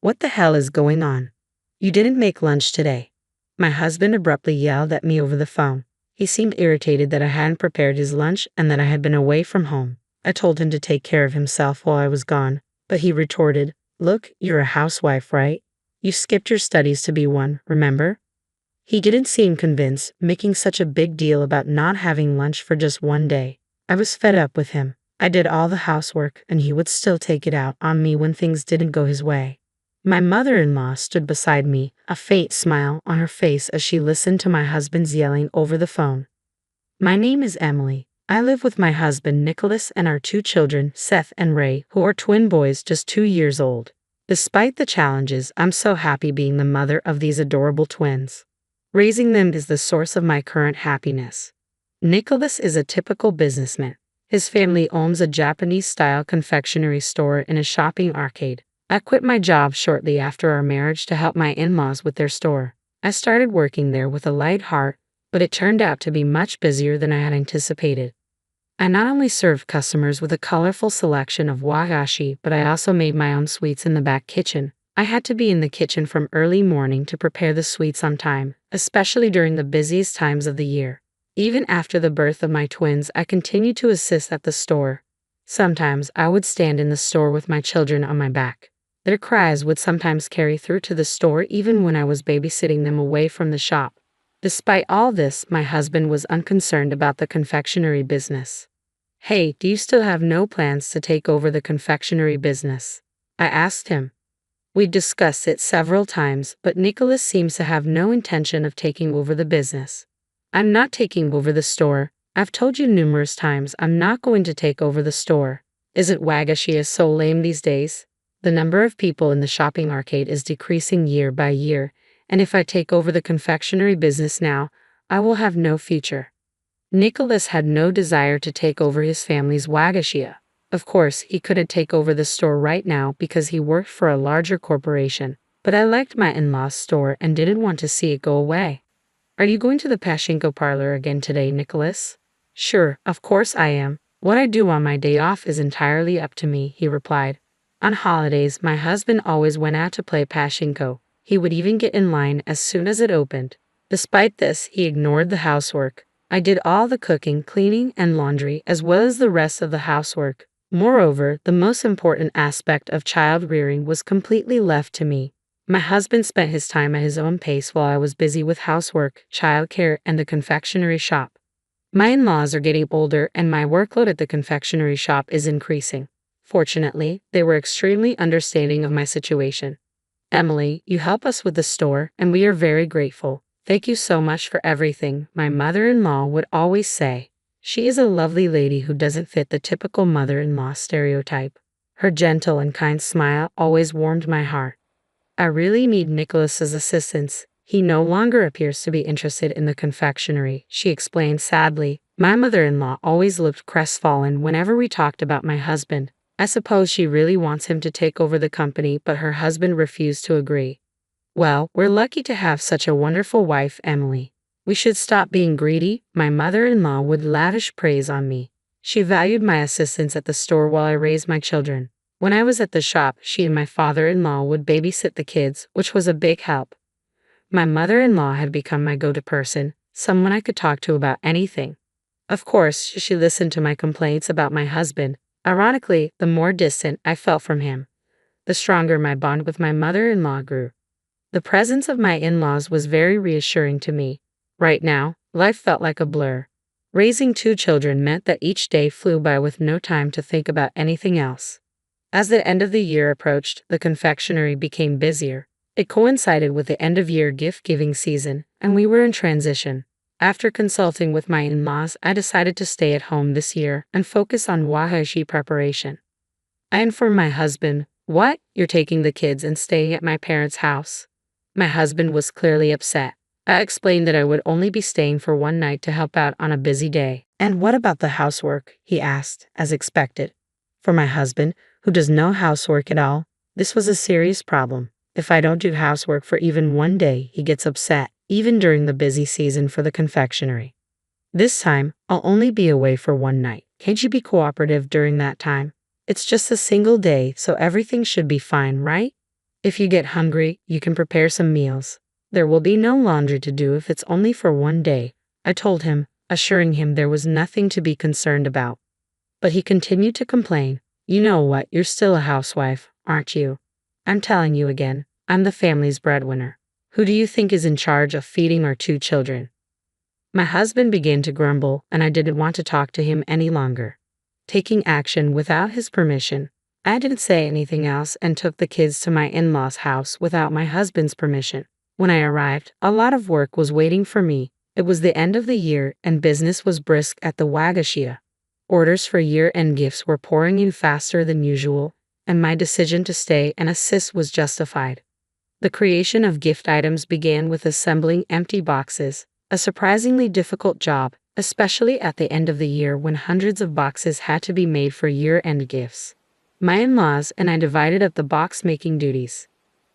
What the hell is going on? You didn't make lunch today. My husband abruptly yelled at me over the phone. He seemed irritated that I hadn't prepared his lunch and that I had been away from home. I told him to take care of himself while I was gone, but he retorted, "Look, you're a housewife, right? You skipped your studies to be one, remember?" He didn't seem convinced, making such a big deal about not having lunch for just one day. I was fed up with him. I did all the housework, and he would still take it out on me when things didn't go his way. My mother-in-law stood beside me, a faint smile on her face as she listened to my husband's yelling over the phone. "My name is Emily. I live with my husband Nicholas and our 2 children, Seth and Ray, who are twin boys just 2 years old. Despite the challenges, I'm so happy being the mother of these adorable twins. Raising them is the source of my current happiness." Nicholas is a typical businessman. His family owns a Japanese-style confectionery store in a shopping arcade. I quit my job shortly after our marriage to help my in-laws with their store. I started working there with a light heart, but it turned out to be much busier than I had anticipated. I not only served customers with a colorful selection of wagashi, but I also made my own sweets in the back kitchen. I had to be in the kitchen from early morning to prepare the sweets on time, especially during the busiest times of the year. Even after the birth of my twins, I continued to assist at the store. Sometimes I would stand in the store with my children on my back. Their cries would sometimes carry through to the store even when I was babysitting them away from the shop. Despite all this, my husband was unconcerned about the confectionery business. "Hey, do you still have no plans to take over the confectionery business?" I asked him. We discussed it several times, but Nicholas seems to have no intention of taking over the business. "I'm not taking over the store. I've told you numerous times I'm not going to take over the store. Isn't wagashi so lame these days? The number of people in the shopping arcade is decreasing year by year, and if I take over the confectionery business now, I will have no future." Nicholas had no desire to take over his family's wagashi. Of course, he couldn't take over the store right now because he worked for a larger corporation, but I liked my in-laws' store and didn't want to see it go away. "Are you going to the pachinko parlor again today, Nicholas?" "Sure, of course I am. What I do on my day off is entirely up to me," he replied. On holidays, my husband always went out to play pachinko. He would even get in line as soon as it opened. Despite this, he ignored the housework. I did all the cooking, cleaning, and laundry, as well as the rest of the housework. Moreover, the most important aspect of child rearing was completely left to me. My husband spent his time at his own pace while I was busy with housework, childcare, and the confectionery shop. My in-laws are getting older, and my workload at the confectionery shop is increasing. Fortunately, they were extremely understanding of my situation. "Emily, you help us with the store, and we are very grateful. Thank you so much for everything," my mother-in-law would always say. She is a lovely lady who doesn't fit the typical mother-in-law stereotype. Her gentle and kind smile always warmed my heart. "I really need Nicholas's assistance. He no longer appears to be interested in the confectionery," she explained sadly. My mother-in-law always looked crestfallen whenever we talked about my husband. I suppose she really wants him to take over the company, but her husband refused to agree. "Well, we're lucky to have such a wonderful wife, Emily. We should stop being greedy." My mother-in-law would lavish praise on me. She valued my assistance at the store while I raised my children. When I was at the shop, she and my father-in-law would babysit the kids, which was a big help. My mother-in-law had become my go-to person, someone I could talk to about anything. Of course, she listened to my complaints about my husband. Ironically, the more distant I felt from him, the stronger my bond with my mother-in-law grew. The presence of my in-laws was very reassuring to me. Right now, life felt like a blur. Raising 2 children meant that each day flew by with no time to think about anything else. As the end of the year approached, the confectionery became busier. It coincided with the end-of-year gift-giving season, and we were in transition. After consulting with my in-laws, I decided to stay at home this year and focus on wagashi preparation. I informed my husband, "What? You're taking the kids and staying at my parents' house?" My husband was clearly upset. I explained that I would only be staying for one night to help out on a busy day. "And what about the housework?" he asked, as expected. For my husband, who does no housework at all, this was a serious problem. If I don't do housework for even one day, he gets upset, even during the busy season for the confectionery. "This time, I'll only be away for one night. Can't you be cooperative during that time? It's just a single day, so everything should be fine, right?" If you get hungry, you can prepare some meals. There will be no laundry to do if it's only for one day, I told him, assuring him there was nothing to be concerned about. But he continued to complain. You know what, you're still a housewife, aren't you? I'm telling you again, I'm the family's breadwinner. Who do you think is in charge of feeding our 2 children? My husband began to grumble, and I didn't want to talk to him any longer. Taking action without his permission, I didn't say anything else and took the kids to my in-laws' house without my husband's permission. When I arrived, a lot of work was waiting for me. It was the end of the year and business was brisk at the Wagashia. Orders for year-end gifts were pouring in faster than usual, and my decision to stay and assist was justified. The creation of gift items began with assembling empty boxes, a surprisingly difficult job, especially at the end of the year when hundreds of boxes had to be made for year-end gifts. My in-laws and I divided up the box-making duties.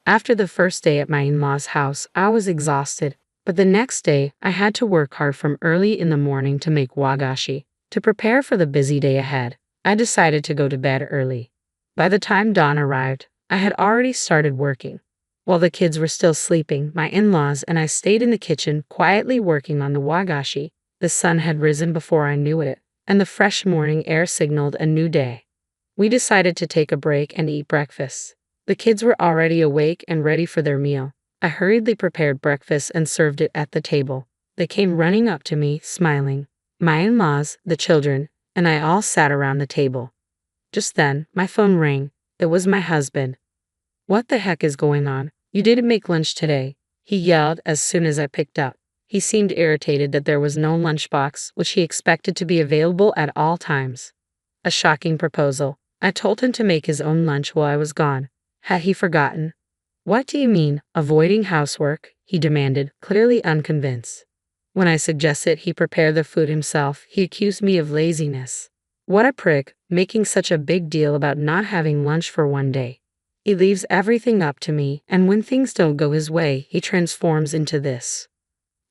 After the first day at my in-laws' house, I was exhausted, but the next day I had to work hard from early in the morning to make wagashi. To prepare for the busy day ahead, I decided to go to bed early. By the time dawn arrived, I had already started working. While the kids were still sleeping, my in-laws and I stayed in the kitchen quietly working on the wagashi. The sun had risen before I knew it, and the fresh morning air signaled a new day. We decided to take a break and eat breakfast. The kids were already awake and ready for their meal. I hurriedly prepared breakfast and served it at the table. They came running up to me, smiling. My in-laws, the children, and I all sat around the table. Just then, my phone rang. It was my husband. What the heck is going on? You didn't make lunch today, he yelled as soon as I picked up. He seemed irritated that there was no lunchbox, which he expected to be available at all times. A shocking proposal. I told him to make his own lunch while I was gone. Had he forgotten? What do you mean, avoiding housework? He demanded, clearly unconvinced. When I suggested he prepare the food himself, he accused me of laziness. What a prick, making such a big deal about not having lunch for one day. He leaves everything up to me, and when things don't go his way, he transforms into this.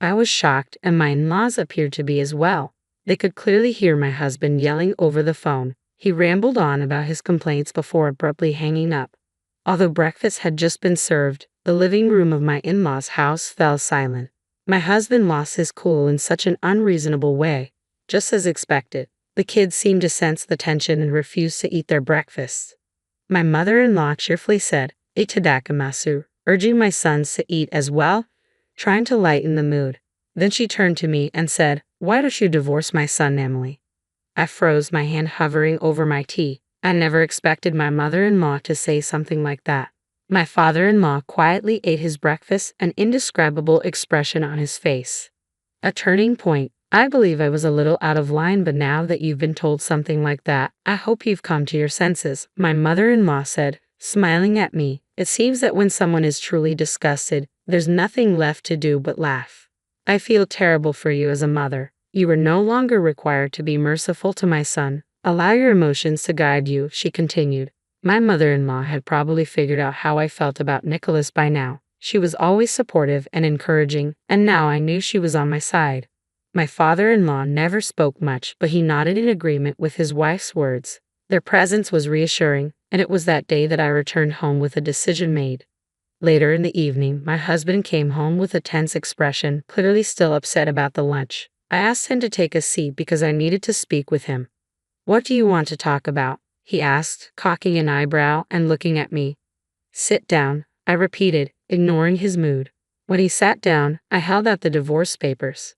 I was shocked, and my in-laws appeared to be as well. They could clearly hear my husband yelling over the phone. He rambled on about his complaints before abruptly hanging up. Although breakfast had just been served, the living room of my in-laws' house fell silent. My husband lost his cool in such an unreasonable way. Just as expected, the kids seemed to sense the tension and refused to eat their breakfast. My mother-in-law cheerfully said, "Itadakamasu," urging my sons to eat as well, trying to lighten the mood. Then she turned to me and said, "Why don't you divorce my son, Emily?" I froze, my hand hovering over my tea. I never expected my mother-in-law to say something like that. My father-in-law quietly ate his breakfast, an indescribable expression on his face. A turning point. I believe I was a little out of line, but now that you've been told something like that, I hope you've come to your senses, my mother-in-law said, smiling at me. It seems that when someone is truly disgusted, there's nothing left to do but laugh. I feel terrible for you as a mother. You are no longer required to be merciful to my son. Allow your emotions to guide you, she continued. My mother-in-law had probably figured out how I felt about Nicholas by now. She was always supportive and encouraging, and now I knew she was on my side. My father-in-law never spoke much, but he nodded in agreement with his wife's words. Their presence was reassuring, and it was that day that I returned home with a decision made. Later in the evening, my husband came home with a tense expression, clearly still upset about the lunch. I asked him to take a seat because I needed to speak with him. "What do you want to talk about?" he asked, cocking an eyebrow and looking at me. "Sit down," I repeated, ignoring his mood. When he sat down, I held out the divorce papers.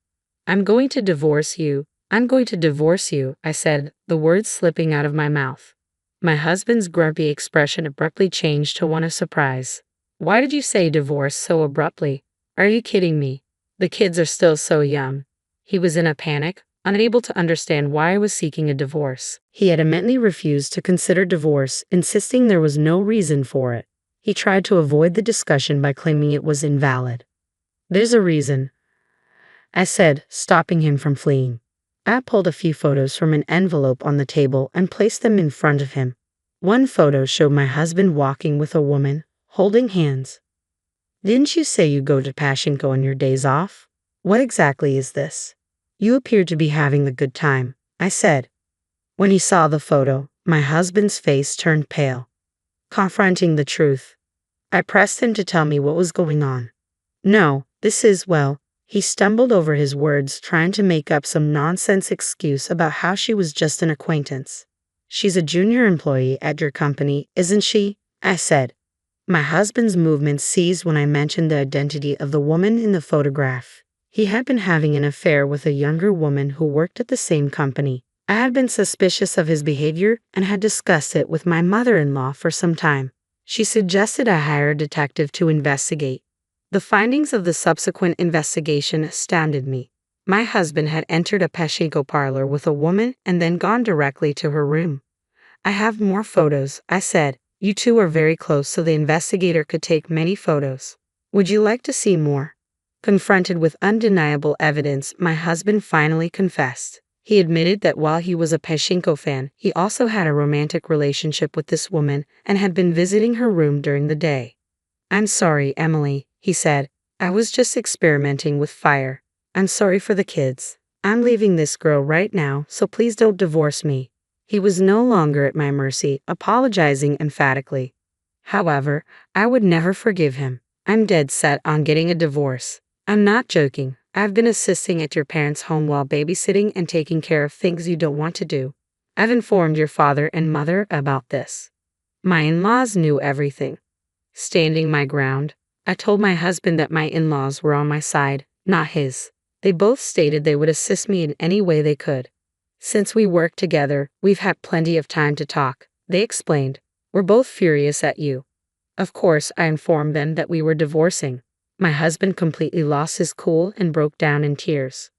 I'm going to divorce you, I said, the words slipping out of my mouth. My husband's grumpy expression abruptly changed to one of surprise. "Why did you say divorce so abruptly? Are you kidding me? The kids are still so young." He was in a panic, unable to understand why I was seeking a divorce. He adamantly refused to consider divorce, insisting there was no reason for it. He tried to avoid the discussion by claiming it was invalid. "There's a reason," I said, stopping him from fleeing. I pulled a few photos from an envelope on the table and placed them in front of him. One photo showed my husband walking with a woman, holding hands. "Didn't you say you go to Pachinko on your days off? What exactly is this? You appear to be having a good time," I said. When he saw the photo, my husband's face turned pale. Confronting the truth, I pressed him to tell me what was going on. No, this is, well, he stumbled over his words, trying to make up some nonsense excuse about how she was just an acquaintance. She's a junior employee at your company, isn't she? I said. My husband's movements ceased when I mentioned the identity of the woman in the photograph. He had been having an affair with a younger woman who worked at the same company. I had been suspicious of his behavior and had discussed it with my mother-in-law for some time. She suggested I hire a detective to investigate. The findings of the subsequent investigation astounded me. My husband had entered a pachinko parlor with a woman and then gone directly to her room. I have more photos, I said. You two are very close, so the investigator could take many photos. Would you like to see more? Confronted with undeniable evidence, my husband finally confessed. He admitted that while he was a pachinko fan, he also had a romantic relationship with this woman and had been visiting her room during the day. I'm sorry, Emily, he said. I was just experimenting with fire. I'm sorry for the kids. I'm leaving this girl right now, so please don't divorce me. He was no longer at my mercy, apologizing emphatically. However, I would never forgive him. I'm dead set on getting a divorce. I'm not joking. I've been assisting at your parents' home while babysitting and taking care of things you don't want to do. I've informed your father and mother about this. My in-laws knew everything. Standing my ground, I told my husband that my in-laws were on my side, not his. They both stated they would assist me in any way they could. Since we work together, we've had plenty of time to talk, they explained. We're both furious at you. Of course, I informed them that we were divorcing. My husband completely lost his cool and broke down in tears.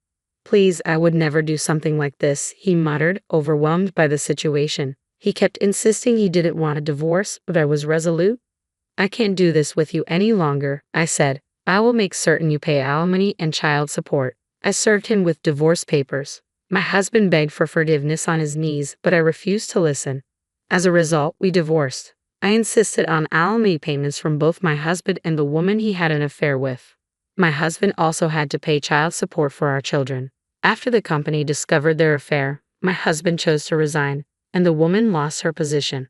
Please, I would never do something like this, he muttered, overwhelmed by the situation. He kept insisting he didn't want a divorce, but I was resolute. I can't do this with you any longer, I said. I will make certain you pay alimony and child support. I served him with divorce papers. My husband begged for forgiveness on his knees, but I refused to listen. As a result, we divorced. I insisted on alimony payments from both my husband and the woman he had an affair with. My husband also had to pay child support for our children. After the company discovered their affair, my husband chose to resign, and the woman lost her position.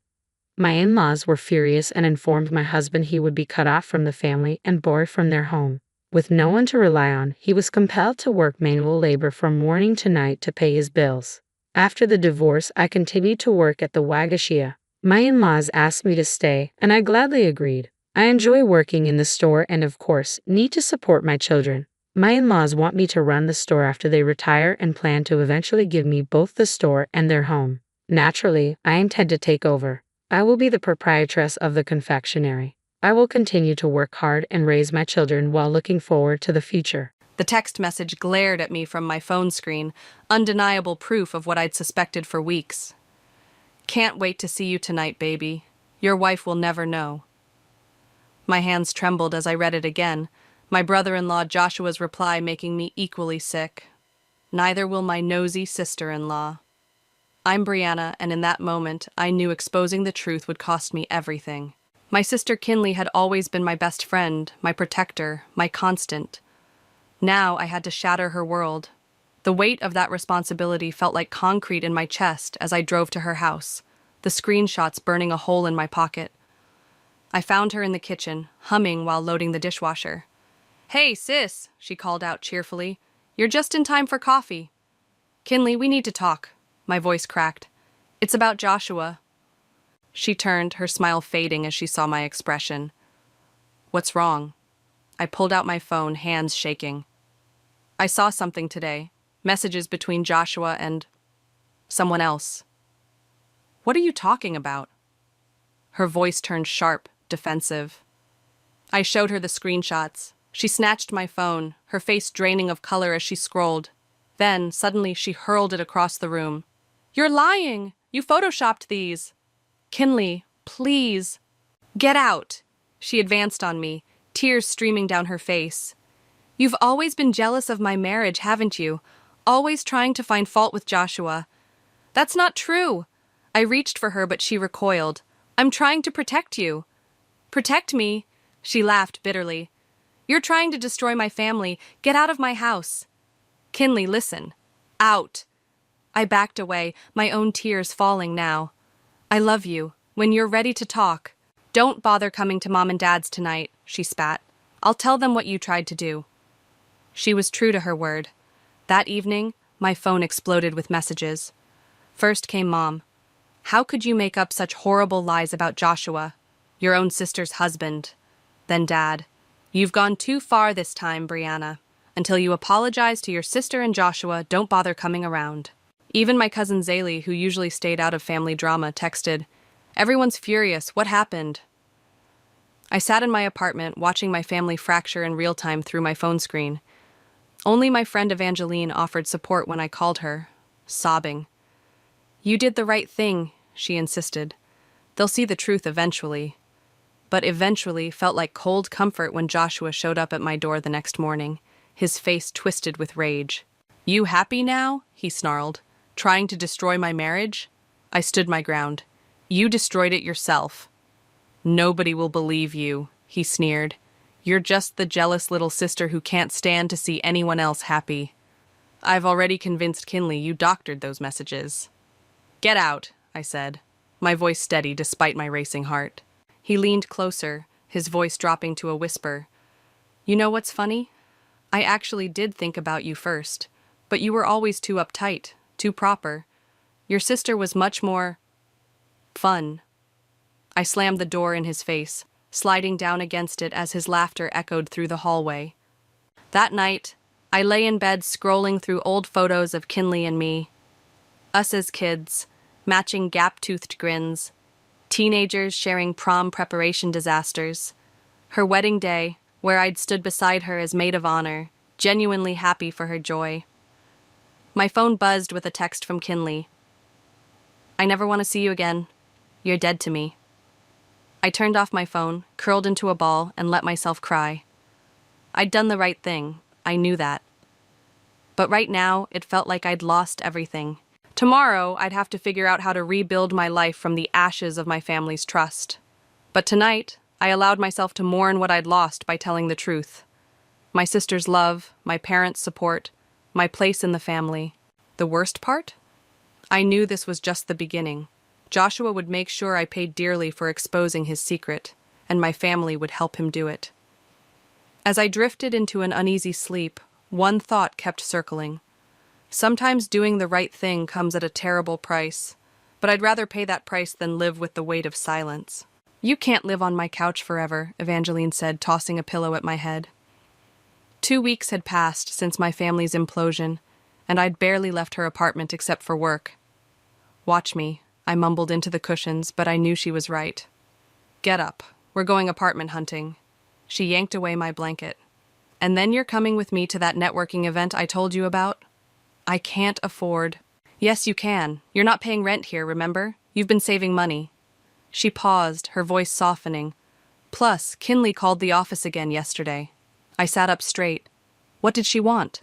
My in-laws were furious and informed my husband he would be cut off from the family and bored from their home. With no one to rely on, he was compelled to work manual labor from morning to night to pay his bills. After the divorce, I continued to work at the Wagashia. My in-laws asked me to stay, and I gladly agreed. I enjoy working in the store and, of course, need to support my children. My in-laws want me to run the store after they retire and plan to eventually give me both the store and their home. Naturally, I intend to take over. I will be the proprietress of the confectionery. I will continue to work hard and raise my children while looking forward to the future. The text message glared at me from my phone screen, undeniable proof of what I'd suspected for weeks. Can't wait to see you tonight, baby. Your wife will never know. My hands trembled as I read it again, my brother-in-law Joshua's reply making me equally sick. Neither will my nosy sister-in-law. I'm Brianna, and in that moment, I knew exposing the truth would cost me everything. My sister Kinley had always been my best friend, my protector, my constant. Now I had to shatter her world. The weight of that responsibility felt like concrete in my chest as I drove to her house, the screenshots burning a hole in my pocket. I found her in the kitchen, humming while loading the dishwasher. "Hey, sis," she called out cheerfully. "You're just in time for coffee." "Kinley, we need to talk." My voice cracked. "It's about Joshua." She turned, her smile fading as she saw my expression. "What's wrong?" I pulled out my phone, hands shaking. "I saw something today. Messages between Joshua and someone else." "What are you talking about?" Her voice turned sharp, defensive. I showed her the screenshots. She snatched my phone, her face draining of color as she scrolled. Then, suddenly, she hurled it across the room. "You're lying! You photoshopped these!" "Kinley, please." "Get out!" She advanced on me, tears streaming down her face. "You've always been jealous of my marriage, haven't you? Always trying to find fault with Joshua." "That's not true." I reached for her, but she recoiled. "I'm trying to protect you." "Protect me?" She laughed bitterly. "You're trying to destroy my family. Get out of my house." "Kinley, listen." "Out." I backed away, my own tears falling now. "I love you. When you're ready to talk." Don't bother coming to Mom and Dad's tonight, she spat. I'll tell them what you tried to do. She was true to her word. That evening, my phone exploded with messages. First came Mom. How could you make up such horrible lies about Joshua, your own sister's husband? Then Dad. You've gone too far this time, Brianna. Until you apologize to your sister and Joshua, don't bother coming around. Even my cousin Zaylee, who usually stayed out of family drama, texted, Everyone's furious. What happened? I sat in my apartment, watching my family fracture in real time through my phone screen. Only my friend Evangeline offered support when I called her, sobbing. You did the right thing, she insisted. They'll see the truth eventually. But eventually felt like cold comfort when Joshua showed up at my door the next morning, his face twisted with rage. You happy now? He snarled. Trying to destroy my marriage? I stood my ground. You destroyed it yourself. Nobody will believe you, he sneered. You're just the jealous little sister who can't stand to see anyone else happy. I've already convinced Kinley you doctored those messages. Get out, I said, my voice steady despite my racing heart. He leaned closer, his voice dropping to a whisper. You know what's funny? I actually did think about you first, but you were always too uptight, too proper. Your sister was much more fun. I slammed the door in his face, sliding down against it as his laughter echoed through the hallway. That night, I lay in bed scrolling through old photos of Kinley and me. Us as kids, matching gap-toothed grins, teenagers sharing prom preparation disasters, her wedding day, where I'd stood beside her as maid of honor, genuinely happy for her joy. My phone buzzed with a text from Kinley. I never want to see you again. You're dead to me. I turned off my phone, curled into a ball, and let myself cry. I'd done the right thing. I knew that. But right now, it felt like I'd lost everything. Tomorrow, I'd have to figure out how to rebuild my life from the ashes of my family's trust. But tonight, I allowed myself to mourn what I'd lost by telling the truth. My sister's love, my parents' support, my place in the family. The worst part? I knew this was just the beginning. Joshua would make sure I paid dearly for exposing his secret, and my family would help him do it. As I drifted into an uneasy sleep, one thought kept circling. Sometimes doing the right thing comes at a terrible price, but I'd rather pay that price than live with the weight of silence. You can't live on my couch forever, Evangeline said, tossing a pillow at my head. 2 weeks had passed since my family's implosion, and I'd barely left her apartment except for work. Watch me, I mumbled into the cushions, but I knew she was right. Get up. We're going apartment hunting. She yanked away my blanket. And then you're coming with me to that networking event I told you about? I can't afford. Yes, you can. You're not paying rent here, remember? You've been saving money. She paused, her voice softening. Plus, Kinley called the office again yesterday. I sat up straight. What did she want?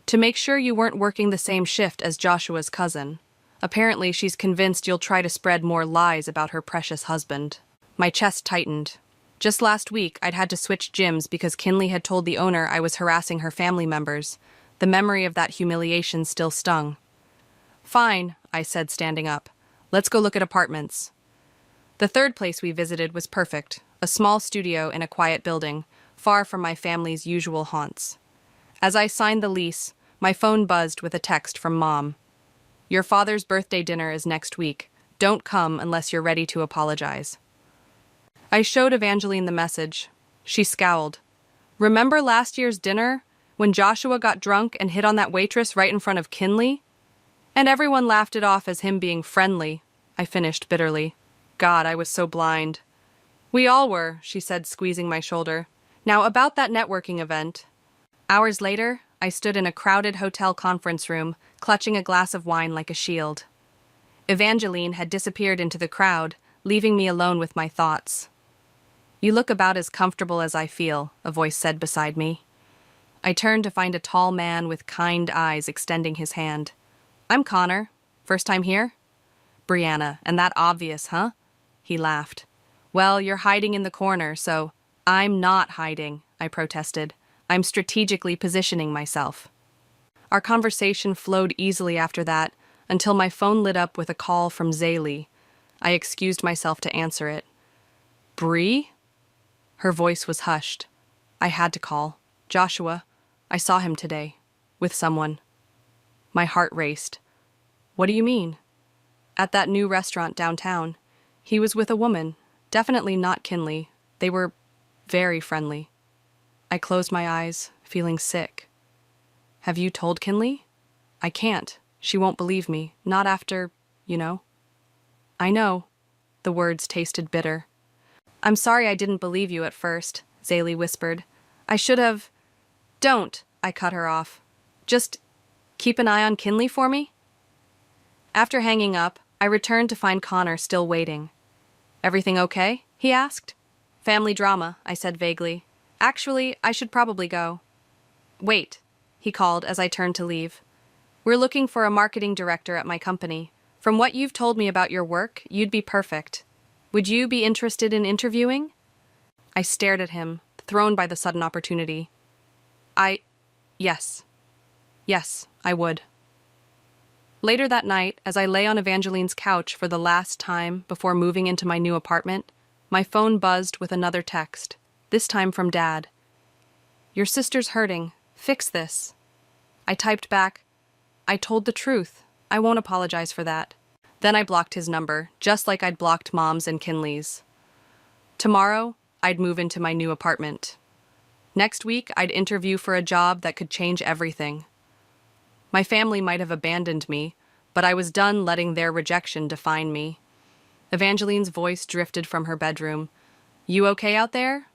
To make sure you weren't working the same shift as Joshua's cousin. Apparently, she's convinced you'll try to spread more lies about her precious husband. My chest tightened. Just last week, I'd had to switch gyms because Kinley had told the owner I was harassing her family members. The memory of that humiliation still stung. Fine, I said, standing up. Let's go look at apartments. The third place we visited was perfect, a small studio in a quiet building, far from my family's usual haunts. As I signed the lease, my phone buzzed with a text from Mom. Your father's birthday dinner is next week. Don't come unless you're ready to apologize. I showed Evangeline the message. She scowled. Remember last year's dinner, when Joshua got drunk and hit on that waitress right in front of Kinley? And everyone laughed it off as him being friendly, I finished bitterly. God, I was so blind. We all were, she said, squeezing my shoulder. Now, about that networking event. Hours later, I stood in a crowded hotel conference room, clutching a glass of wine like a shield. Evangeline had disappeared into the crowd, leaving me alone with my thoughts. You look about as comfortable as I feel, a voice said beside me. I turned to find a tall man with kind eyes extending his hand. I'm Connor. First time here? Brianna, and that obvious, huh? He laughed. Well, you're hiding in the corner, so... I'm not hiding, I protested. I'm strategically positioning myself. Our conversation flowed easily after that, until my phone lit up with a call from Zaylee. I excused myself to answer it. Bree? Her voice was hushed. I had to call. Joshua, I saw him today. With someone. My heart raced. What do you mean? At that new restaurant downtown. He was with a woman. Definitely not Kinley. They were very friendly. I closed my eyes, feeling sick. Have you told Kinley? I can't. She won't believe me. Not after, you know. I know. The words tasted bitter. I'm sorry I didn't believe you at first, Zaylee whispered. I should have... Don't, I cut her off. Just keep an eye on Kinley for me? After hanging up, I returned to find Connor still waiting. Everything okay? He asked. Family drama, I said vaguely. Actually, I should probably go. Wait, he called as I turned to leave. We're looking for a marketing director at my company. From what you've told me about your work, you'd be perfect. Would you be interested in interviewing? I stared at him, thrown by the sudden opportunity. Yes. Yes, I would. Later that night, as I lay on Evangeline's couch for the last time before moving into my new apartment, my phone buzzed with another text, this time from Dad. Your sister's hurting. Fix this. I typed back, I told the truth. I won't apologize for that. Then I blocked his number, just like I'd blocked Mom's and Kinley's. Tomorrow, I'd move into my new apartment. Next week, I'd interview for a job that could change everything. My family might have abandoned me, but I was done letting their rejection define me. Evangeline's voice drifted from her bedroom. You okay out there?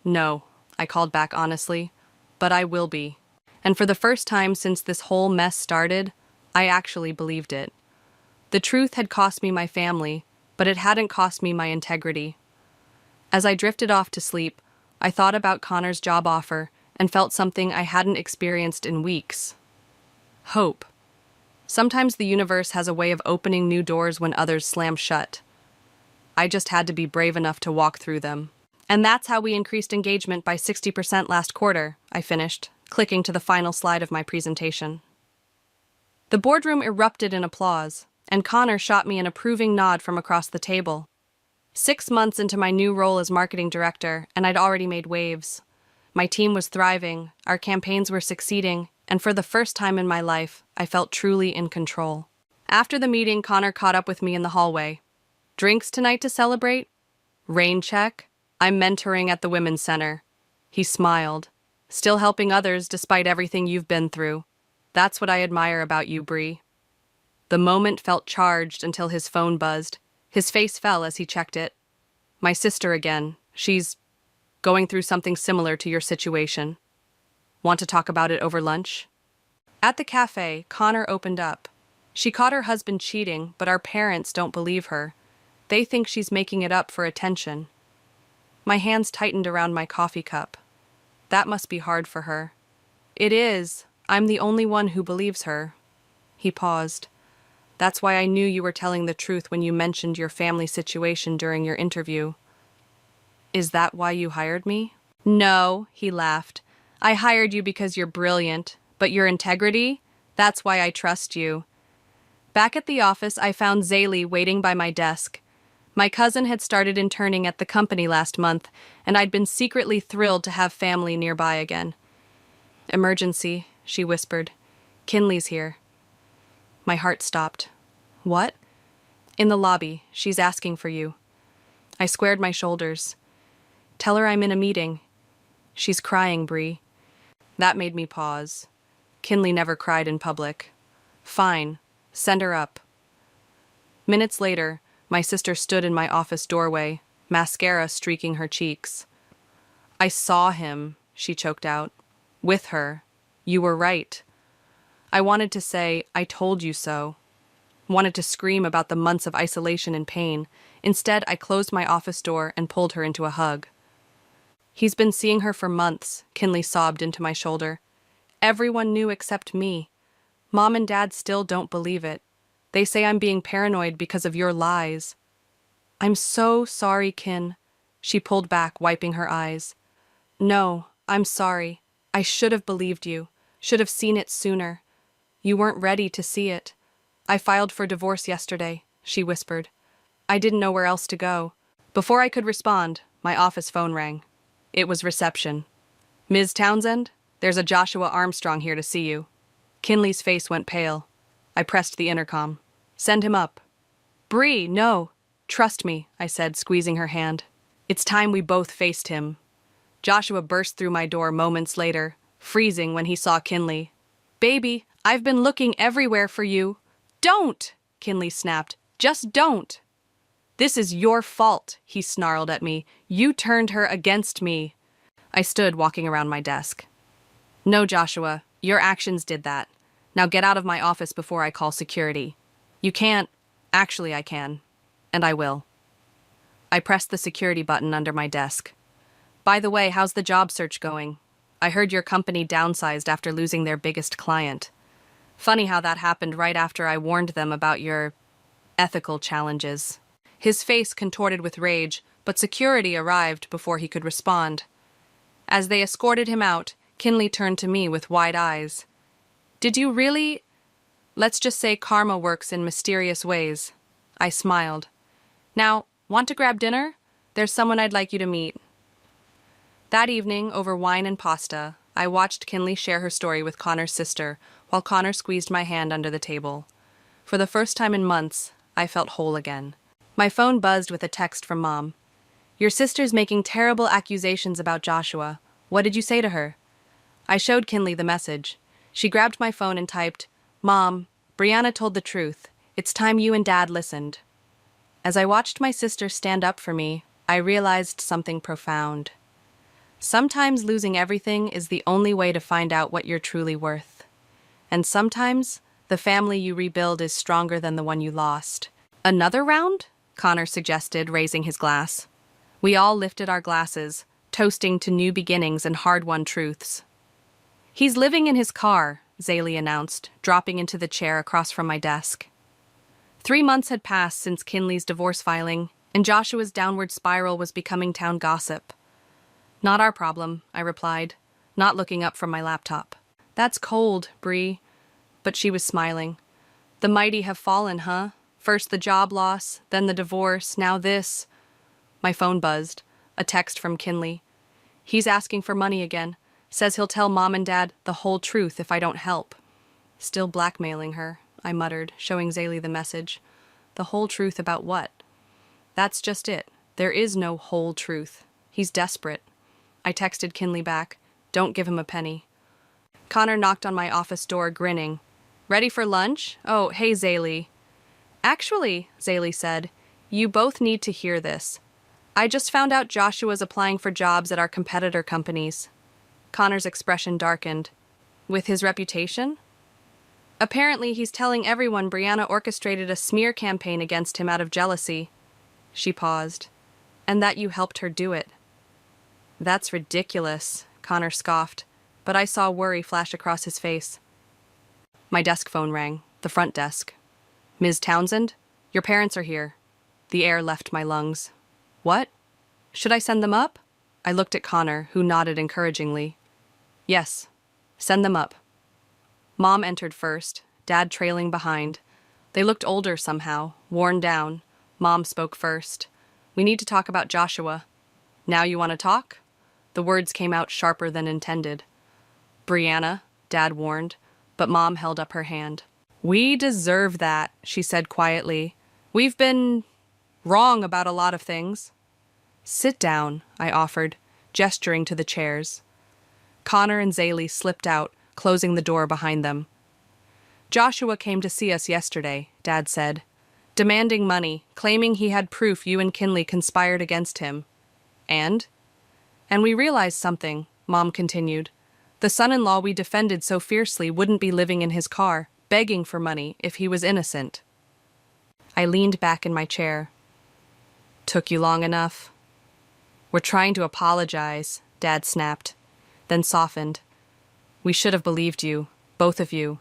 No, I called back honestly, but I will be. And for the first time since this whole mess started, I actually believed it. The truth had cost me my family, but it hadn't cost me my integrity. As I drifted off to sleep, I thought about Connor's job offer and felt something I hadn't experienced in weeks. Hope. Sometimes the universe has a way of opening new doors when others slam shut. I just had to be brave enough to walk through them. And that's how we increased engagement by 60% last quarter, I finished, clicking to the final slide of my presentation. The boardroom erupted in applause, and Connor shot me an approving nod from across the table. 6 months into my new role as marketing director, and I'd already made waves. My team was thriving, our campaigns were succeeding, and for the first time in my life, I felt truly in control. After the meeting, Connor caught up with me in the hallway. Drinks tonight to celebrate? Rain check? I'm mentoring at the Women's Center. He smiled. Still helping others despite everything you've been through. That's what I admire about you, Bree. The moment felt charged until his phone buzzed. His face fell as he checked it. My sister again. She's going through something similar to your situation. Want to talk about it over lunch? At the cafe, Connor opened up. She caught her husband cheating, but our parents don't believe her. They think she's making it up for attention. My hands tightened around my coffee cup. That must be hard for her. It is. I'm the only one who believes her. He paused. That's why I knew you were telling the truth when you mentioned your family situation during your interview. Is that why you hired me? No, he laughed. I hired you because you're brilliant, but your integrity? That's why I trust you. Back at the office, I found Zaylee waiting by my desk. My cousin had started interning at the company last month, and I'd been secretly thrilled to have family nearby again. Emergency, she whispered. Kinley's here. My heart stopped. What? In the lobby. She's asking for you. I squared my shoulders. Tell her I'm in a meeting. She's crying, Bree. That made me pause. Kinley never cried in public. Fine. Send her up. Minutes later, my sister stood in my office doorway, mascara streaking her cheeks. I saw him, she choked out. With her. You were right. I wanted to say, I told you so. Wanted to scream about the months of isolation and pain. Instead, I closed my office door and pulled her into a hug. He's been seeing her for months, Kinley sobbed into my shoulder. Everyone knew except me. Mom and Dad still don't believe it. They say I'm being paranoid because of your lies. I'm so sorry, Kin. She pulled back, wiping her eyes. No, I'm sorry. I should have believed you. Should have seen it sooner. You weren't ready to see it. I filed for divorce yesterday, she whispered. I didn't know where else to go. Before I could respond, my office phone rang. It was reception. Ms. Townsend, there's a Joshua Armstrong here to see you. Kinley's face went pale. I pressed the intercom. Send him up. Bree, no. Trust me, I said, squeezing her hand. It's time we both faced him. Joshua burst through my door moments later, freezing when he saw Kinley. Baby, I've been looking everywhere for you. Don't! Kinley snapped. Just don't! This is your fault, he snarled at me. You turned her against me. I stood walking around my desk. No, Joshua, your actions did that. Now get out of my office before I call security. You can't. Actually, I can. And I will. I pressed the security button under my desk. By the way, how's the job search going? I heard your company downsized after losing their biggest client. Funny how that happened right after I warned them about your ethical challenges. His face contorted with rage, but security arrived before he could respond. As they escorted him out, Kinley turned to me with wide eyes. Did you really? Let's just say karma works in mysterious ways. I smiled. Now, want to grab dinner? There's someone I'd like you to meet. That evening, over wine and pasta, I watched Kinley share her story with Connor's sister, while Connor squeezed my hand under the table. For the first time in months, I felt whole again. My phone buzzed with a text from Mom. Your sister's making terrible accusations about Joshua. What did you say to her? I showed Kinley the message. She grabbed my phone and typed, Mom, Brianna told the truth. It's time you and Dad listened. As I watched my sister stand up for me, I realized something profound. Sometimes losing everything is the only way to find out what you're truly worth. And sometimes, the family you rebuild is stronger than the one you lost. Another round? Connor suggested, raising his glass. We all lifted our glasses, toasting to new beginnings and hard-won truths. He's living in his car, Zaylee announced, dropping into the chair across from my desk. 3 months had passed since Kinley's divorce filing, and Joshua's downward spiral was becoming town gossip. Not our problem, I replied, not looking up from my laptop. That's cold, Bree. But she was smiling. The mighty have fallen, huh? First the job loss, then the divorce, now this. My phone buzzed. A text from Kinley. He's asking for money again. Says he'll tell Mom and Dad the whole truth if I don't help. Still blackmailing her, I muttered, showing Zaylee the message. The whole truth about what? That's just it. There is no whole truth. He's desperate. I texted Kinley back. Don't give him a penny. Connor knocked on my office door, grinning. Ready for lunch? Oh, hey, Zaylee. Actually, Zaylee said, you both need to hear this. I just found out Joshua's applying for jobs at our competitor companies. Connor's expression darkened. With his reputation? Apparently, he's telling everyone Brianna orchestrated a smear campaign against him out of jealousy. She paused. And that you helped her do it. That's ridiculous, Connor scoffed, but I saw worry flash across his face. My desk phone rang, the front desk. Ms. Townsend, your parents are here. The air left my lungs. What? Should I send them up? I looked at Connor, who nodded encouragingly. Yes, send them up. Mom entered first, Dad trailing behind. They looked older somehow, worn down. Mom spoke first. We need to talk about Joshua. Now you want to talk? The words came out sharper than intended. Brianna, Dad warned, but Mom held up her hand. We deserve that, she said quietly. We've been wrong about a lot of things. Sit down, I offered, gesturing to the chairs. Connor and Zaylee slipped out, closing the door behind them. Joshua came to see us yesterday, Dad said, demanding money, claiming he had proof you and Kinley conspired against him. And we realized something, Mom continued. The son-in-law we defended so fiercely wouldn't be living in his car, begging for money if he was innocent. I leaned back in my chair. Took you long enough? We're trying to apologize, Dad snapped, then softened. We should have believed you, both of you.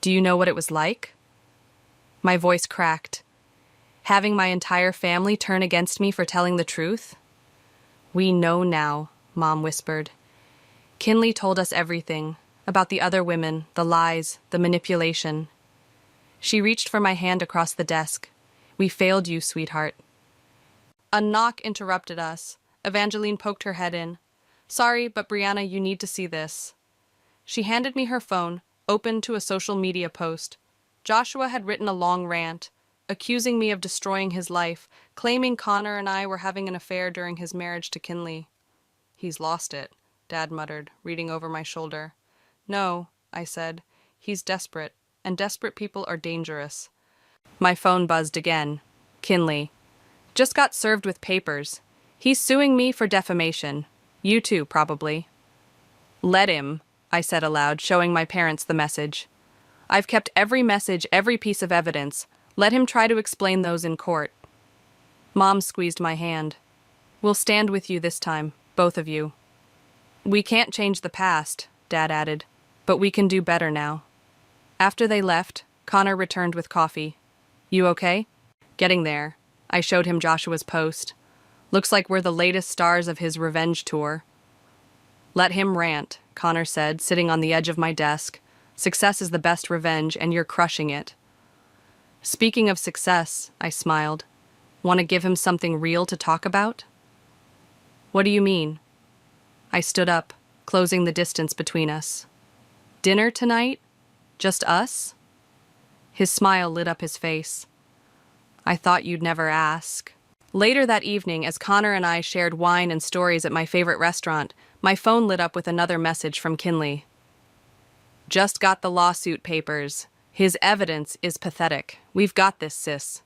Do you know what it was like? My voice cracked. Having my entire family turn against me for telling the truth? We know now, Mom whispered. Kinley told us everything, about the other women, the lies, the manipulation. She reached for my hand across the desk. We failed you, sweetheart. A knock interrupted us. Evangeline poked her head in. Sorry, but Brianna, you need to see this. She handed me her phone, opened to a social media post. Joshua had written a long rant, accusing me of destroying his life, claiming Connor and I were having an affair during his marriage to Kinley. He's lost it, Dad muttered, reading over my shoulder. No, I said. He's desperate, and desperate people are dangerous. My phone buzzed again. Kinley. Just got served with papers. He's suing me for defamation. You too, probably. Let him, I said aloud, showing my parents the message. I've kept every message, every piece of evidence. Let him try to explain those in court. Mom squeezed my hand. We'll stand with you this time, both of you. We can't change the past, Dad added, but we can do better now. After they left, Connor returned with coffee. You okay? Getting there. I showed him Joshua's post. Looks like we're the latest stars of his revenge tour. Let him rant, Connor said, sitting on the edge of my desk. Success is the best revenge, and you're crushing it. Speaking of success, I smiled. Want to give him something real to talk about? What do you mean? I stood up, closing the distance between us. Dinner tonight? Just us? His smile lit up his face. I thought you'd never ask. Later that evening, as Connor and I shared wine and stories at my favorite restaurant, my phone lit up with another message from Kinley. Just got the lawsuit papers. His evidence is pathetic. We've got this, sis.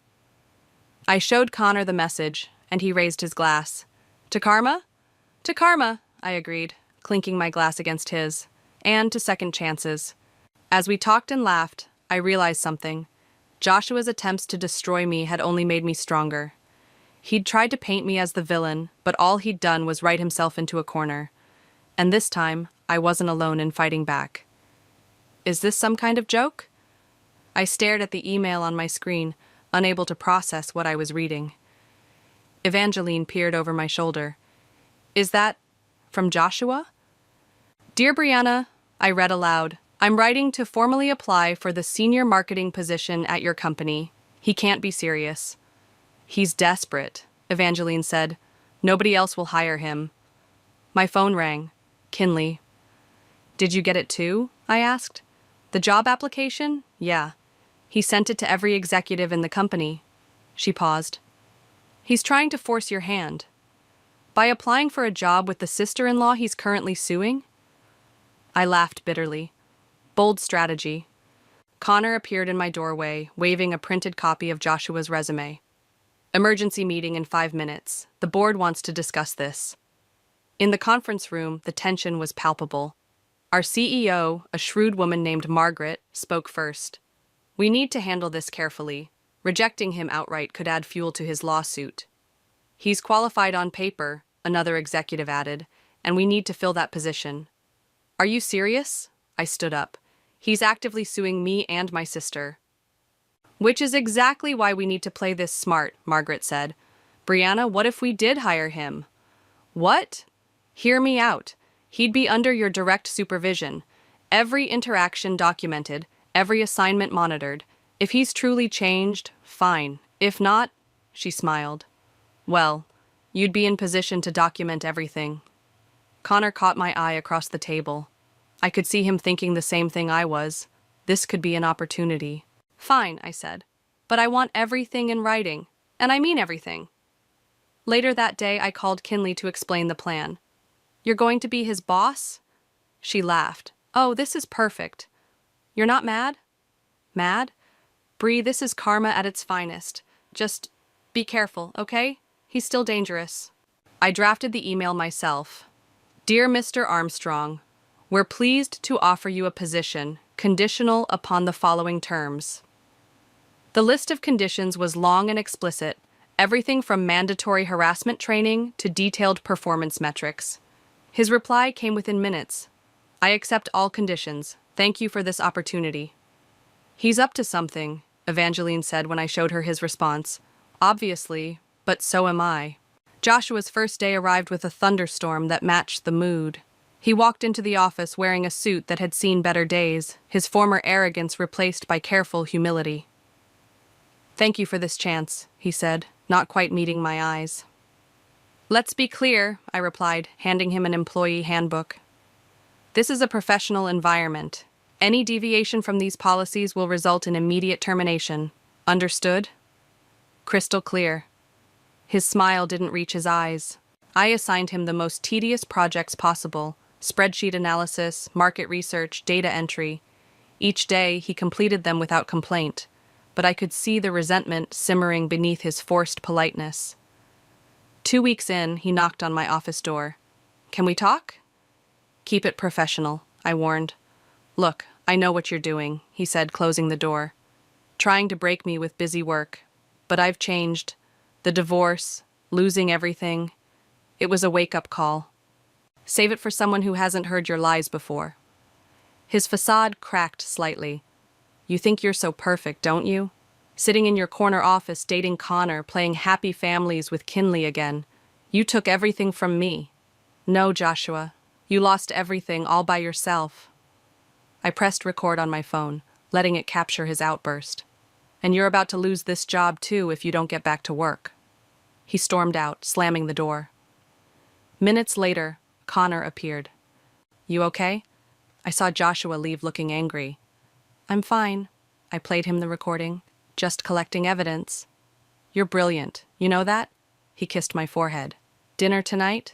I showed Connor the message, and he raised his glass. To karma? To karma, I agreed, clinking my glass against his. And to second chances. As we talked and laughed, I realized something. Joshua's attempts to destroy me had only made me stronger. He'd tried to paint me as the villain, but all he'd done was write himself into a corner. And this time, I wasn't alone in fighting back. Is this some kind of joke? I stared at the email on my screen, unable to process what I was reading. Evangeline peered over my shoulder. Is that from Joshua? Dear Brianna, I read aloud. I'm writing to formally apply for the senior marketing position at your company. He can't be serious. He's desperate, Evangeline said. Nobody else will hire him. My phone rang. Kinley. Did you get it too? I asked. The job application? Yeah. He sent it to every executive in the company. She paused. He's trying to force your hand. By applying for a job with the sister-in-law he's currently suing? I laughed bitterly. Bold strategy. Connor appeared in my doorway, waving a printed copy of Joshua's resume. Emergency meeting in 5 minutes. The board wants to discuss this. In the conference room, the tension was palpable. Our CEO, a shrewd woman named Margaret, spoke first. We need to handle this carefully. Rejecting him outright could add fuel to his lawsuit. He's qualified on paper, another executive added, and we need to fill that position. Are you serious? I stood up. He's actively suing me and my sister. Which is exactly why we need to play this smart, Margaret said. Brianna, what if we did hire him? What? Hear me out. He'd be under your direct supervision. Every interaction documented, every assignment monitored. If he's truly changed, fine. If not, she smiled. Well, you'd be in position to document everything. Connor caught my eye across the table. I could see him thinking the same thing I was. This could be an opportunity. Fine, I said. But I want everything in writing. And I mean everything. Later that day, I called Kinley to explain the plan. You're going to be his boss? She laughed. Oh, this is perfect. You're not mad? Mad? Bree, this is karma at its finest. Just be careful, okay? He's still dangerous. I drafted the email myself. Dear Mr. Armstrong, we're pleased to offer you a position, conditional upon the following terms. The list of conditions was long and explicit, everything from mandatory harassment training to detailed performance metrics. His reply came within minutes. I accept all conditions. Thank you for this opportunity. He's up to something, Evangeline said when I showed her his response. Obviously, but so am I. Joshua's first day arrived with a thunderstorm that matched the mood. He walked into the office wearing a suit that had seen better days, his former arrogance replaced by careful humility. Thank you for this chance, he said, not quite meeting my eyes. Let's be clear, I replied, handing him an employee handbook. This is a professional environment. Any deviation from these policies will result in immediate termination. Understood? Crystal clear. His smile didn't reach his eyes. I assigned him the most tedious projects possible: spreadsheet analysis, market research, data entry. Each day, he completed them without complaint, but I could see the resentment simmering beneath his forced politeness. 2 weeks in, he knocked on my office door. Can we talk? Keep it professional, I warned. Look, I know what you're doing, he said, closing the door. Trying to break me with busy work. But I've changed. The divorce, losing everything. It was a wake-up call. Save it for someone who hasn't heard your lies before. His facade cracked slightly. You think you're so perfect, don't you? Sitting in your corner office dating Connor, playing happy families with Kinley again. You took everything from me. No, Joshua. You lost everything all by yourself. I pressed record on my phone, letting it capture his outburst. And you're about to lose this job too if you don't get back to work. He stormed out, slamming the door. Minutes later, Connor appeared. You okay? I saw Joshua leave looking angry. I'm fine. I played him the recording. Just collecting evidence. You're brilliant. You know that? He kissed my forehead. Dinner tonight?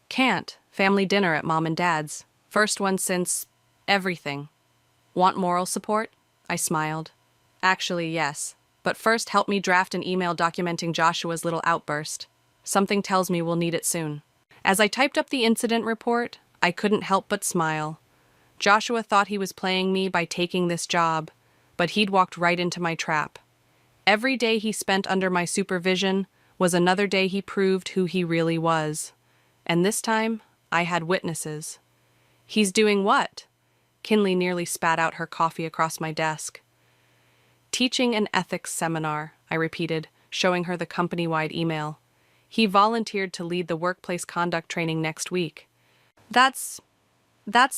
Can't. Family dinner at Mom and Dad's. First one since everything. Want moral support? I smiled. Actually, yes. But first, help me draft an email documenting Joshua's little outburst. Something tells me we'll need it soon. As I typed up the incident report, I couldn't help but smile. Joshua thought he was playing me by taking this job, but he'd walked right into my trap. Every day he spent under my supervision was another day he proved who he really was. And this time, I had witnesses. He's doing what? Kinley nearly spat out her coffee across my desk. Teaching an ethics seminar, I repeated, showing her the company-wide email. He volunteered to lead the workplace conduct training next week. That's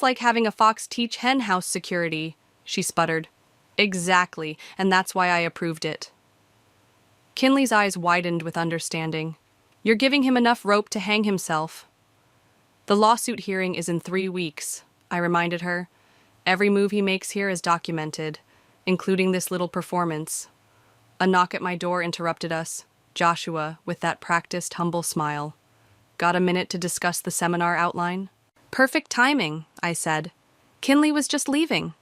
like having a fox teach hen house security, she sputtered. Exactly, and that's why I approved it. Kinley's eyes widened with understanding. You're giving him enough rope to hang himself. The lawsuit hearing is in 3 weeks, I reminded her. Every move he makes here is documented, including this little performance. A knock at my door interrupted us. Joshua, with that practiced, humble smile. Got a minute to discuss the seminar outline? Perfect timing, I said. Kinley was just leaving.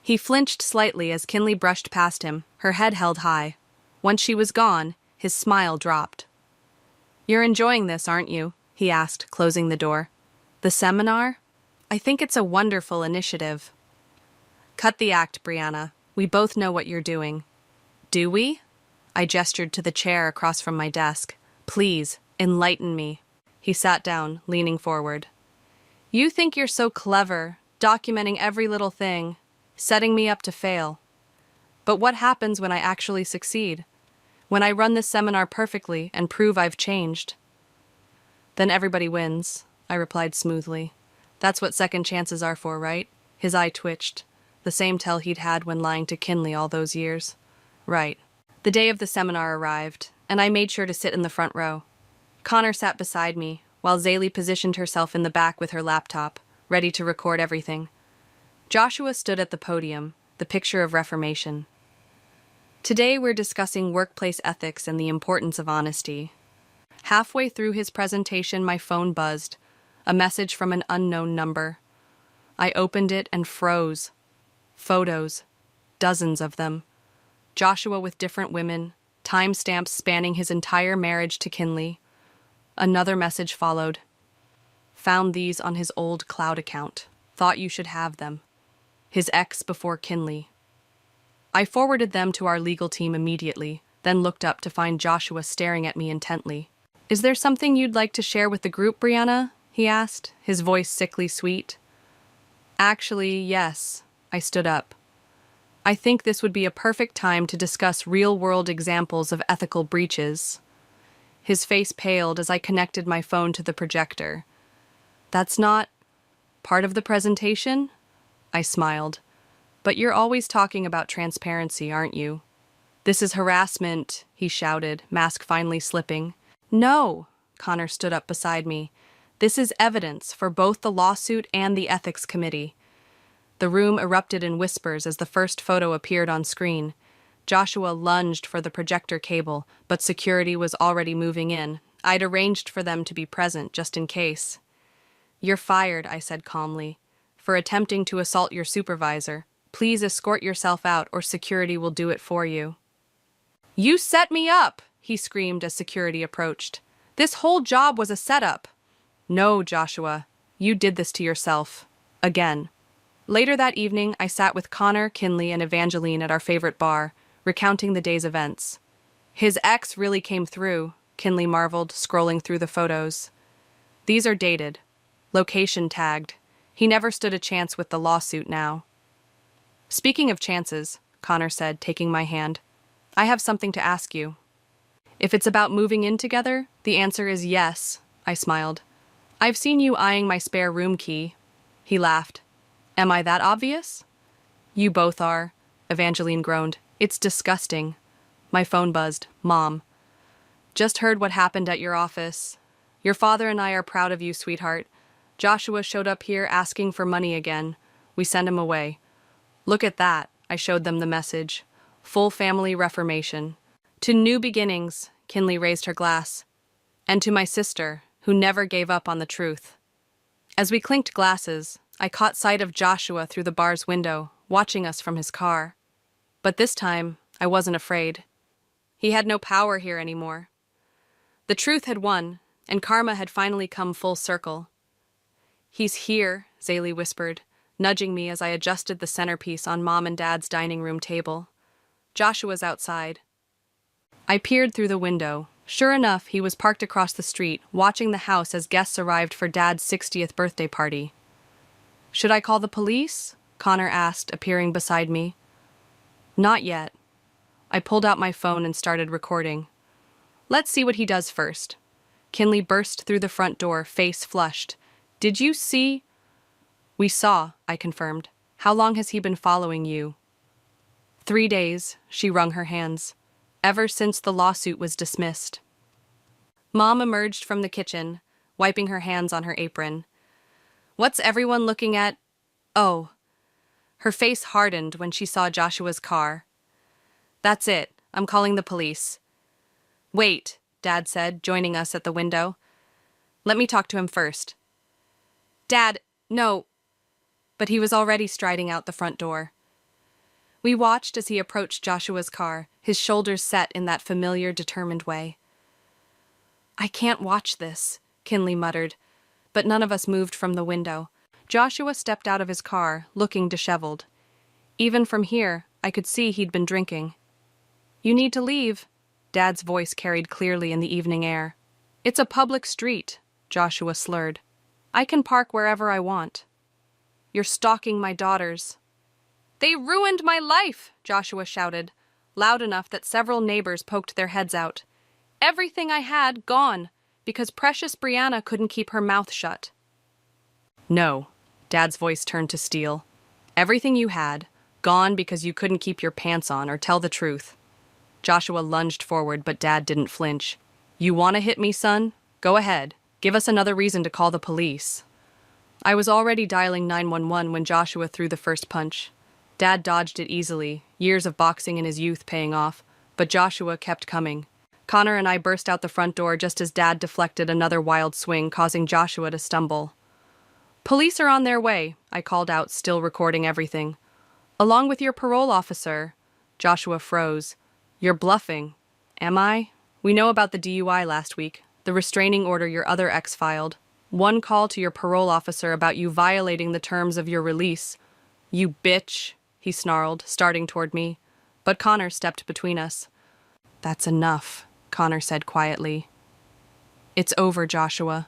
He flinched slightly as Kinley brushed past him, her head held high. Once she was gone, his smile dropped. You're enjoying this, aren't you? He asked, closing the door. The seminar? I think it's a wonderful initiative. Cut the act, Brianna. We both know what you're doing. Do we? I gestured to the chair across from my desk. Please, enlighten me. He sat down, leaning forward. You think you're so clever, documenting every little thing, setting me up to fail. But what happens when I actually succeed? When I run this seminar perfectly and prove I've changed? Then everybody wins, I replied smoothly. That's what second chances are for, right? His eye twitched, the same tell he'd had when lying to Kinley all those years. Right. The day of the seminar arrived, and I made sure to sit in the front row. Connor sat beside me, while Zaylee positioned herself in the back with her laptop, ready to record everything. Joshua stood at the podium, the picture of reformation. Today we're discussing workplace ethics and the importance of honesty. Halfway through his presentation, my phone buzzed, a message from an unknown number. I opened it and froze. Photos, dozens of them. Joshua with different women, timestamps spanning his entire marriage to Kinley. Another message followed. Found these on his old cloud account. Thought you should have them. His ex before Kinley. I forwarded them to our legal team immediately, then looked up to find Joshua staring at me intently. Is there something you'd like to share with the group, Brianna? He asked, his voice sickly sweet. Actually, yes. I stood up. I think this would be a perfect time to discuss real-world examples of ethical breaches. His face paled as I connected my phone to the projector. That's not part of the presentation? I smiled. But you're always talking about transparency, aren't you? This is harassment, he shouted, mask finally slipping. No, Connor stood up beside me. "This is evidence for both the lawsuit and the ethics committee." The room erupted in whispers as the first photo appeared on screen. Joshua lunged for the projector cable, but security was already moving in. I'd arranged for them to be present just in case. "You're fired," I said calmly, "for attempting to assault your supervisor. Please escort yourself out or security will do it for you." "You set me up!" he screamed as security approached. "This whole job was a setup." "No, Joshua, you did this to yourself. Again." Later that evening, I sat with Connor, Kinley, and Evangeline at our favorite bar, recounting the day's events. "His ex really came through," Kinley marveled, scrolling through the photos. "These are dated. Location tagged. He never stood a chance with the lawsuit now." "Speaking of chances," Connor said, taking my hand, "I have something to ask you." "If it's about moving in together, the answer is yes," I smiled. "I've seen you eyeing my spare room key." He laughed. "Am I that obvious?" "You both are," Evangeline groaned. "It's disgusting." My phone buzzed. "Mom. Just heard what happened at your office. Your father and I are proud of you, sweetheart. Joshua showed up here asking for money again. We sent him away. Look at that." I showed them the message. "Full family reformation. To new beginnings," Kinley raised her glass. "And to my sister, who never gave up on the truth." As we clinked glasses, I caught sight of Joshua through the bar's window, watching us from his car. But this time, I wasn't afraid. He had no power here anymore. The truth had won, and karma had finally come full circle. "He's here," Zaylee whispered, nudging me as I adjusted the centerpiece on Mom and Dad's dining room table. "Joshua's outside." I peered through the window. Sure enough, he was parked across the street, watching the house as guests arrived for Dad's 60th birthday party. "Should I call the police?" Connor asked, appearing beside me. "Not yet." I pulled out my phone and started recording. "Let's see what he does first." Kinley burst through the front door, face flushed. "Did you see?" "We saw," I confirmed. "How long has he been following you?" 3 days, she wrung her hands. "Ever since the lawsuit was dismissed." Mom emerged from the kitchen, wiping her hands on her apron. "What's everyone looking at? Oh." Her face hardened when she saw Joshua's car. "That's it. I'm calling the police." "Wait," Dad said, joining us at the window. "Let me talk to him first." "Dad, no." But he was already striding out the front door. We watched as he approached Joshua's car, his shoulders set in that familiar, determined way. "I can't watch this," Kinley muttered, but none of us moved from the window. Joshua stepped out of his car, looking disheveled. Even from here, I could see he'd been drinking. "You need to leave," Dad's voice carried clearly in the evening air. "It's a public street," Joshua slurred. "I can park wherever I want." "You're stalking my daughters." "They ruined my life," Joshua shouted, loud enough that several neighbors poked their heads out. "Everything I had, gone, because precious Brianna couldn't keep her mouth shut." "No," Dad's voice turned to steel. "Everything you had, gone because you couldn't keep your pants on or tell the truth." Joshua lunged forward, but Dad didn't flinch. "You want to hit me, son? Go ahead. Give us another reason to call the police." I was already dialing 911 when Joshua threw the first punch. Dad dodged it easily, years of boxing in his youth paying off, but Joshua kept coming. Connor and I burst out the front door just as Dad deflected another wild swing, causing Joshua to stumble. "Police are on their way," I called out, still recording everything. "Along with your parole officer." Joshua froze. "You're bluffing." "Am I? We know about the DUI last week, the restraining order your other ex filed. One call to your parole officer about you violating the terms of your release." "You bitch," he snarled, starting toward me. But Connor stepped between us. "That's enough," Connor said quietly. "It's over, Joshua."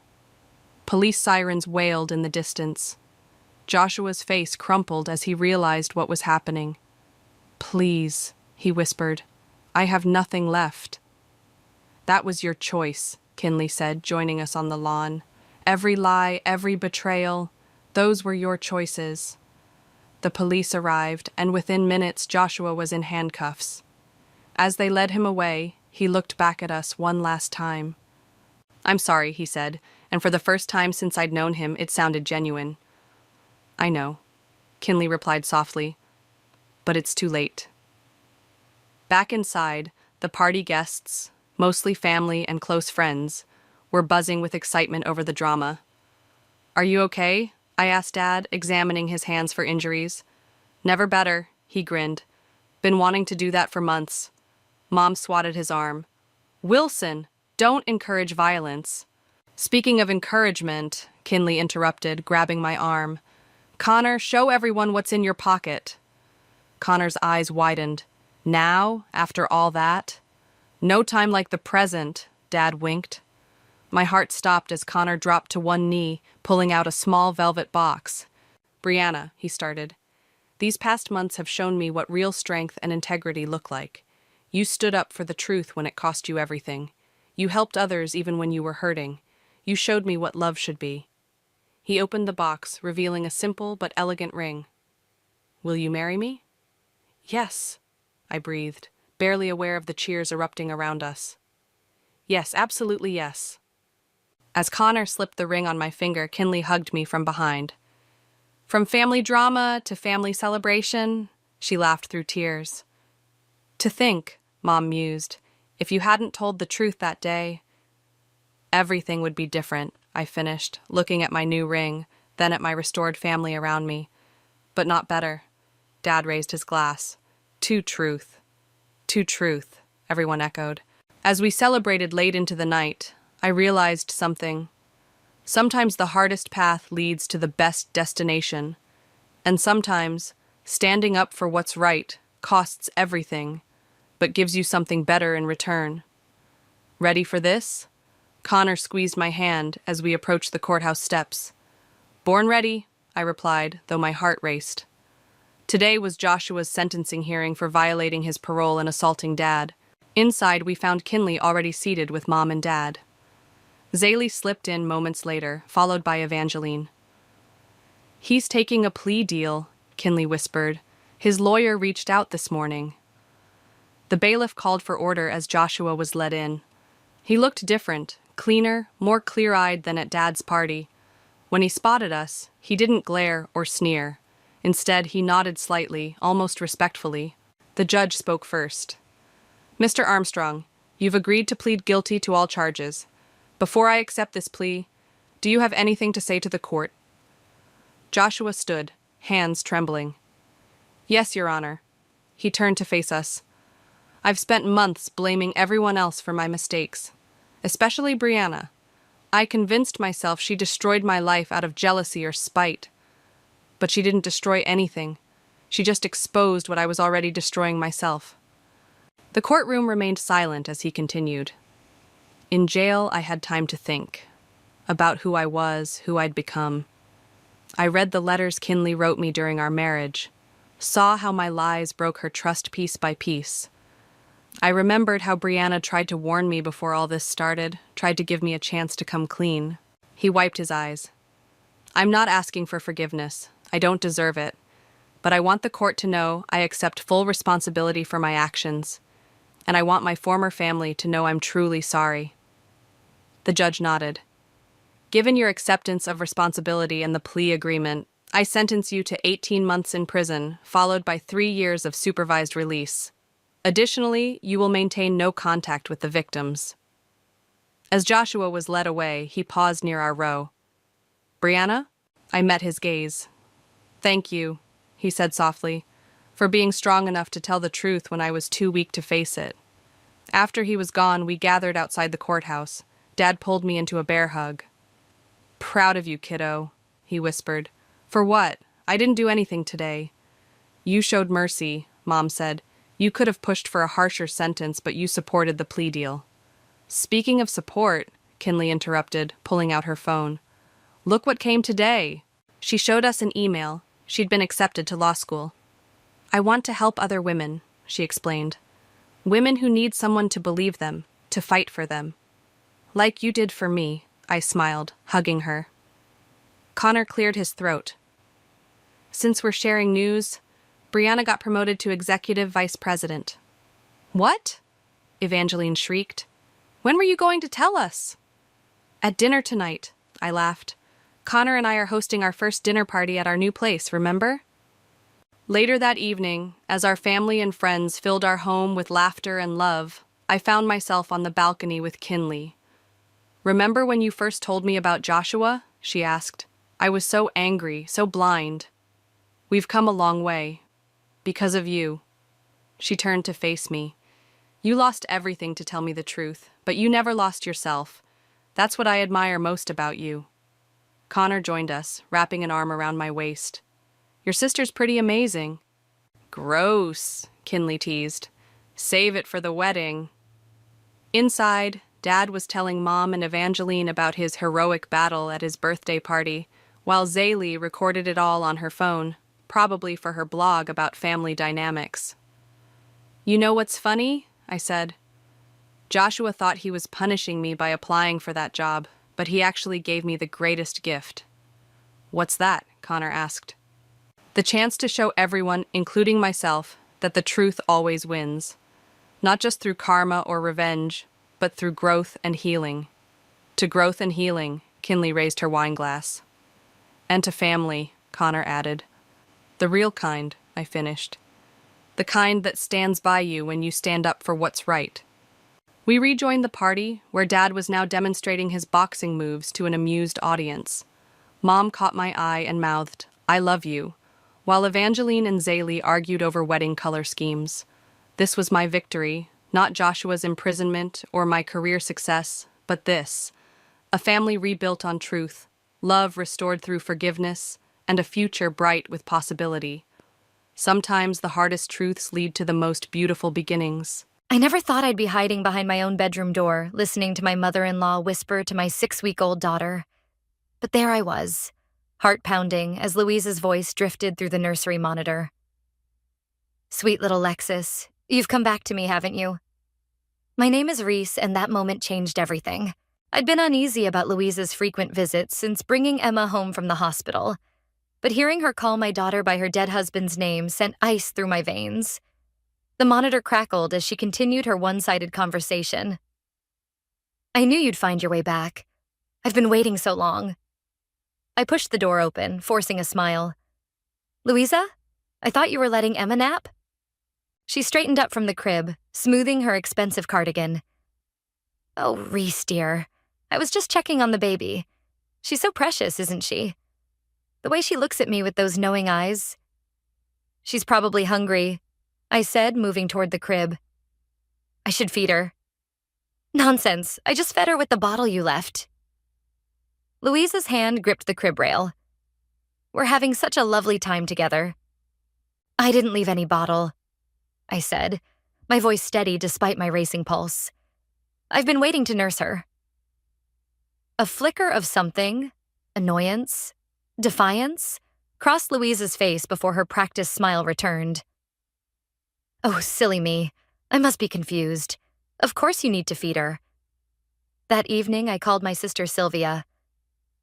Police sirens wailed in the distance. Joshua's face crumpled as he realized what was happening. "Please," he whispered. "I have nothing left." "That was your choice," Kinley said, joining us on the lawn. "Every lie, every betrayal, those were your choices." The police arrived, and within minutes Joshua was in handcuffs. As they led him away, he looked back at us one last time. I'm sorry, he said, and for the first time since I'd known him, it sounded genuine. I know, Kinley replied softly, but it's too late. Back inside, the party guests, mostly family and close friends, were buzzing with excitement over the drama. Are you okay? I asked Dad, examining his hands for injuries. Never better, he grinned. Been wanting to do that for months. Mom swatted his arm. Wilson, don't encourage violence. Speaking of encouragement, Kinley interrupted, grabbing my arm. Connor, show everyone what's in your pocket. Connor's eyes widened. Now, after all that? No time like the present, Dad winked. My heart stopped as Connor dropped to one knee, pulling out a small velvet box. Brianna, he started. These past months have shown me what real strength and integrity look like. You stood up for the truth when it cost you everything. You helped others even when you were hurting. You showed me what love should be. He opened the box, revealing a simple but elegant ring. Will you marry me? Yes, I breathed, barely aware of the cheers erupting around us. Yes, absolutely yes. As Connor slipped the ring on my finger, Kinley hugged me from behind. From family drama to family celebration, she laughed through tears. To think, Mom mused, if you hadn't told the truth that day, everything would be different, I finished, looking at my new ring, then at my restored family around me. But not better. Dad raised his glass. To truth. To truth, everyone echoed. As we celebrated late into the night, I realized something. Sometimes the hardest path leads to the best destination, and sometimes standing up for what's right costs everything, but gives you something better in return. Ready for this? Connor squeezed my hand as we approached the courthouse steps. Born ready, I replied, though my heart raced. Today was Joshua's sentencing hearing for violating his parole and assaulting Dad. Inside, we found Kinley already seated with Mom and Dad. Zaylee slipped in moments later, followed by Evangeline. He's taking a plea deal, Kinley whispered. His lawyer reached out this morning. The bailiff called for order as Joshua was led in. He looked different, cleaner, more clear-eyed than at Dad's party. When he spotted us, he didn't glare or sneer. Instead, he nodded slightly, almost respectfully. The judge spoke first. Mr. Armstrong, you've agreed to plead guilty to all charges. Before I accept this plea, do you have anything to say to the court? Joshua stood, hands trembling. Yes, Your Honor. He turned to face us. I've spent months blaming everyone else for my mistakes, especially Brianna. I convinced myself she destroyed my life out of jealousy or spite. But she didn't destroy anything. She just exposed what I was already destroying myself. The courtroom remained silent as he continued. In jail, I had time to think about who I was, who I'd become. I read the letters Kinley wrote me during our marriage, saw how my lies broke her trust piece by piece. I remembered how Brianna tried to warn me before all this started, tried to give me a chance to come clean. He wiped his eyes. I'm not asking for forgiveness. I don't deserve it. But I want the court to know I accept full responsibility for my actions. And I want my former family to know I'm truly sorry. The judge nodded. Given your acceptance of responsibility and the plea agreement, I sentence you to 18 months in prison, followed by 3 years of supervised release. Additionally, you will maintain no contact with the victims. As Joshua was led away, he paused near our row. Brianna? I met his gaze. Thank you, he said softly, for being strong enough to tell the truth when I was too weak to face it. After he was gone, we gathered outside the courthouse. Dad pulled me into a bear hug. Proud of you, kiddo, he whispered. For what? I didn't do anything today. You showed mercy, Mom said. You could have pushed for a harsher sentence, but you supported the plea deal. Speaking of support, Kinley interrupted, pulling out her phone. Look what came today. She showed us an email. She'd been accepted to law school. I want to help other women, she explained. Women who need someone to believe them, to fight for them. Like you did for me, I smiled, hugging her. Connor cleared his throat. Since we're sharing news, Brianna got promoted to executive vice president. What? Evangeline shrieked. When were you going to tell us? At dinner tonight, I laughed. Connor and I are hosting our first dinner party at our new place, remember? Later that evening, as our family and friends filled our home with laughter and love, I found myself on the balcony with Kinley. "Remember when you first told me about Joshua?" she asked. "I was so angry, so blind. We've come a long way. Because of you." She turned to face me. "You lost everything to tell me the truth, but you never lost yourself. That's what I admire most about you." Connor joined us, wrapping an arm around my waist. "Your sister's pretty amazing." "Gross," Kinley teased. "Save it for the wedding." Inside, Dad was telling Mom and Evangeline about his heroic battle at his birthday party, while Zaylee recorded it all on her phone, probably for her blog about family dynamics. "You know what's funny?" I said. "Joshua thought he was punishing me by applying for that job, but he actually gave me the greatest gift." "What's that?" Connor asked. "The chance to show everyone, including myself, that the truth always wins. Not just through karma or revenge, but through growth and healing." "To growth and healing," Kinley raised her wine glass. "And to family," Connor added. "The real kind," I finished. "The kind that stands by you when you stand up for what's right." We rejoined the party, where Dad was now demonstrating his boxing moves to an amused audience. Mom caught my eye and mouthed, "I love you," while Evangeline and Zaylee argued over wedding color schemes. This was my victory, not Joshua's imprisonment or my career success, but this: a family rebuilt on truth, love restored through forgiveness, and a future bright with possibility. Sometimes the hardest truths lead to the most beautiful beginnings. I never thought I'd be hiding behind my own bedroom door, listening to my mother-in-law whisper to my 6-week-old daughter. But there I was, heart pounding as Louise's voice drifted through the nursery monitor. "Sweet little Lexus, you've come back to me, haven't you?" My name is Reese, and that moment changed everything. I'd been uneasy about Louise's frequent visits since bringing Emma home from the hospital, but hearing her call my daughter by her dead husband's name sent ice through my veins. The monitor crackled as she continued her one-sided conversation. "I knew you'd find your way back. I've been waiting so long." I pushed the door open, forcing a smile. "Louisa, I thought you were letting Emma nap?" She straightened up from the crib, smoothing her expensive cardigan. "Oh, Reese, dear. I was just checking on the baby. She's so precious, isn't she? The way she looks at me with those knowing eyes." "She's probably hungry," I said, moving toward the crib. "I should feed her." "Nonsense. I just fed her with the bottle you left." Louisa's hand gripped the crib rail. "We're having such a lovely time together." "I didn't leave any bottle," I said, my voice steady despite my racing pulse. "I've been waiting to nurse her." A flicker of something, annoyance, defiance, crossed Louisa's face before her practiced smile returned. "Oh, silly me. I must be confused. Of course you need to feed her." That evening, I called my sister Sylvia.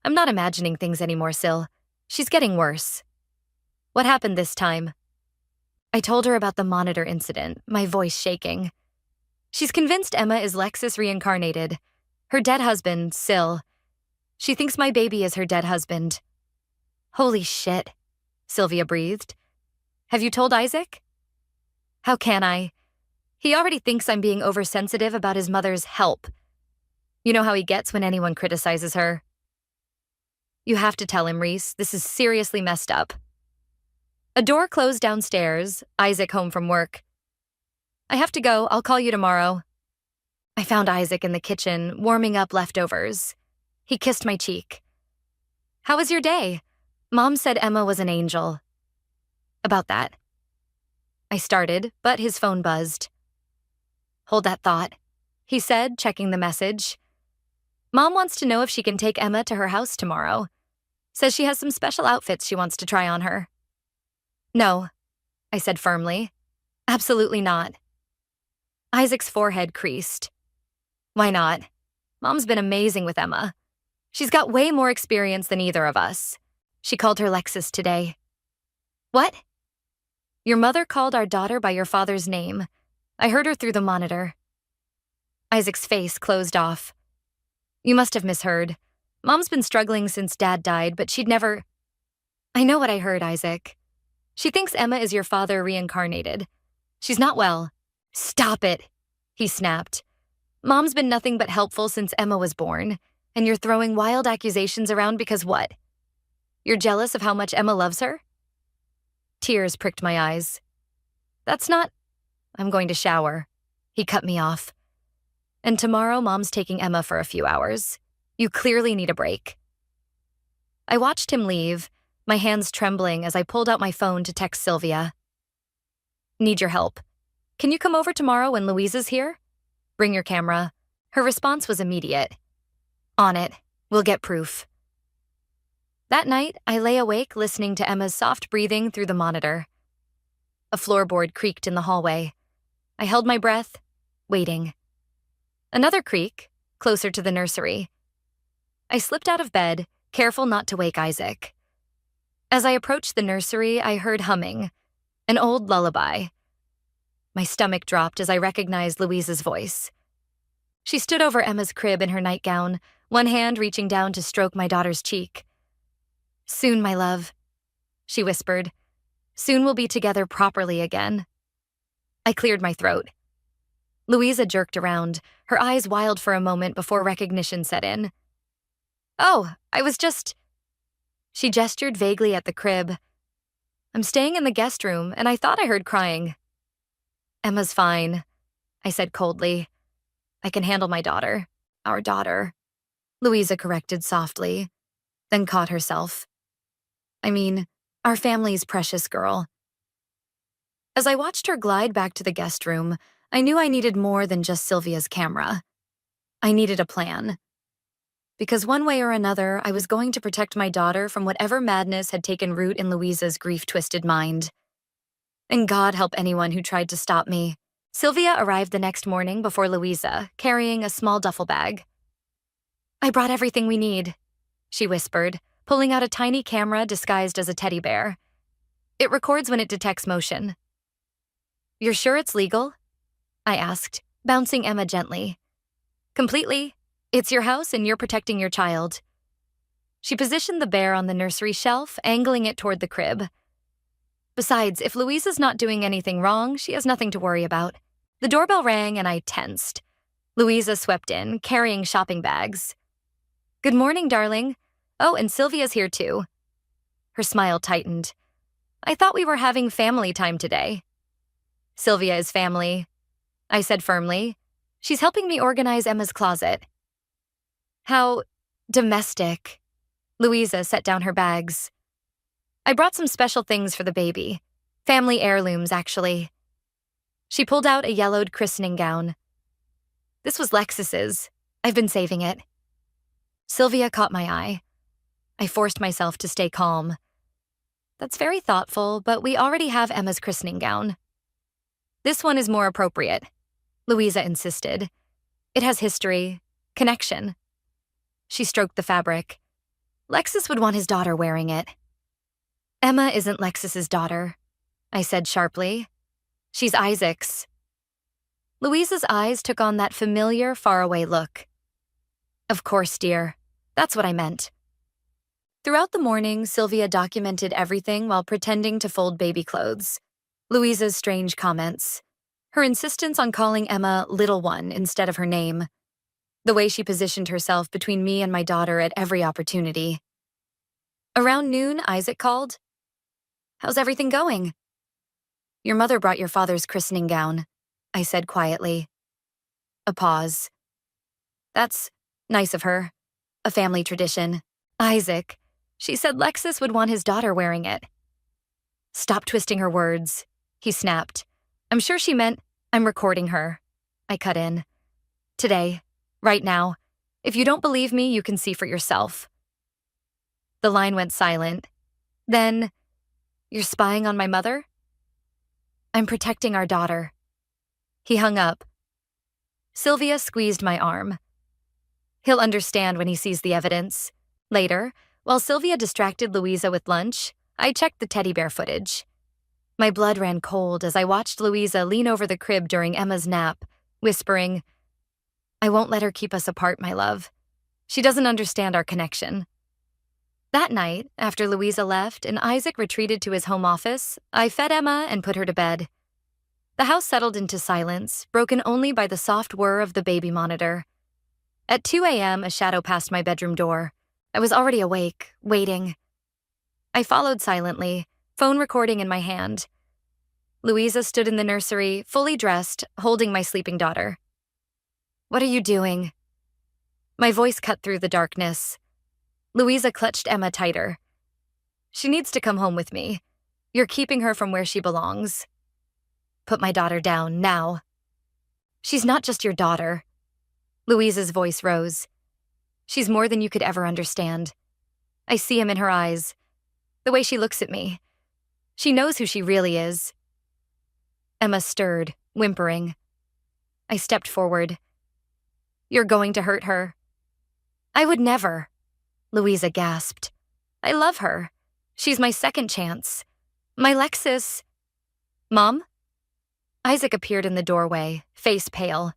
"I'm not imagining things anymore, Sil. She's getting worse." "What happened this time?" I told her about the monitor incident, my voice shaking. "She's convinced Emma is Lexus reincarnated. Her dead husband, Sil. She thinks my baby is her dead husband." "Holy shit," Sylvia breathed. "Have you told Isaac?" "How can I? He already thinks I'm being oversensitive about his mother's help. You know how he gets when anyone criticizes her." "You have to tell him, Reese. This is seriously messed up." A door closed downstairs, Isaac home from work. "I have to go. I'll call you tomorrow." I found Isaac in the kitchen, warming up leftovers. He kissed my cheek. "How was your day? Mom said Emma was an angel." "About that." I started, but his phone buzzed. "Hold that thought," he said, checking the message. "Mom wants to know if she can take Emma to her house tomorrow. Says she has some special outfits she wants to try on her." "No," I said firmly. "Absolutely not." Isaac's forehead creased. "Why not? Mom's been amazing with Emma. She's got way more experience than either of us. She called her Lexus today." "What?" "Your mother called our daughter by your father's name. I heard her through the monitor." Isaac's face closed off. You must have misheard. Mom's been struggling since Dad died, but she'd never— I know what I heard, Isaac. She thinks Emma is your father reincarnated. She's not well. Stop it, he snapped. Mom's been nothing but helpful since Emma was born, and you're throwing wild accusations around because what? You're jealous of how much Emma loves her? Tears pricked my eyes. That's not— I'm going to shower. He cut me off. And tomorrow, Mom's taking Emma for a few hours. You clearly need a break. I watched him leave, my hands trembling as I pulled out my phone to text Sylvia. Need your help. Can you come over tomorrow when Louisa's here? Bring your camera. Her response was immediate. On it. We'll get proof. That night, I lay awake listening to Emma's soft breathing through the monitor. A floorboard creaked in the hallway. I held my breath, waiting. Another creak, closer to the nursery. I slipped out of bed, careful not to wake Isaac. As I approached the nursery, I heard humming, an old lullaby. My stomach dropped as I recognized Louisa's voice. She stood over Emma's crib in her nightgown, one hand reaching down to stroke my daughter's cheek. Soon, my love, she whispered. Soon we'll be together properly again. I cleared my throat. Louisa jerked around, her eyes wild for a moment before recognition set in. Oh, I was just— She gestured vaguely at the crib. I'm staying in the guest room, and I thought I heard crying. Emma's fine, I said coldly. I can handle my daughter. Our daughter. Louisa corrected softly, then caught herself. I mean, our family's precious girl. As I watched her glide back to the guest room, I knew I needed more than just Sylvia's camera. I needed a plan. Because one way or another, I was going to protect my daughter from whatever madness had taken root in Louisa's grief-twisted mind. And God help anyone who tried to stop me. Sylvia arrived the next morning before Louisa, carrying a small duffel bag. I brought everything we need, she whispered, pulling out a tiny camera disguised as a teddy bear. It records when it detects motion. You're sure it's legal? I asked, bouncing Emma gently. Completely. It's your house and you're protecting your child. She positioned the bear on the nursery shelf, angling it toward the crib. Besides, if Louisa's not doing anything wrong, she has nothing to worry about. The doorbell rang and I tensed. Louisa swept in, carrying shopping bags. Good morning, darling. Oh, and Sylvia's here too. Her smile tightened. I thought we were having family time today. Sylvia is family, I said firmly. She's helping me organize Emma's closet. How domestic. Louisa set down her bags. I brought some special things for the baby. Family heirlooms, actually. She pulled out a yellowed christening gown. This was Lexus's. I've been saving it. Sylvia caught my eye. I forced myself to stay calm. That's very thoughtful, but we already have Emma's christening gown. This one is more appropriate, Louisa insisted. It has history, connection. She stroked the fabric. Lexus would want his daughter wearing it. Emma isn't Lexus's daughter, I said sharply. She's Isaac's. Louisa's eyes took on that familiar, faraway look. Of course, dear. That's what I meant. Throughout the morning, Sylvia documented everything while pretending to fold baby clothes. Louisa's strange comments. Her insistence on calling Emma Little One instead of her name. The way she positioned herself between me and my daughter at every opportunity. Around noon, Isaac called. How's everything going? Your mother brought your father's christening gown, I said quietly. A pause. That's nice of her. A family tradition. Isaac, she said Lexus would want his daughter wearing it. Stop twisting her words, he snapped. I'm sure she meant, I'm recording her. I cut in. Today, right now. If you don't believe me, you can see for yourself. The line went silent. Then, you're spying on my mother? I'm protecting our daughter. He hung up. Sylvia squeezed my arm. He'll understand when he sees the evidence. Later, while Sylvia distracted Louisa with lunch, I checked the teddy bear footage. My blood ran cold as I watched Louisa lean over the crib during Emma's nap, whispering, I won't let her keep us apart, my love. She doesn't understand our connection. That night, after Louisa left and Isaac retreated to his home office, I fed Emma and put her to bed. The house settled into silence, broken only by the soft whir of the baby monitor. At 2 a.m., a shadow passed my bedroom door. I was already awake, waiting. I followed silently, phone recording in my hand. Louisa stood in the nursery, fully dressed, holding my sleeping daughter. "What are you doing?" My voice cut through the darkness. Louisa clutched Emma tighter. "She needs to come home with me. You're keeping her from where she belongs." "Put my daughter down, now." "She's not just your daughter." Louisa's voice rose. "She's more than you could ever understand. I see him in her eyes. The way she looks at me. She knows who she really is." Emma stirred, whimpering. I stepped forward. "You're going to hurt her." "I would never." Louisa gasped. "I love her. She's my second chance. My Lexus." "Mom?" Isaac appeared in the doorway, face pale.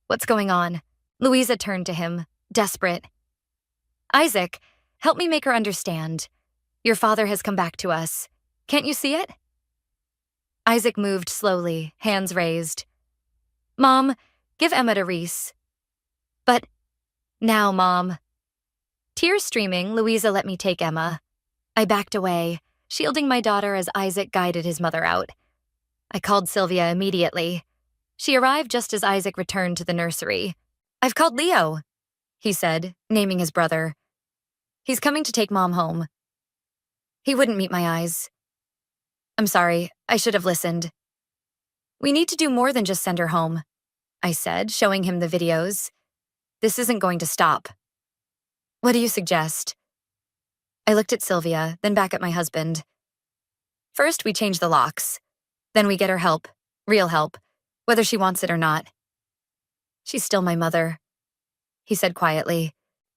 "What's going on?" Louisa turned to him, desperate. "Isaac, help me make her understand. Your father has come back to us. Can't you see it?" Isaac moved slowly, hands raised. "Mom, give Emma to Reese." "But now, Mom." Tears streaming, Louisa let me take Emma. I backed away, shielding my daughter as Isaac guided his mother out. I called Sylvia immediately. She arrived just as Isaac returned to the nursery. "I've called Leo," he said, naming his brother. "He's coming to take Mom home." He wouldn't meet my eyes. "I'm sorry, I should have listened." "We need to do more than just send her home," I said, showing him the videos. "This isn't going to stop." "What do you suggest?" I looked at Sylvia, then back at my husband. "First, we change the locks. Then we get her help, real help, whether she wants it or not." "She's still my mother," he said quietly,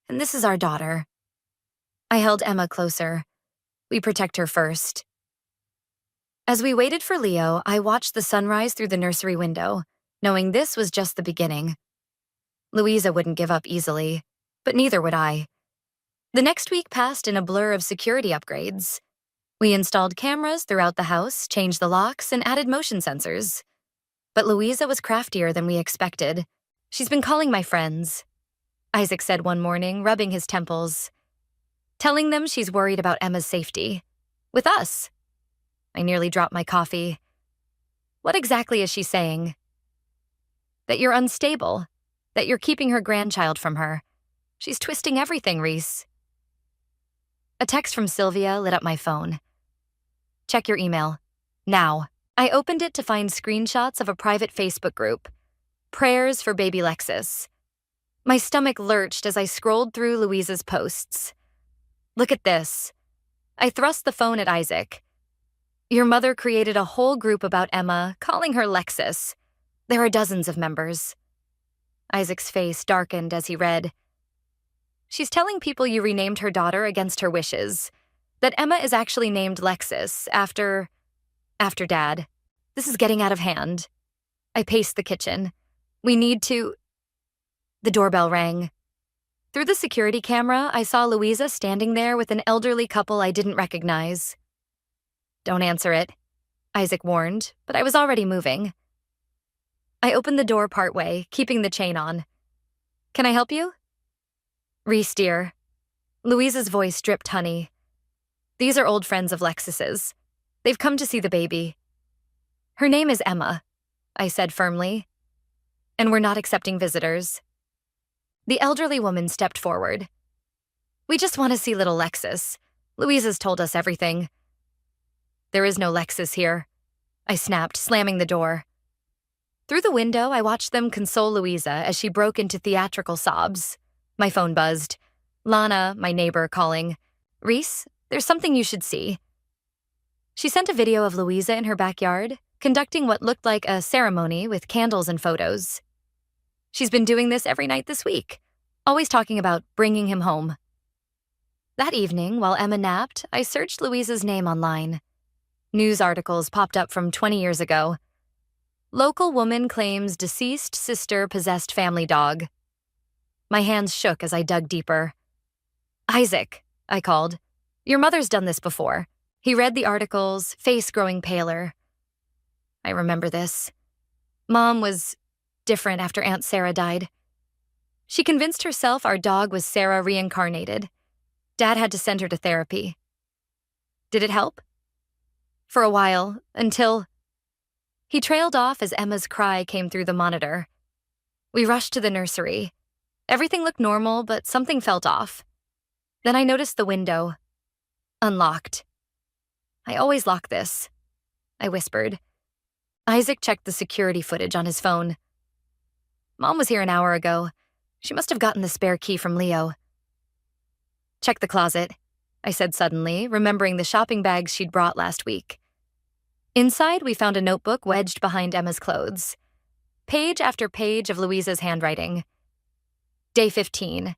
"and this is our daughter." I held Emma closer. We protect her first. As we waited for Leo, I watched the sunrise through the nursery window, knowing this was just the beginning. Louisa wouldn't give up easily, but neither would I. The next week passed in a blur of security upgrades. We installed cameras throughout the house, changed the locks, and added motion sensors. But Louisa was craftier than we expected. "She's been calling my friends," Isaac said one morning, rubbing his temples. "Telling them she's worried about Emma's safety. With us." I nearly dropped my coffee. "What exactly is she saying?" "That you're unstable. That you're keeping her grandchild from her. She's twisting everything, Reese." A text from Sylvia lit up my phone. "Check your email. Now." I opened it to find screenshots of a private Facebook group. Prayers for baby Lexus. My stomach lurched as I scrolled through Louisa's posts. "Look at this." I thrust the phone at Isaac. "Your mother created a whole group about Emma, calling her Lexus. There are dozens of members." Isaac's face darkened as he read. "She's telling people you renamed her daughter against her wishes. That Emma is actually named Lexus after Dad. This is getting out of hand." I paced the kitchen. "We need to..." The doorbell rang. Through the security camera, I saw Louisa standing there with an elderly couple I didn't recognize. "Don't answer it," Isaac warned, but I was already moving. I opened the door partway, keeping the chain on. "Can I help you?" "Reese, dear." Louisa's voice dripped honey. "These are old friends of Lexus's. They've come to see the baby." "Her name is Emma," I said firmly. "And we're not accepting visitors." The elderly woman stepped forward. "We just want to see little Lexus. Louisa's told us everything." "There is no Lexus here," I snapped, slamming the door. Through the window, I watched them console Louisa as she broke into theatrical sobs. My phone buzzed. Lana, my neighbor, calling. "Reese, there's something you should see." She sent a video of Louisa in her backyard, conducting what looked like a ceremony with candles and photos. She's been doing this every night this week, always talking about bringing him home. That evening, while Emma napped, I searched Louisa's name online. News articles popped up from 20 years ago. Local woman claims deceased sister possessed family dog. My hands shook as I dug deeper. "Isaac," I called. "Your mother's done this before." He read the articles, face growing paler. I remember this. Mom was different after Aunt Sarah died. She convinced herself our dog was Sarah reincarnated. Dad had to send her to therapy. Did it help? For a while, until... He trailed off as Emma's cry came through the monitor. We rushed to the nursery. Everything looked normal, but something felt off. Then I noticed the window. Unlocked. "I always lock this," I whispered. Isaac checked the security footage on his phone. "Mom was here an hour ago. She must have gotten the spare key from Leo." "Check the closet," I said suddenly, remembering the shopping bags she'd brought last week. Inside, we found a notebook wedged behind Emma's clothes. Page after page of Louisa's handwriting. Day 15.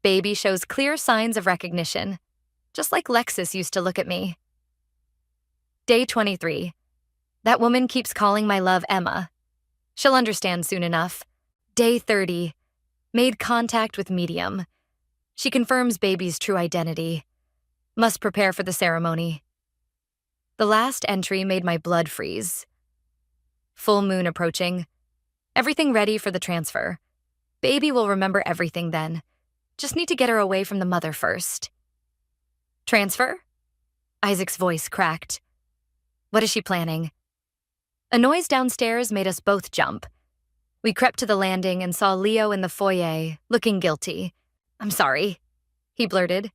Baby shows clear signs of recognition, just like Lexus used to look at me. Day 23. That woman keeps calling my love Emma. She'll understand soon enough. Day 30. Made contact with medium. She confirms baby's true identity. Must prepare for the ceremony. The last entry made my blood freeze. Full moon approaching. Everything ready for the transfer. Baby will remember everything then. Just need to get her away from the mother first. Transfer? Isaac's voice cracked. What is she planning? A noise downstairs made us both jump. We crept to the landing and saw Leo in the foyer, looking guilty. "I'm sorry," he blurted.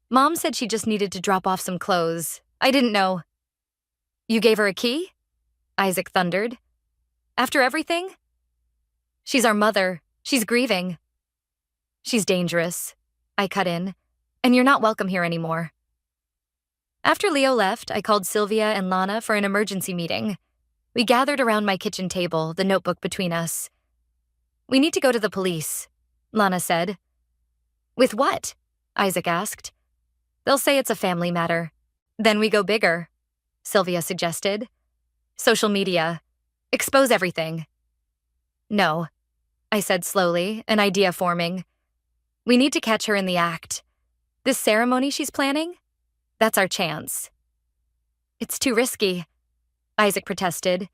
"Mom said she just needed to drop off some clothes. I didn't know." "You gave her a key?" Isaac thundered. "After everything?" "She's our mother. She's grieving." "She's dangerous," I cut in, "and you're not welcome here anymore." After Leo left, I called Sylvia and Lana for an emergency meeting. We gathered around my kitchen table, the notebook between us. "We need to go to the police," Lana said. "With what?" Isaac asked. "They'll say it's a family matter." "Then we go bigger," Sylvia suggested. "Social media. Expose everything." "No," I said slowly, an idea forming. "We need to catch her in the act. This ceremony she's planning? That's our chance." "It's too risky," Isaac protested.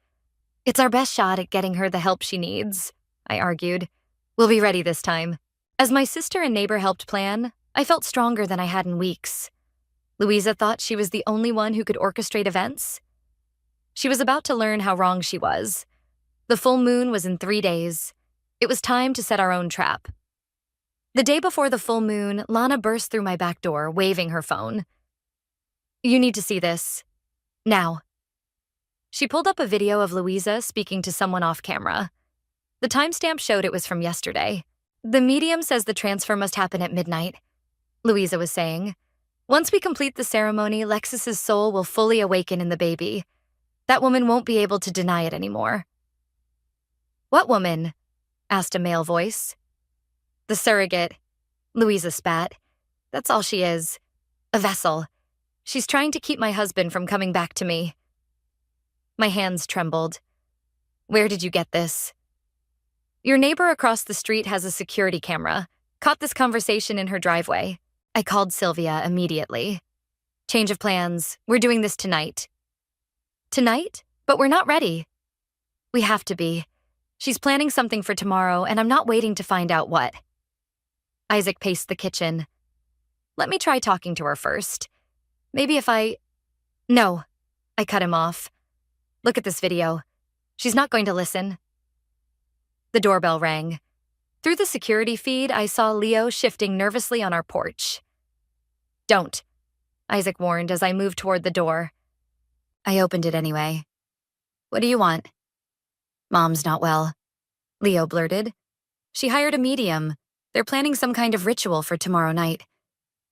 "It's our best shot at getting her the help she needs," I argued. "We'll be ready this time." As my sister and neighbor helped plan, I felt stronger than I had in weeks. Louisa thought she was the only one who could orchestrate events. She was about to learn how wrong she was. The full moon was in 3 days. It was time to set our own trap. The day before the full moon, Lana burst through my back door, waving her phone. "You need to see this. Now." She pulled up a video of Louisa speaking to someone off camera. The timestamp showed it was from yesterday. "The medium says the transfer must happen at midnight," Louisa was saying. "Once we complete the ceremony, Lexus's soul will fully awaken in the baby. That woman won't be able to deny it anymore." "What woman?" asked a male voice. "The surrogate," Louisa spat. "That's all she is. A vessel. She's trying to keep my husband from coming back to me." My hands trembled. "Where did you get this?" "Your neighbor across the street has a security camera. Caught this conversation in her driveway." I called Sylvia immediately. "Change of plans. We're doing this tonight." "Tonight? But we're not ready." "We have to be. She's planning something for tomorrow, and I'm not waiting to find out what." Isaac paced the kitchen. "Let me try talking to her first. Maybe if I..." "No," I cut him off. "Look at this video. She's not going to listen." The doorbell rang. Through the security feed, I saw Leo shifting nervously on our porch. "Don't," Isaac warned as I moved toward the door. I opened it anyway. "What do you want?" "Mom's not well," Leo blurted. "She hired a medium. They're planning some kind of ritual for tomorrow night.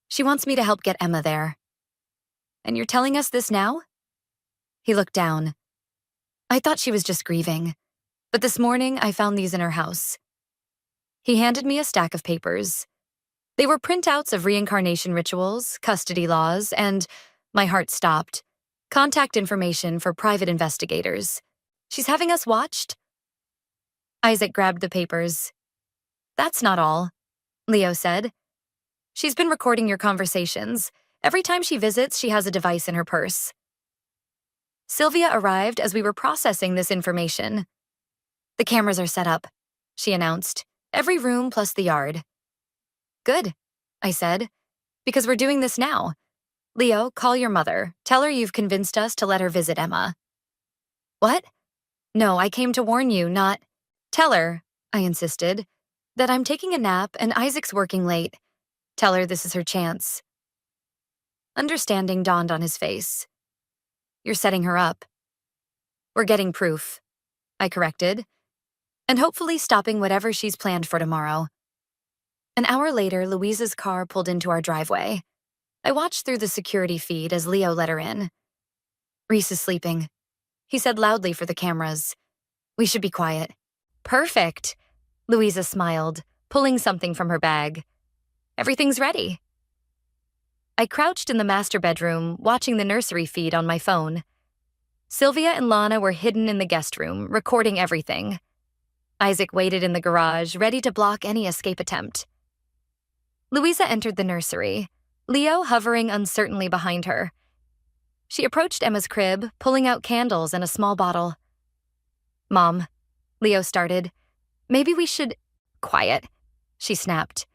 She wants me to help get Emma there." "And you're telling us this now?" He looked down. "I thought she was just grieving, but this morning I found these in her house." He handed me a stack of papers. They were printouts of reincarnation rituals, custody laws, and, my heart stopped, contact information for private investigators. "She's having us watched?" Isaac grabbed the papers. "That's not all," Leo said. She's been recording your conversations. Every time she visits, she has a device in her purse. Sylvia arrived as we were processing this information. The cameras are set up, she announced. Every room plus the yard. Good, I said, because we're doing this now. Leo, call your mother. Tell her you've convinced us to let her visit Emma. What? No, I came to warn you, not... Tell her, I insisted, that I'm taking a nap and Isaac's working late. Tell her this is her chance. Understanding dawned on his face. You're setting her up. We're getting proof, I corrected, and hopefully stopping whatever she's planned for tomorrow. An hour later, Louisa's car pulled into our driveway. I watched through the security feed as Leo let her in. Reese is sleeping, he said loudly for the cameras. We should be quiet. Perfect, Louisa smiled, pulling something from her bag. Everything's ready. I crouched in the master bedroom, watching the nursery feed on my phone. Sylvia and Lana were hidden in the guest room, recording everything. Isaac waited in the garage, ready to block any escape attempt. Louisa entered the nursery, Leo hovering uncertainly behind her. She approached Emma's crib, pulling out candles and a small bottle. Mom, Leo started. Maybe we should... Quiet, she snapped.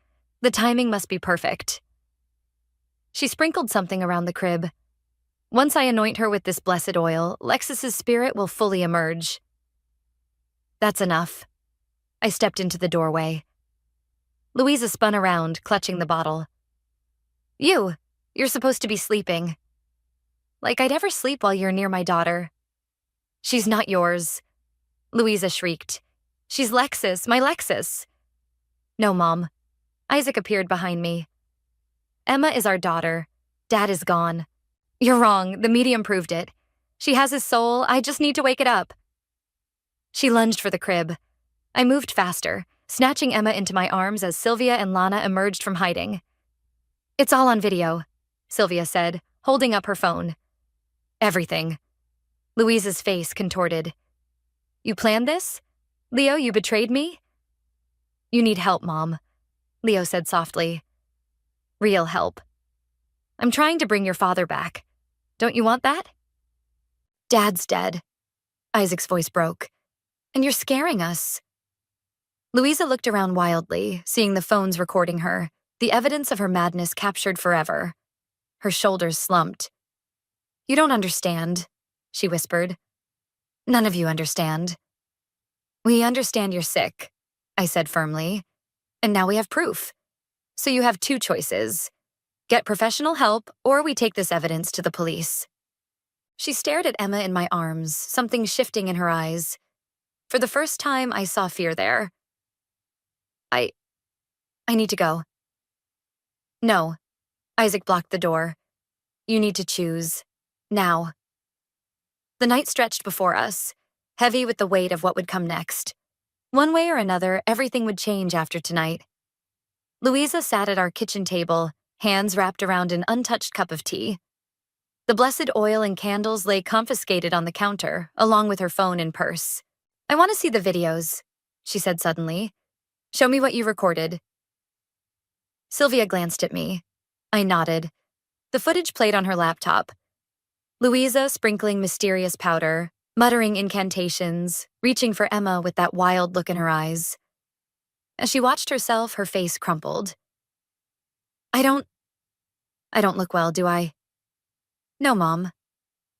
The timing must be perfect. She sprinkled something around the crib. Once I anoint her with this blessed oil, Lexus's spirit will fully emerge. That's enough. I stepped into the doorway. Louisa spun around, clutching the bottle. You're supposed to be sleeping. Like I'd ever sleep while you're near my daughter. She's not yours, Louisa shrieked. She's Lexus, my Lexus. No, Mom. Isaac appeared behind me. Emma is our daughter. Dad is gone. You're wrong, the medium proved it. She has his soul, I just need to wake it up. She lunged for the crib. I moved faster, snatching Emma into my arms as Sylvia and Lana emerged from hiding. It's all on video, Sylvia said, holding up her phone. Everything. Louisa's face contorted. You planned this? Leo, you betrayed me? You need help, Mom, Leo said softly. Real help. I'm trying to bring your father back. Don't you want that? Dad's dead. Isaac's voice broke. And you're scaring us. Louisa looked around wildly, seeing the phones recording her, the evidence of her madness captured forever. Her shoulders slumped. You don't understand, she whispered. None of you understand. We understand you're sick, I said firmly. And now we have proof. So you have two choices. Get professional help, or we take this evidence to the police. She stared at Emma in my arms, something shifting in her eyes. For the first time, I saw fear there. I need to go. No. Isaac blocked the door. You need to choose. Now. The night stretched before us, heavy with the weight of what would come next. One way or another, everything would change after tonight. Louisa sat at our kitchen table, hands wrapped around an untouched cup of tea. The blessed oil and candles lay confiscated on the counter, along with her phone and purse. I want to see the videos, she said suddenly. Show me what you recorded. Sylvia glanced at me. I nodded. The footage played on her laptop. Louisa sprinkling mysterious powder, muttering incantations, reaching for Emma with that wild look in her eyes. As she watched herself, her face crumpled. I don't look well, do I? No, Mom,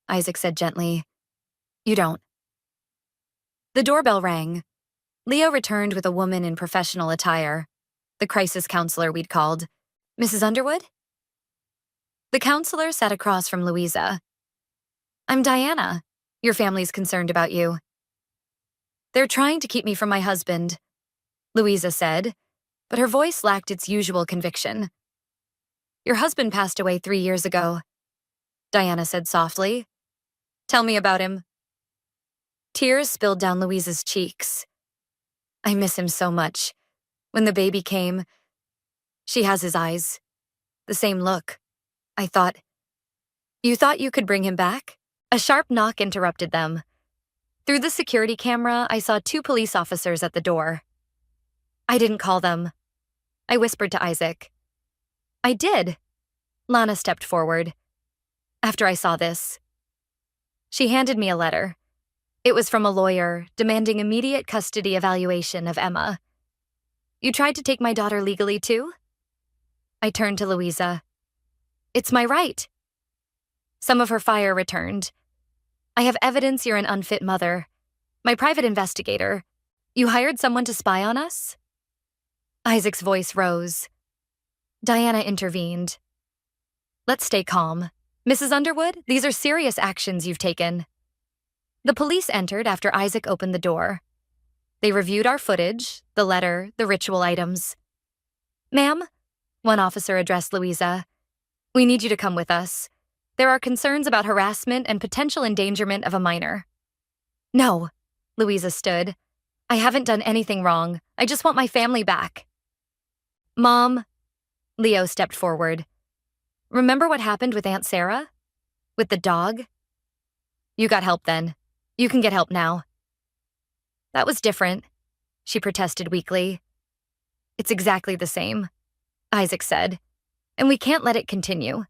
Isaac said gently. You don't. The doorbell rang. Leo returned with a woman in professional attire, the crisis counselor we'd called. Mrs. Underwood? The counselor sat across from Louisa. I'm Diana. Your family's concerned about you. They're trying to keep me from my husband, Louisa said, but her voice lacked its usual conviction. Your husband passed away 3 years ago, Diana said softly. Tell me about him. Tears spilled down Louisa's cheeks. I miss him so much. When the baby came, she has his eyes. The same look. I thought, you thought you could bring him back? A sharp knock interrupted them. Through the security camera, I saw 2 police officers at the door. I didn't call them. I whispered to Isaac. I did. Lana stepped forward. After I saw this. She handed me a letter. It was from a lawyer demanding immediate custody evaluation of Emma. You tried to take my daughter legally too? I turned to Louisa. It's my right. Some of her fire returned. I have evidence you're an unfit mother. My private investigator. You hired someone to spy on us? Isaac's voice rose. Diana intervened. Let's stay calm. Mrs. Underwood, these are serious actions you've taken. The police entered after Isaac opened the door. They reviewed our footage, the letter, the ritual items. Ma'am, one officer addressed Louisa. We need you to come with us. There are concerns about harassment and potential endangerment of a minor. No, Louisa stood. I haven't done anything wrong. I just want my family back. Mom, Leo stepped forward. Remember what happened with Aunt Sarah? With the dog? You got help then. You can get help now. That was different, she protested weakly. It's exactly the same, Isaac said, and we can't let it continue.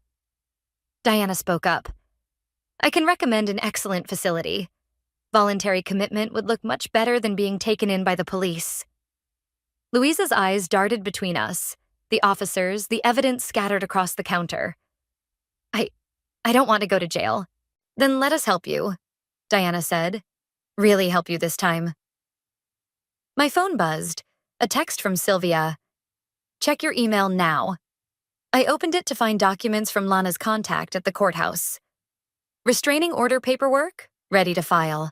Diana spoke up. I can recommend an excellent facility. Voluntary commitment would look much better than being taken in by the police. Louisa's eyes darted between us, the officers, the evidence scattered across the counter. I don't want to go to jail. Then let us help you, Diana said. Really help you this time. My phone buzzed. A text from Sylvia. Check your email now. I opened it to find documents from Lana's contact at the courthouse. Restraining order paperwork, ready to file.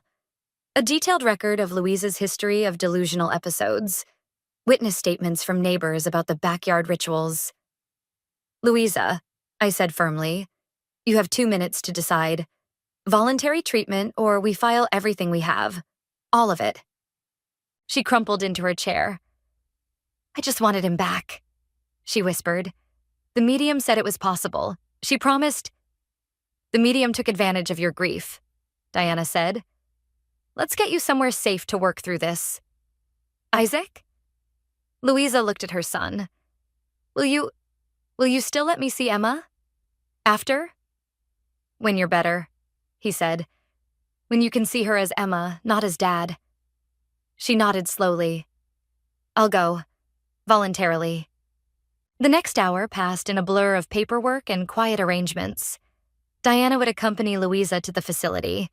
A detailed record of Louisa's history of delusional episodes. Witness statements from neighbors about the backyard rituals. Louisa, I said firmly, you have 2 minutes to decide. Voluntary treatment or we file everything we have. All of it. She crumpled into her chair. I just wanted him back, she whispered. The medium said it was possible. She promised. The medium took advantage of your grief, Diana said. Let's get you somewhere safe to work through this. Isaac? Louisa looked at her son. Will you still let me see Emma? After? When you're better, he said. When you can see her as Emma, not as Dad. She nodded slowly. I'll go. Voluntarily. The next hour passed in a blur of paperwork and quiet arrangements. Diana would accompany Louisa to the facility.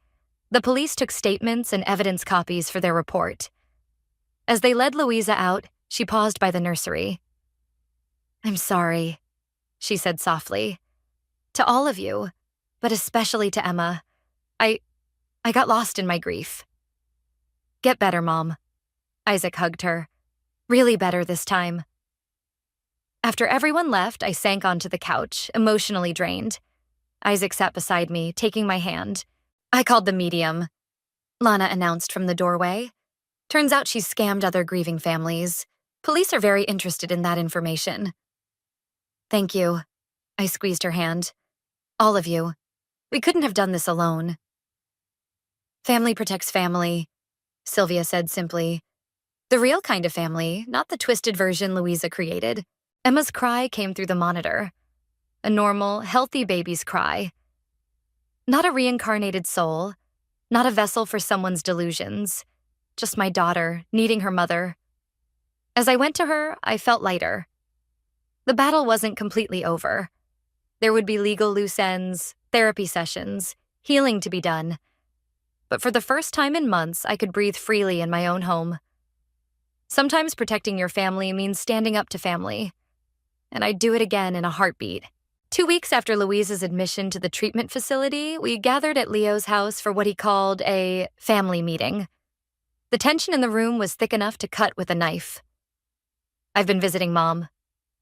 The police took statements and evidence copies for their report. As they led Louisa out, she paused by the nursery. I'm sorry, she said softly. To all of you, but especially to Emma. I got lost in my grief. Get better, Mom. Isaac hugged her. Really better this time. After everyone left, I sank onto the couch, emotionally drained. Isaac sat beside me, taking my hand. I called the medium, Lana announced from the doorway. Turns out she's scammed other grieving families. Police are very interested in that information. Thank you. I squeezed her hand. All of you. We couldn't have done this alone. Family protects family, Sylvia said simply. The real kind of family, not the twisted version Louisa created. Emma's cry came through the monitor. A normal, healthy baby's cry. Not a reincarnated soul, not a vessel for someone's delusions. Just my daughter, needing her mother. As I went to her, I felt lighter. The battle wasn't completely over. There would be legal loose ends, therapy sessions, healing to be done. But for the first time in months, I could breathe freely in my own home. Sometimes protecting your family means standing up to family. And I'd do it again in a heartbeat. 2 weeks after Louisa's admission to the treatment facility, we gathered at Leo's house for what he called a family meeting. The tension in the room was thick enough to cut with a knife. I've been visiting Mom,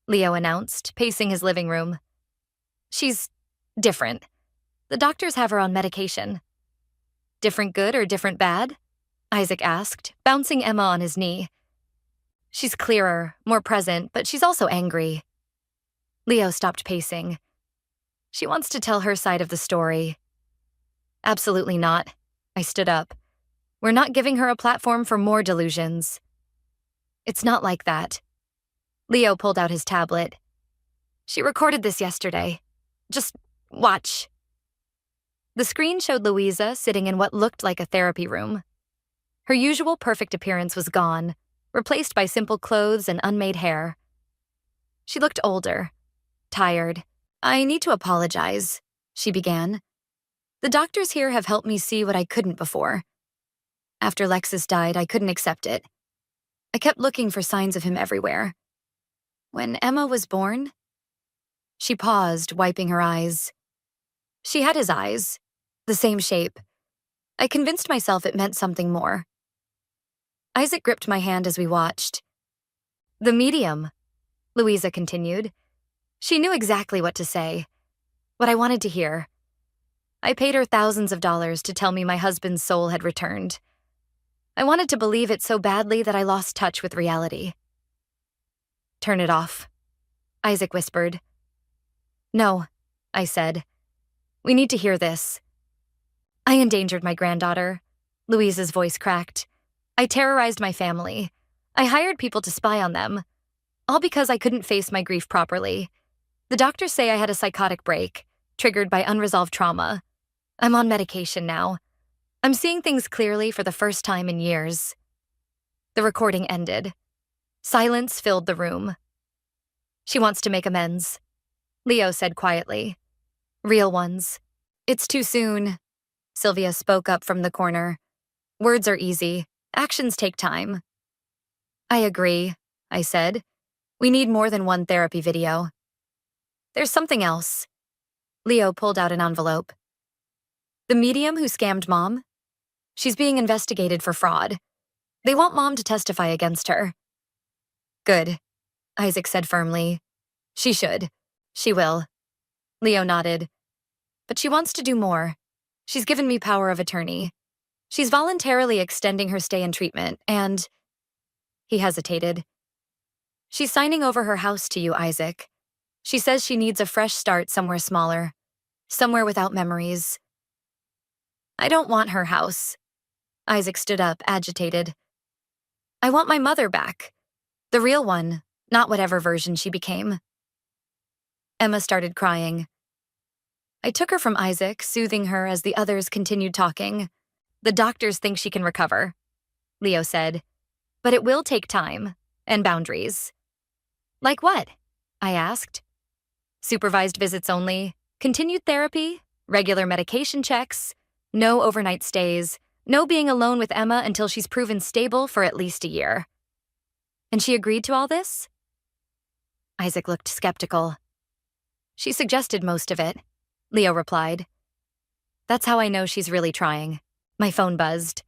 Leo announced, pacing his living room. She's different. The doctors have her on medication. Different good or different bad? Isaac asked, bouncing Emma on his knee. She's clearer, more present, but she's also angry. Leo stopped pacing. She wants to tell her side of the story. Absolutely not. I stood up. We're not giving her a platform for more delusions. It's not like that. Leo pulled out his tablet. She recorded this yesterday. Just watch. The screen showed Louisa sitting in what looked like a therapy room. Her usual perfect appearance was gone, replaced by simple clothes and unmade hair. She looked older, tired. "I need to apologize," she began. "The doctors here have helped me see what I couldn't before. After Lexus died, I couldn't accept it. I kept looking for signs of him everywhere. When Emma was born..." She paused, wiping her eyes. She had his eyes, the same shape. I convinced myself it meant something more. Isaac gripped my hand as we watched. "The medium," Louisa continued. She knew exactly what to say, what I wanted to hear. "I paid her thousands of dollars to tell me my husband's soul had returned. I wanted to believe it so badly that I lost touch with reality." "Turn it off," Isaac whispered. "No," I said. "We need to hear this. I endangered my granddaughter." Louisa's voice cracked. "I terrorized my family. I hired people to spy on them. All because I couldn't face my grief properly. The doctors say I had a psychotic break, triggered by unresolved trauma. I'm on medication now. I'm seeing things clearly for the first time in years." The recording ended. Silence filled the room. "She wants to make amends," Leo said quietly. "Real ones." "It's too soon," Sylvia spoke up from the corner. "Words are easy. Actions take time." "I agree," I said. "We need more than one therapy video." "There's something else." Leo pulled out an envelope. "The medium who scammed Mom? She's being investigated for fraud. They want Mom to testify against her." "Good," Isaac said firmly. "She should. She will." Leo nodded. "But she wants to do more. She's given me power of attorney. She's voluntarily extending her stay in treatment, and..." He hesitated. "She's signing over her house to you, Isaac. She says she needs a fresh start somewhere smaller. Somewhere without memories." "I don't want her house." Isaac stood up, agitated. "I want my mother back. The real one, not whatever version she became." Emma started crying. I took her from Isaac, soothing her as the others continued talking. "The doctors think she can recover," Leo said. "But it will take time, and boundaries." "Like what?" I asked. "Supervised visits only, continued therapy, regular medication checks, no overnight stays, no being alone with Emma until she's proven stable for at least a year." "And she agreed to all this?" Isaac looked skeptical. "She suggested most of it," Leo replied. "That's how I know she's really trying." My phone buzzed.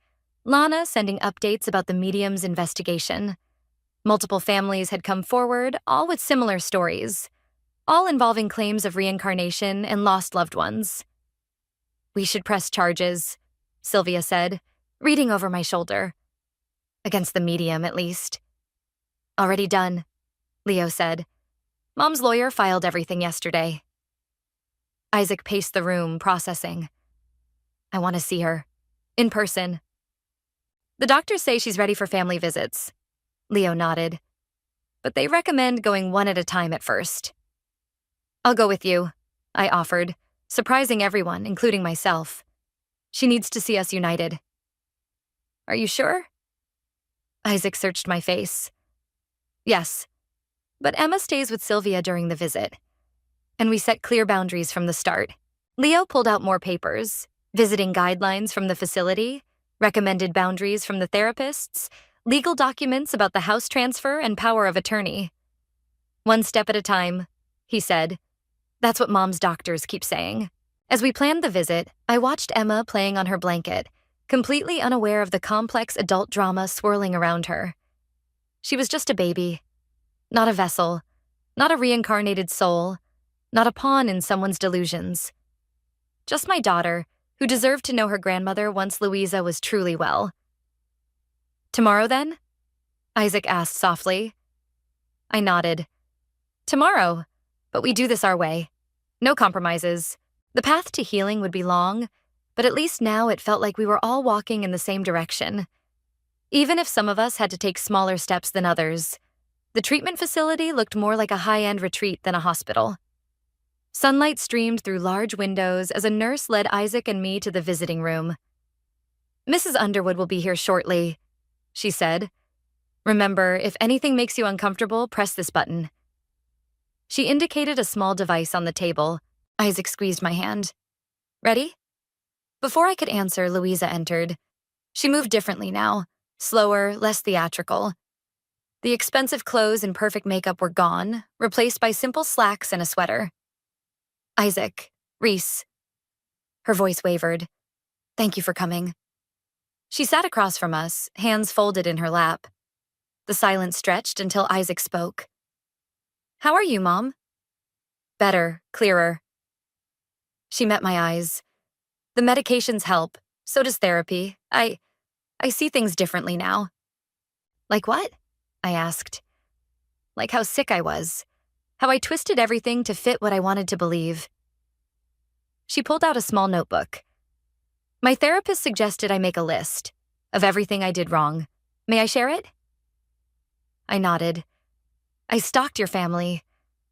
Lana sending updates about the medium's investigation. Multiple families had come forward, all with similar stories, all involving claims of reincarnation and lost loved ones. "We should press charges," Sylvia said, reading over my shoulder. "Against the medium, at least." "Already done," Leo said. "Mom's lawyer filed everything yesterday." Isaac paced the room, processing. "I want to see her. In person." "The doctors say she's ready for family visits," Leo nodded. "But they recommend going one at a time at first." "I'll go with you," I offered, surprising everyone, including myself. "She needs to see us united." "Are you sure?" Isaac searched my face. "Yes, but Emma stays with Sylvia during the visit. And we set clear boundaries from the start." Leo pulled out more papers, visiting guidelines from the facility, recommended boundaries from the therapists, legal documents about the house transfer and power of attorney. "One step at a time," he said. "That's what Mom's doctors keep saying." As we planned the visit, I watched Emma playing on her blanket, completely unaware of the complex adult drama swirling around her. She was just a baby, not a vessel, not a reincarnated soul, not a pawn in someone's delusions. Just my daughter, who deserved to know her grandmother once Louisa was truly well. "Tomorrow, then?" Isaac asked softly. I nodded. "Tomorrow, but we do this our way. No compromises. The path to healing would be long, but at least now it felt like we were all walking in the same direction. Even if some of us had to take smaller steps than others, The treatment facility looked more like a high-end retreat than a hospital. Sunlight streamed through large windows as a nurse led Isaac and me to the visiting room. "Mrs. Underwood will be here shortly," she said. "Remember, if anything makes you uncomfortable, press this button." She indicated a small device on the table. Isaac squeezed my hand. "Ready?" Before I could answer, Louisa entered. She moved differently now, slower, less theatrical. The expensive clothes and perfect makeup were gone, replaced by simple slacks and a sweater. "Isaac, Reese." Her voice wavered. "Thank you for coming." She sat across from us, hands folded in her lap. The silence stretched until Isaac spoke. "How are you, Mom?" "Better, clearer." She met my eyes. "The medications help. So does therapy. I see things differently now." "Like what?" I asked. "Like how sick I was. How I twisted everything to fit what I wanted to believe." She pulled out a small notebook. "My therapist suggested I make a list of everything I did wrong. May I share it?" I nodded. "I stalked your family.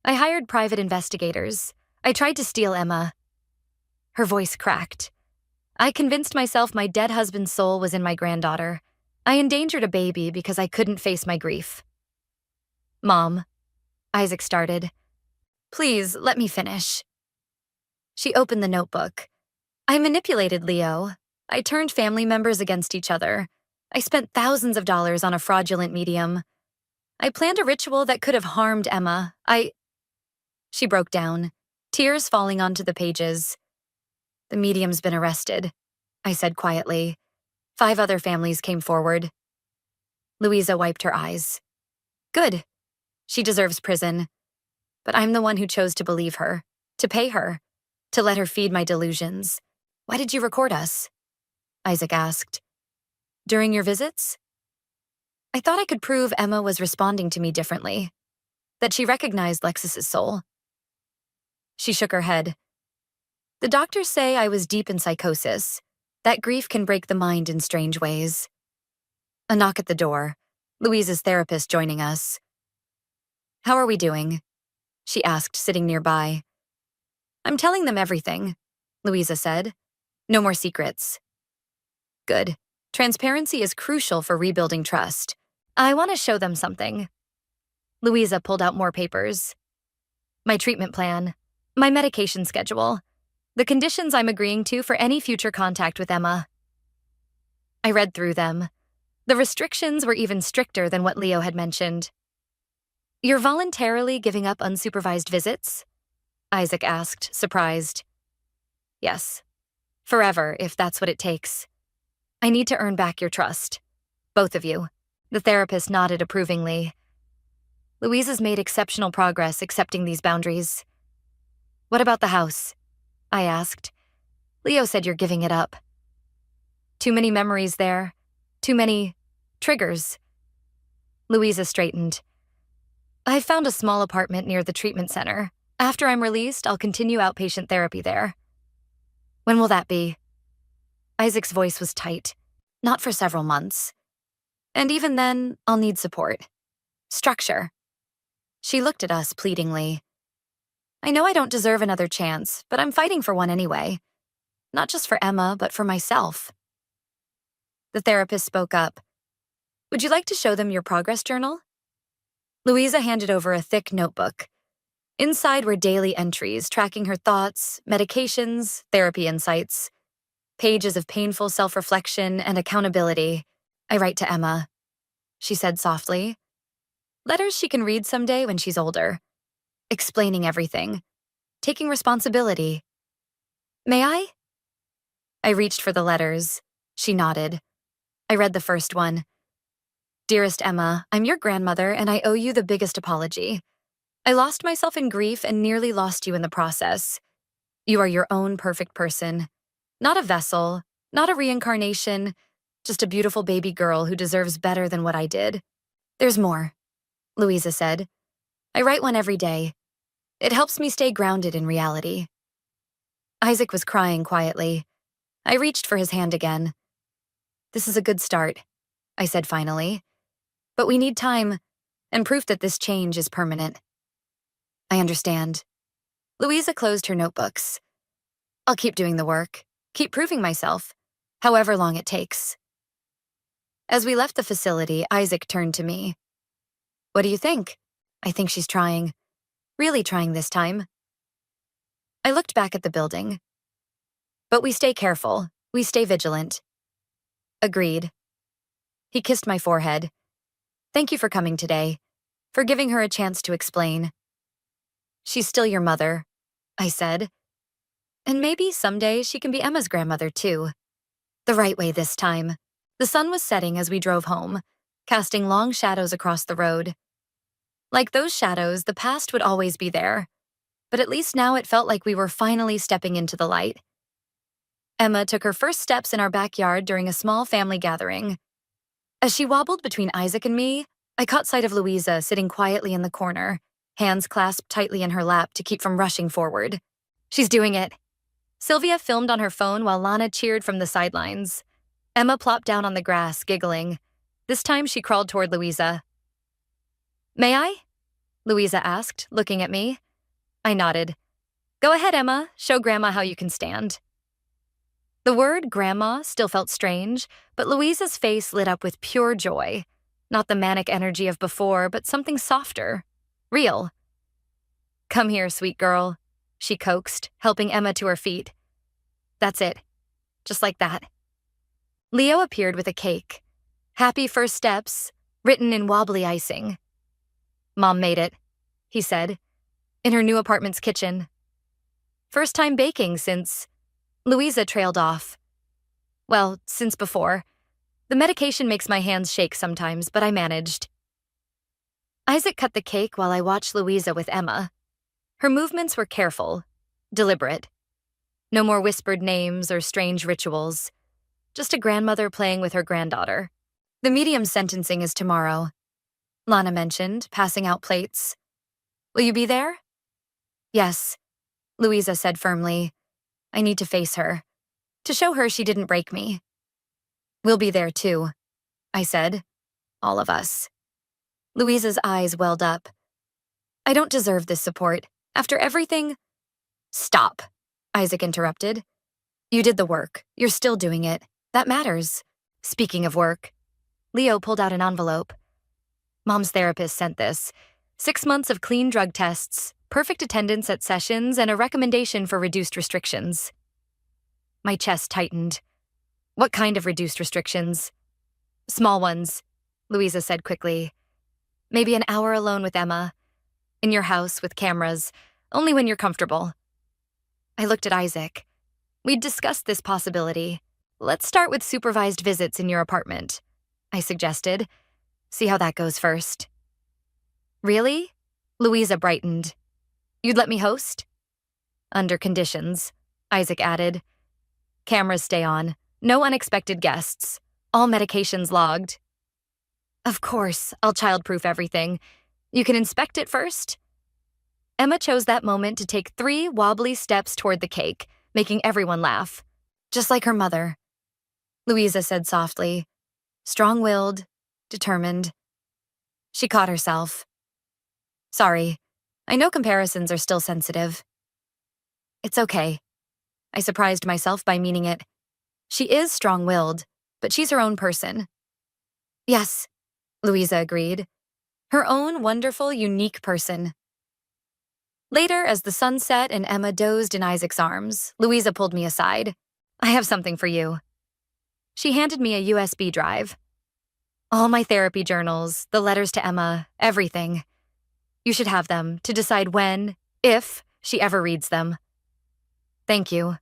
I hired private investigators. I tried to steal Emma." Her voice cracked. "I convinced myself my dead husband's soul was in my granddaughter. I endangered a baby because I couldn't face my grief." "Mom," Isaac started. "Please, let me finish." She opened the notebook. "I manipulated Leo. I turned family members against each other. I spent thousands of dollars on a fraudulent medium. I planned a ritual that could have harmed Emma. She broke down, tears falling onto the pages. "The medium's been arrested," I said quietly. 5 other families came forward. Louisa wiped her eyes. "Good. She deserves prison. But I'm the one who chose to believe her, to pay her, to let her feed my delusions." "Why did you record us?" Isaac asked. "During your visits?" "I thought I could prove Emma was responding to me differently, that she recognized Lexus's soul." She shook her head. "The doctors say I was deep in psychosis. That grief can break the mind in strange ways." A knock at the door. Louisa's therapist joining us. "How are we doing?" she asked, sitting nearby. "I'm telling them everything," Louisa said. "No more secrets." "Good. Transparency is crucial for rebuilding trust. I want to show them something." Louisa pulled out more papers. "My treatment plan, my medication schedule, the conditions I'm agreeing to for any future contact with Emma." I read through them. The restrictions were even stricter than what Leo had mentioned. "You're voluntarily giving up unsupervised visits?" Isaac asked, surprised. "Yes. Forever, if that's what it takes. I need to earn back your trust. Both of you." The therapist nodded approvingly. Louisa's made exceptional progress accepting these boundaries. "What about the house?" I asked. "Leo said you're giving it up." "Too many memories there. Too many triggers." Louisa straightened. "I've found a small apartment near the treatment center. After I'm released, I'll continue outpatient therapy there." "When will that be?" Isaac's voice was tight. "Not for several months. And even then, I'll need support. Structure." She looked at us pleadingly. "I know I don't deserve another chance, but I'm fighting for one anyway. Not just for Emma, but for myself." The therapist spoke up. "Would you like to show them your progress journal?" Louisa handed over a thick notebook. Inside were daily entries tracking her thoughts, medications, therapy insights, pages of painful self-reflection and accountability. "I write to Emma," she said softly. "Letters she can read someday when she's older. Explaining everything. Taking responsibility." "May I?" I reached for the letters. She nodded. I read the first one. "Dearest Emma, I'm your grandmother and I owe you the biggest apology. I lost myself in grief and nearly lost you in the process. You are your own perfect person. Not a vessel, not a reincarnation, just a beautiful baby girl who deserves better than what I did." "There's more," Louisa said. "I write one every day. It helps me stay grounded in reality." Isaac was crying quietly. I reached for his hand again. "This is a good start," I said finally. "But we need time. and proof that this change is permanent. I understand. Louisa closed her notebooks. I'll keep doing the work, keep proving myself, however long it takes. As we left the facility, Isaac turned to me. What do you think? I think she's trying. Really trying this time. I looked back at the building. But we stay careful. We stay vigilant. Agreed. He kissed my forehead. Thank you for coming today, for giving her a chance to explain. She's still your mother, I said. And maybe someday she can be Emma's grandmother too. The right way this time. The sun was setting as we drove home, casting long shadows across the road. Like those shadows, the past would always be there. But at least now it felt like we were finally stepping into the light. Emma took her first steps in our backyard during a small family gathering. As she wobbled between Isaac and me, I caught sight of Louisa sitting quietly in the corner, hands clasped tightly in her lap to keep from rushing forward. She's doing it. Sylvia filmed on her phone while Lana cheered from the sidelines. Emma plopped down on the grass, giggling. This time she crawled toward Louisa. May I? Louisa asked, looking at me. I nodded. Go ahead, Emma. Show Grandma how you can stand. The word grandma still felt strange, but Louisa's face lit up with pure joy. Not the manic energy of before, but something softer. Real. Come here, sweet girl, she coaxed, helping Emma to her feet. That's it. Just like that. Leo appeared with a cake. Happy first steps, written in wobbly icing. Mom made it, he said, in her new apartment's kitchen. First time baking since... Louisa trailed off. Well, since before. The medication makes my hands shake sometimes, but I managed. Isaac cut the cake while I watched Louisa with Emma. Her movements were careful, deliberate. No more whispered names or strange rituals. Just a grandmother playing with her granddaughter. The medium sentencing is tomorrow, Lana mentioned, passing out plates. Will you be there? Yes, Louisa said firmly. I need to face her, to show her she didn't break me. We'll be there too, I said. All of us. Louisa's eyes welled up. I don't deserve this support. After everything... Stop, Isaac interrupted. You did the work. You're still doing it. That matters. Speaking of work, Leo pulled out an envelope. Mom's therapist sent this. 6 months of clean drug tests, perfect attendance at sessions, and a recommendation for reduced restrictions. My chest tightened. What kind of reduced restrictions? Small ones, Louisa said quickly. Maybe an hour alone with Emma. In your house with cameras, only when you're comfortable. I looked at Isaac. We'd discussed this possibility. Let's start with supervised visits in your apartment, I suggested. See how that goes first. Really? Louisa brightened. You'd let me host? Under conditions, Isaac added. Cameras stay on. No unexpected guests. All medications logged. Of course, I'll childproof everything. You can inspect it first? Emma chose that moment to take 3 wobbly steps toward the cake, making everyone laugh. Just like her mother. Louisa said softly. Strong-willed, determined. She caught herself. Sorry. I know comparisons are still sensitive. It's okay. I surprised myself by meaning it. She is strong-willed, but she's her own person. Yes, Louisa agreed. Her own wonderful, unique person. Later, as the sun set and Emma dozed in Isaac's arms, Louisa pulled me aside. I have something for you. She handed me a USB drive. All my therapy journals, the letters to Emma, everything. You should have them to decide when, if, she ever reads them. Thank you.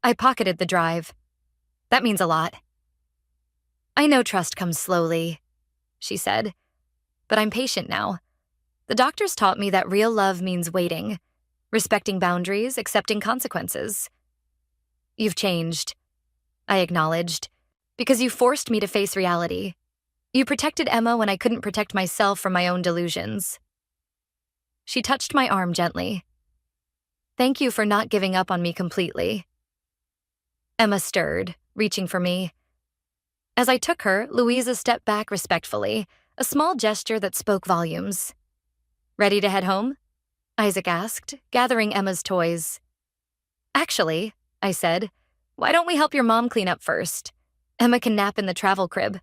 I pocketed the drive. That means a lot. I know trust comes slowly, she said. But I'm patient now. The doctors taught me that real love means waiting, respecting boundaries, accepting consequences. You've changed, I acknowledged, because you forced me to face reality. You protected Emma when I couldn't protect myself from my own delusions. She touched my arm gently. Thank you for not giving up on me completely. Emma stirred, reaching for me. As I took her, Louisa stepped back respectfully, a small gesture that spoke volumes. "Ready to head home?" Isaac asked, gathering Emma's toys. "Actually," I said, "why don't we help your mom clean up first? Emma can nap in the travel crib."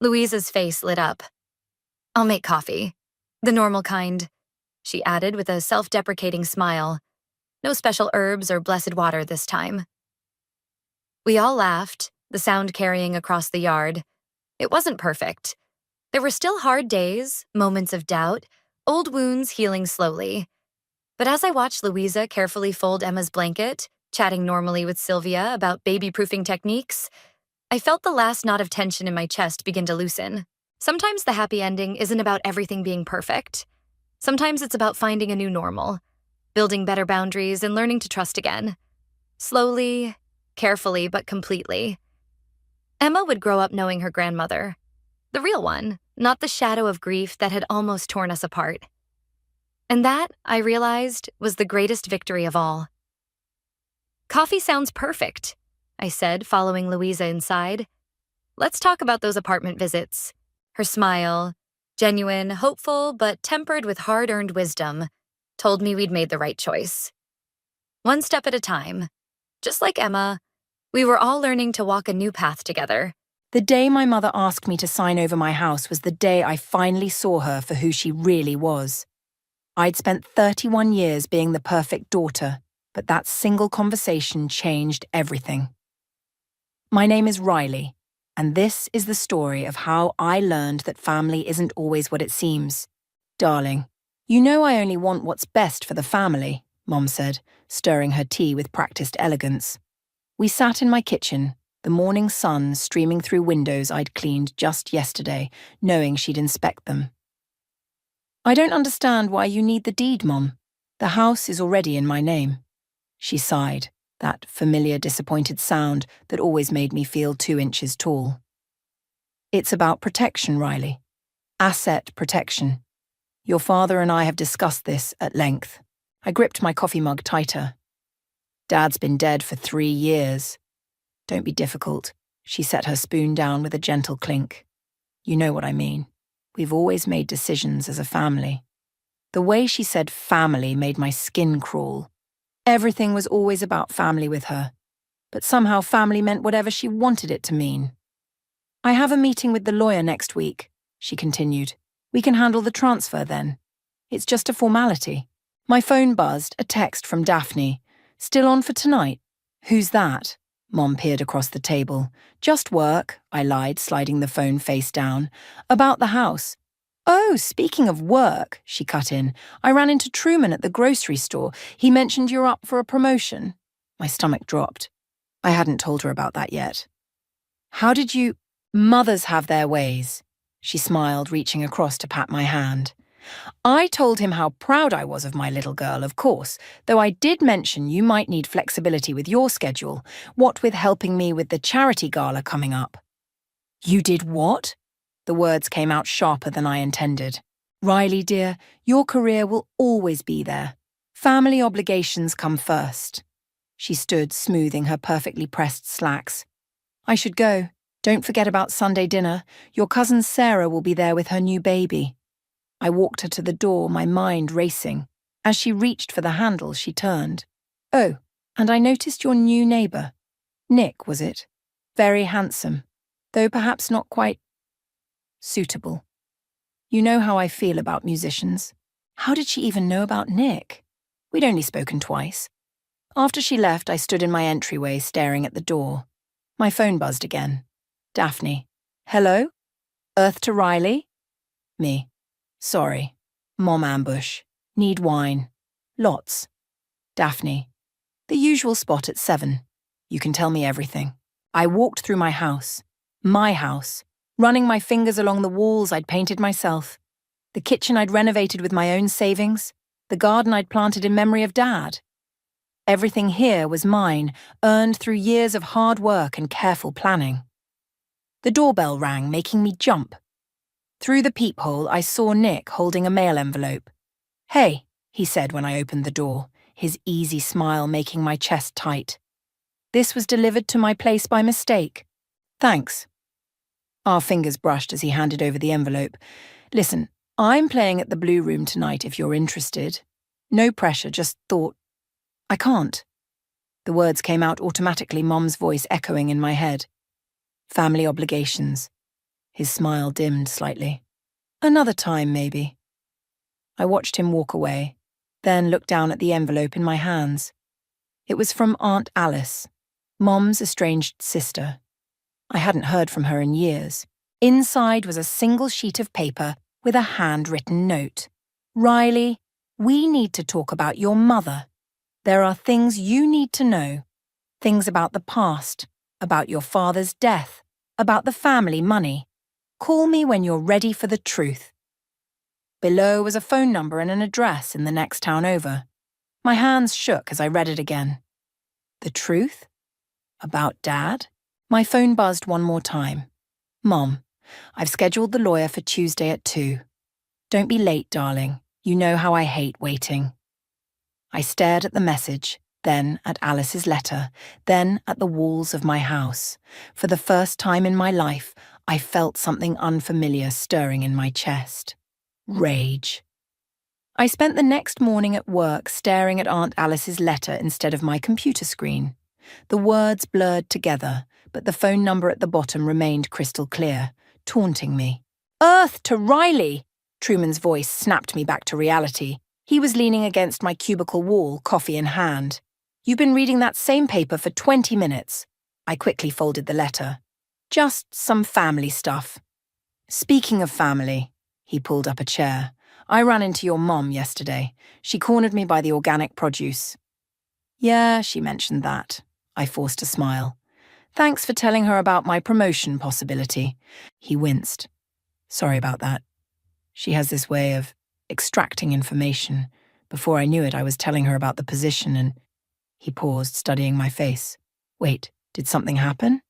Louisa's face lit up. "I'll make coffee. The normal kind," she added with a self-deprecating smile. "No special herbs or blessed water this time." We all laughed, the sound carrying across the yard. It wasn't perfect. There were still hard days, moments of doubt, old wounds healing slowly. But as I watched Louisa carefully fold Emma's blanket, chatting normally with Sylvia about baby-proofing techniques, I felt the last knot of tension in my chest begin to loosen. Sometimes the happy ending isn't about everything being perfect. Sometimes it's about finding a new normal, building better boundaries and learning to trust again. Slowly, carefully, but completely. Emma would grow up knowing her grandmother. The real one, not the shadow of grief that had almost torn us apart. And that, I realized, was the greatest victory of all. "Coffee sounds perfect," I said, following Louisa inside. "Let's talk about those apartment visits." Her smile, genuine, hopeful, but tempered with hard-earned wisdom, told me we'd made the right choice. One step at a time. Just like Emma, we were all learning to walk a new path together. The day my mother asked me to sign over my house was the day I finally saw her for who she really was. I'd spent 31 years being the perfect daughter, but that single conversation changed everything. My name is Riley, and this is the story of how I learned that family isn't always what it seems. "Darling, you know I only want what's best for the family," Mom said, stirring her tea with practiced elegance. We sat in my kitchen, the morning sun streaming through windows I'd cleaned just yesterday, knowing she'd inspect them. "I don't understand why you need the deed, Mom. The house is already in my name." She sighed, that familiar disappointed sound that always made me feel 2 inches tall. "It's about protection, Riley. Asset protection. Your father and I have discussed this at length." I gripped my coffee mug tighter. "Dad's been dead for 3 years. Don't be difficult." She set her spoon down with a gentle clink. "You know what I mean. We've always made decisions as a family." The way she said family made my skin crawl. Everything was always about family with her, but somehow family meant whatever she wanted it to mean. "I have a meeting with the lawyer next week," she continued. "We can handle the transfer then. It's just a formality." My phone buzzed, a text from Daphne. "Still on for tonight?" "Who's that?" Mom peered across the table. "Just work," I lied, sliding the phone face down. "About the house." "Oh, speaking of work," she cut in, "I ran into Truman at the grocery store. He mentioned you're up for a promotion." My stomach dropped. I hadn't told her about that yet. "How did you—" "Mothers have their ways." She smiled, reaching across to pat my hand. "I told him how proud I was of my little girl, of course, though I did mention you might need flexibility with your schedule, what with helping me with the charity gala coming up." "You did what?" The words came out sharper than I intended. "Riley, dear, your career will always be there. Family obligations come first." She stood, smoothing her perfectly pressed slacks. "I should go. Don't forget about Sunday dinner. Your cousin Sarah will be there with her new baby." I walked her to the door, my mind racing. As she reached for the handle, she turned. "Oh, and I noticed your new neighbour. Nick, was it? Very handsome, though perhaps not quite suitable. You know how I feel about musicians." How did she even know about Nick? We'd only spoken twice. After she left, I stood in my entryway, staring at the door. My phone buzzed again. Daphne. "Hello? Earth to Riley?" Me. "Sorry. Mom ambush. Need wine. Lots." Daphne. "The usual spot at 7. You can tell me everything." I walked through my house, running my fingers along the walls I'd painted myself, the kitchen I'd renovated with my own savings, the garden I'd planted in memory of Dad. Everything here was mine, earned through years of hard work and careful planning. The doorbell rang, making me jump. Through the peephole, I saw Nick holding a mail envelope. "Hey," he said when I opened the door, his easy smile making my chest tight. "This was delivered to my place by mistake. Thanks." Our fingers brushed as he handed over the envelope. Listen, I'm playing at the Blue Room tonight if you're interested. No pressure, just thought. I can't. The words came out automatically, Mom's voice echoing in my head. Family obligations. His smile dimmed slightly. Another time, maybe. I watched him walk away, then looked down at the envelope in my hands. It was from Aunt Alice, Mom's estranged sister. I hadn't heard from her in years. Inside was a single sheet of paper with a handwritten note. Riley, we need to talk about your mother. There are things you need to know. Things about the past, about your father's death, about the family money. Call me when you're ready for the truth. Below was a phone number and an address in the next town over. My hands shook as I read it again. The truth? About Dad? My phone buzzed one more time. Mom, I've scheduled the lawyer for Tuesday at 2. Don't be late, darling. You know how I hate waiting. I stared at the message, then at Alice's letter, then at the walls of my house. For the first time in my life, I felt something unfamiliar stirring in my chest. Rage. I spent the next morning at work staring at Aunt Alice's letter instead of my computer screen. The words blurred together, but the phone number at the bottom remained crystal clear, taunting me. Earth to Riley! Truman's voice snapped me back to reality. He was leaning against my cubicle wall, coffee in hand. You've been reading that same paper for 20 minutes. I quickly folded the letter. Just some family stuff. Speaking of family, he pulled up a chair. I ran into your mom yesterday. She cornered me by the organic produce. Yeah, she mentioned that. I forced a smile. Thanks for telling her about my promotion possibility. He winced. Sorry about that. She has this way of extracting information. Before I knew it, I was telling her about the position and... He paused, studying my face. Wait, did something happen?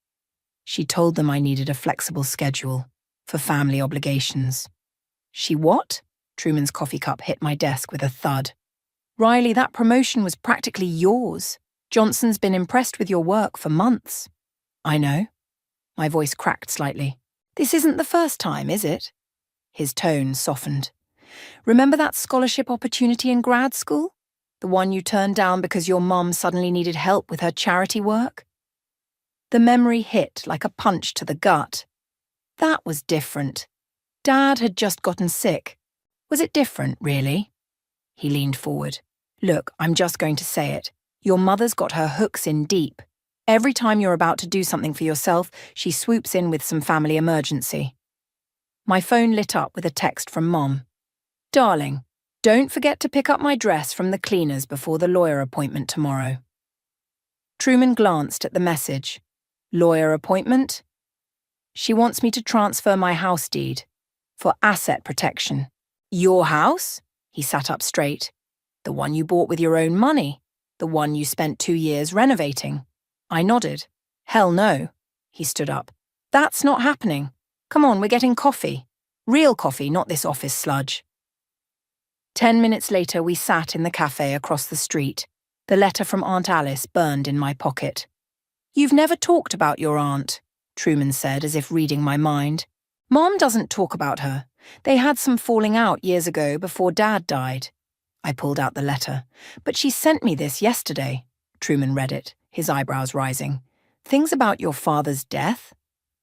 She told them I needed a flexible schedule for family obligations. She what? Truman's coffee cup hit my desk with a thud. Riley, that promotion was practically yours. Johnson's been impressed with your work for months. I know. My voice cracked slightly. This isn't the first time, is it? His tone softened. Remember that scholarship opportunity in grad school? The one you turned down because your mum suddenly needed help with her charity work? The memory hit like a punch to the gut. That was different. Dad had just gotten sick. Was it different, really? He leaned forward. Look, I'm just going to say it. Your mother's got her hooks in deep. Every time you're about to do something for yourself, she swoops in with some family emergency. My phone lit up with a text from Mom. Darling, don't forget to pick up my dress from the cleaners before the lawyer appointment tomorrow. Truman glanced at the message. Lawyer appointment? She wants me to transfer my house deed for asset protection. Your house? He sat up straight. The one you bought with your own money. The one you spent 2 years renovating. I nodded. Hell no. He stood up. That's not happening. Come on, we're getting coffee. Real coffee, not this office sludge. 10 minutes later, we sat in the cafe across the street. The letter from Aunt Alice burned in my pocket. You've never talked about your aunt, Truman said, as if reading my mind. Mom doesn't talk about her. They had some falling out years ago before Dad died. I pulled out the letter. But she sent me this yesterday. Truman read it, his eyebrows rising. Things about your father's death?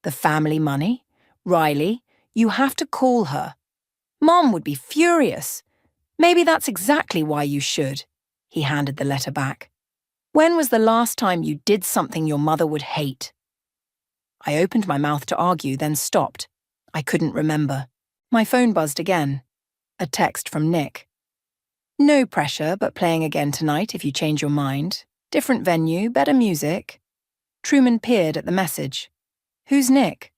The family money? Riley, you have to call her. Mom would be furious. Maybe that's exactly why you should. He handed the letter back. When was the last time you did something your mother would hate? I opened my mouth to argue, then stopped. I couldn't remember. My phone buzzed again. A text from Nick. No pressure, but playing again tonight if you change your mind. Different venue, better music. Truman peered at the message. Who's Nick?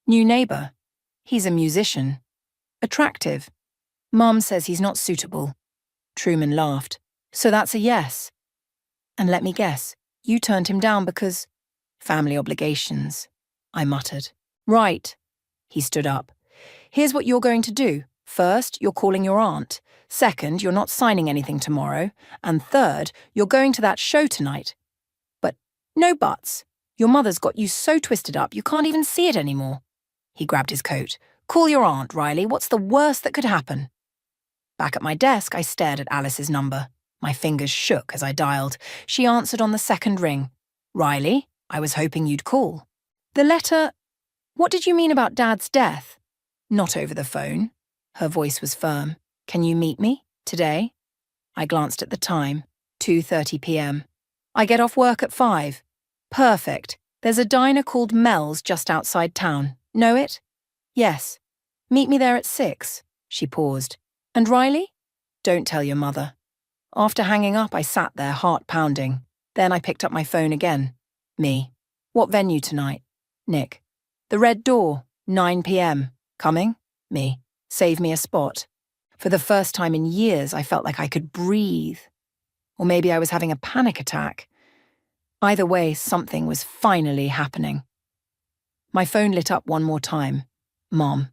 New neighbor. He's a musician. Attractive. Mom says he's not suitable. Truman laughed. So that's a yes. And let me guess, you turned him down because... Family obligations, I muttered. Right. He stood up. Here's what you're going to do. First, you're calling your aunt. Second, you're not signing anything tomorrow. And third, you're going to that show tonight. But no buts. Your mother's got you so twisted up you can't even see it anymore. He grabbed his coat. Call your aunt, Riley. What's the worst that could happen? Back at my desk, I stared at Alice's number. My fingers shook as I dialed. She answered on the second ring. Riley, I was hoping you'd call. The letter... What did you mean about Dad's death? Not over the phone. Her voice was firm. Can you meet me? Today? I glanced at the time. 2:30 p.m. I get off work at 5. Perfect. There's a diner called Mel's just outside town. Know it? Yes. Meet me there at 6. She paused. And Riley? Don't tell your mother. After hanging up, I sat there, heart pounding. Then I picked up my phone again. Me. What venue tonight? Nick. The Red Door, 9 p.m. Coming? Me. Save me a spot. For the first time in years, I felt like I could breathe. Or maybe I was having a panic attack. Either way, something was finally happening. My phone lit up one more time. Mom.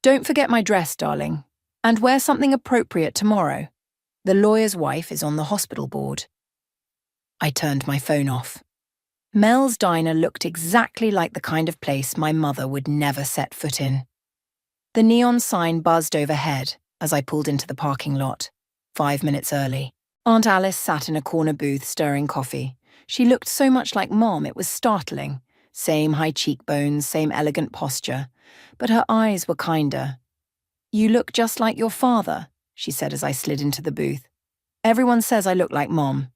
Don't forget my dress, darling. And wear something appropriate tomorrow. The lawyer's wife is on the hospital board. I turned my phone off. Mel's diner looked exactly like the kind of place my mother would never set foot in. The neon sign buzzed overhead as I pulled into the parking lot, 5 minutes early. Aunt Alice sat in a corner booth stirring coffee. She looked so much like Mom, it was startling. Same high cheekbones, same elegant posture. But her eyes were kinder. You look just like your father, she said as I slid into the booth. Everyone says I look like Mom.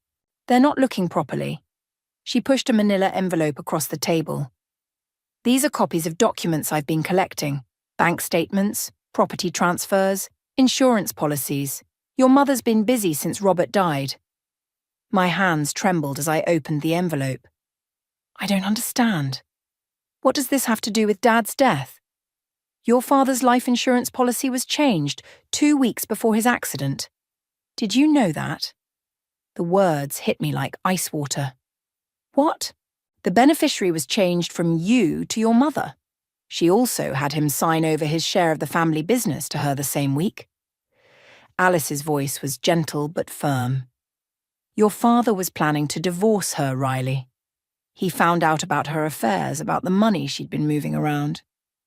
They're not looking properly. She pushed a manila envelope across the table. These are copies of documents I've been collecting. Bank statements, property transfers, insurance policies. Your mother's been busy since Robert died. My hands trembled as I opened the envelope. I don't understand. What does this have to do with Dad's death? Your father's life insurance policy was changed 2 weeks before his accident. Did you know that? The words hit me like ice water. What? The beneficiary was changed from you to your mother. She also had him sign over his share of the family business to her the same week. Alice's voice was gentle but firm. Your father was planning to divorce her, Riley. He found out about her affairs, about the money she'd been moving around.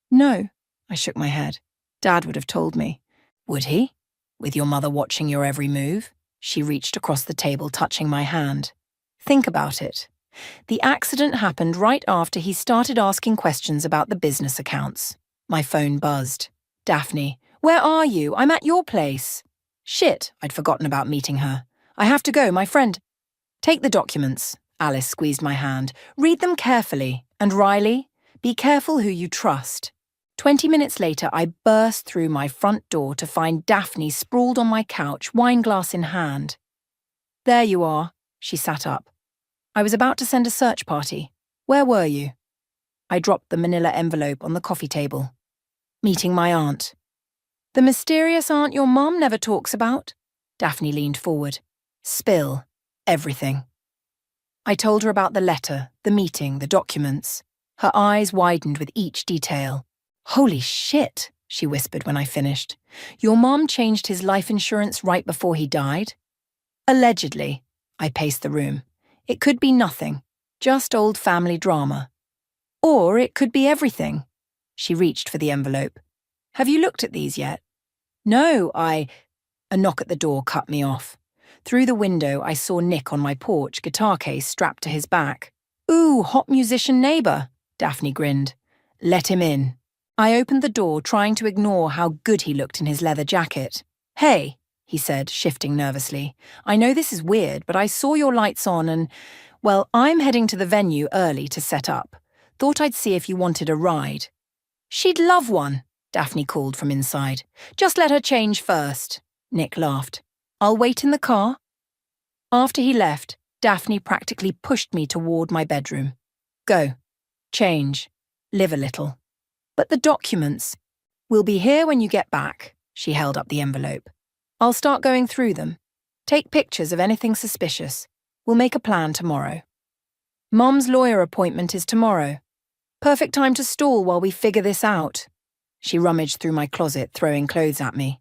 No, I shook my head. Dad would have told me. Would he? With your mother watching your every move? She reached across the table, touching my hand. Think about it. The accident happened right after he started asking questions about the business accounts. My phone buzzed. Daphne, where are you? I'm at your place. Shit, I'd forgotten about meeting her. I have to go, my friend. Take the documents. Alice squeezed my hand. Read them carefully. And Riley, be careful who you trust. 20 minutes later, I burst through my front door to find Daphne sprawled on my couch, wine glass in hand. There you are, she sat up. I was about to send a search party. Where were you? I dropped the manila envelope on the coffee table. Meeting my aunt. The mysterious aunt your mom never talks about? Daphne leaned forward. Spill. Everything. I told her about the letter, the meeting, the documents. Her eyes widened with each detail. Holy shit, she whispered when I finished. Your mom changed his life insurance right before he died? Allegedly. I paced the room. It could be nothing, just old family drama. Or it could be everything. She reached for the envelope. Have you looked at these yet? No, A knock at the door cut me off. Through the window, I saw Nick on my porch, guitar case strapped to his back. Ooh, hot musician neighbour, Daphne grinned. Let him in. I opened the door, trying to ignore how good he looked in his leather jacket. Hey, he said, shifting nervously. I know this is weird, but I saw your lights on and, well, I'm heading to the venue early to set up. Thought I'd see if you wanted a ride. She'd love one, Daphne called from inside. Just let her change first. Nick laughed. I'll wait in the car. After he left, Daphne practically pushed me toward my bedroom. Go. Change. Live a little. But the documents. We'll be here when you get back. She held up the envelope. I'll start going through them. Take pictures of anything suspicious. We'll make a plan tomorrow. Mom's lawyer appointment is tomorrow. Perfect time to stall while we figure this out. She rummaged through my closet, throwing clothes at me.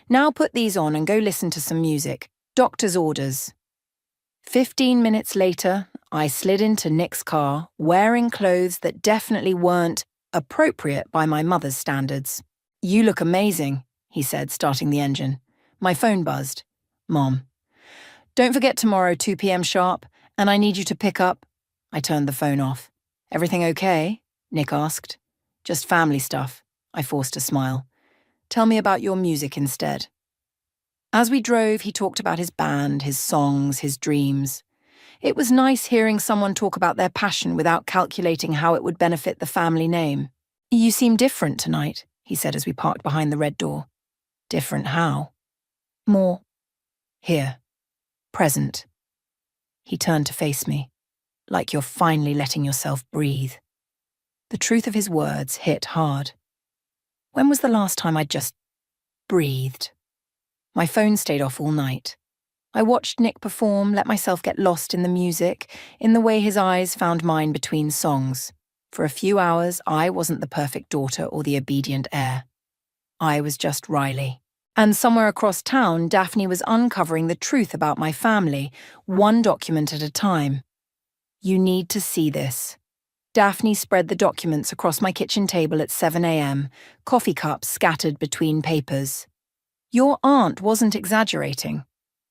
Now put these on and go listen to some music. Doctor's orders. 15 minutes later, I slid into Nick's car, wearing clothes that definitely weren't Appropriate by my mother's standards. "You look amazing," he said, starting the engine. My phone buzzed. "Mom. Don't forget tomorrow, 2 p.m. sharp, and I need you to pick up." I turned the phone off. "Everything okay?" Nick asked. "Just family stuff." I forced a smile. "Tell me about your music instead." As we drove, he talked about his band, his songs, his dreams. It was nice hearing someone talk about their passion without calculating how it would benefit the family name. "You seem different tonight," he said as we parked behind the red door. "Different how?" "More here. Present." He turned to face me. "Like you're finally letting yourself breathe." The truth of his words hit hard. When was the last time I'd just breathed? My phone stayed off all night. I watched Nick perform, let myself get lost in the music, in the way his eyes found mine between songs. For a few hours, I wasn't the perfect daughter or the obedient heir. I was just Riley. And somewhere across town, Daphne was uncovering the truth about my family, one document at a time. "You need to see this." Daphne spread the documents across my kitchen table at 7 a.m., coffee cups scattered between papers. "Your aunt wasn't exaggerating."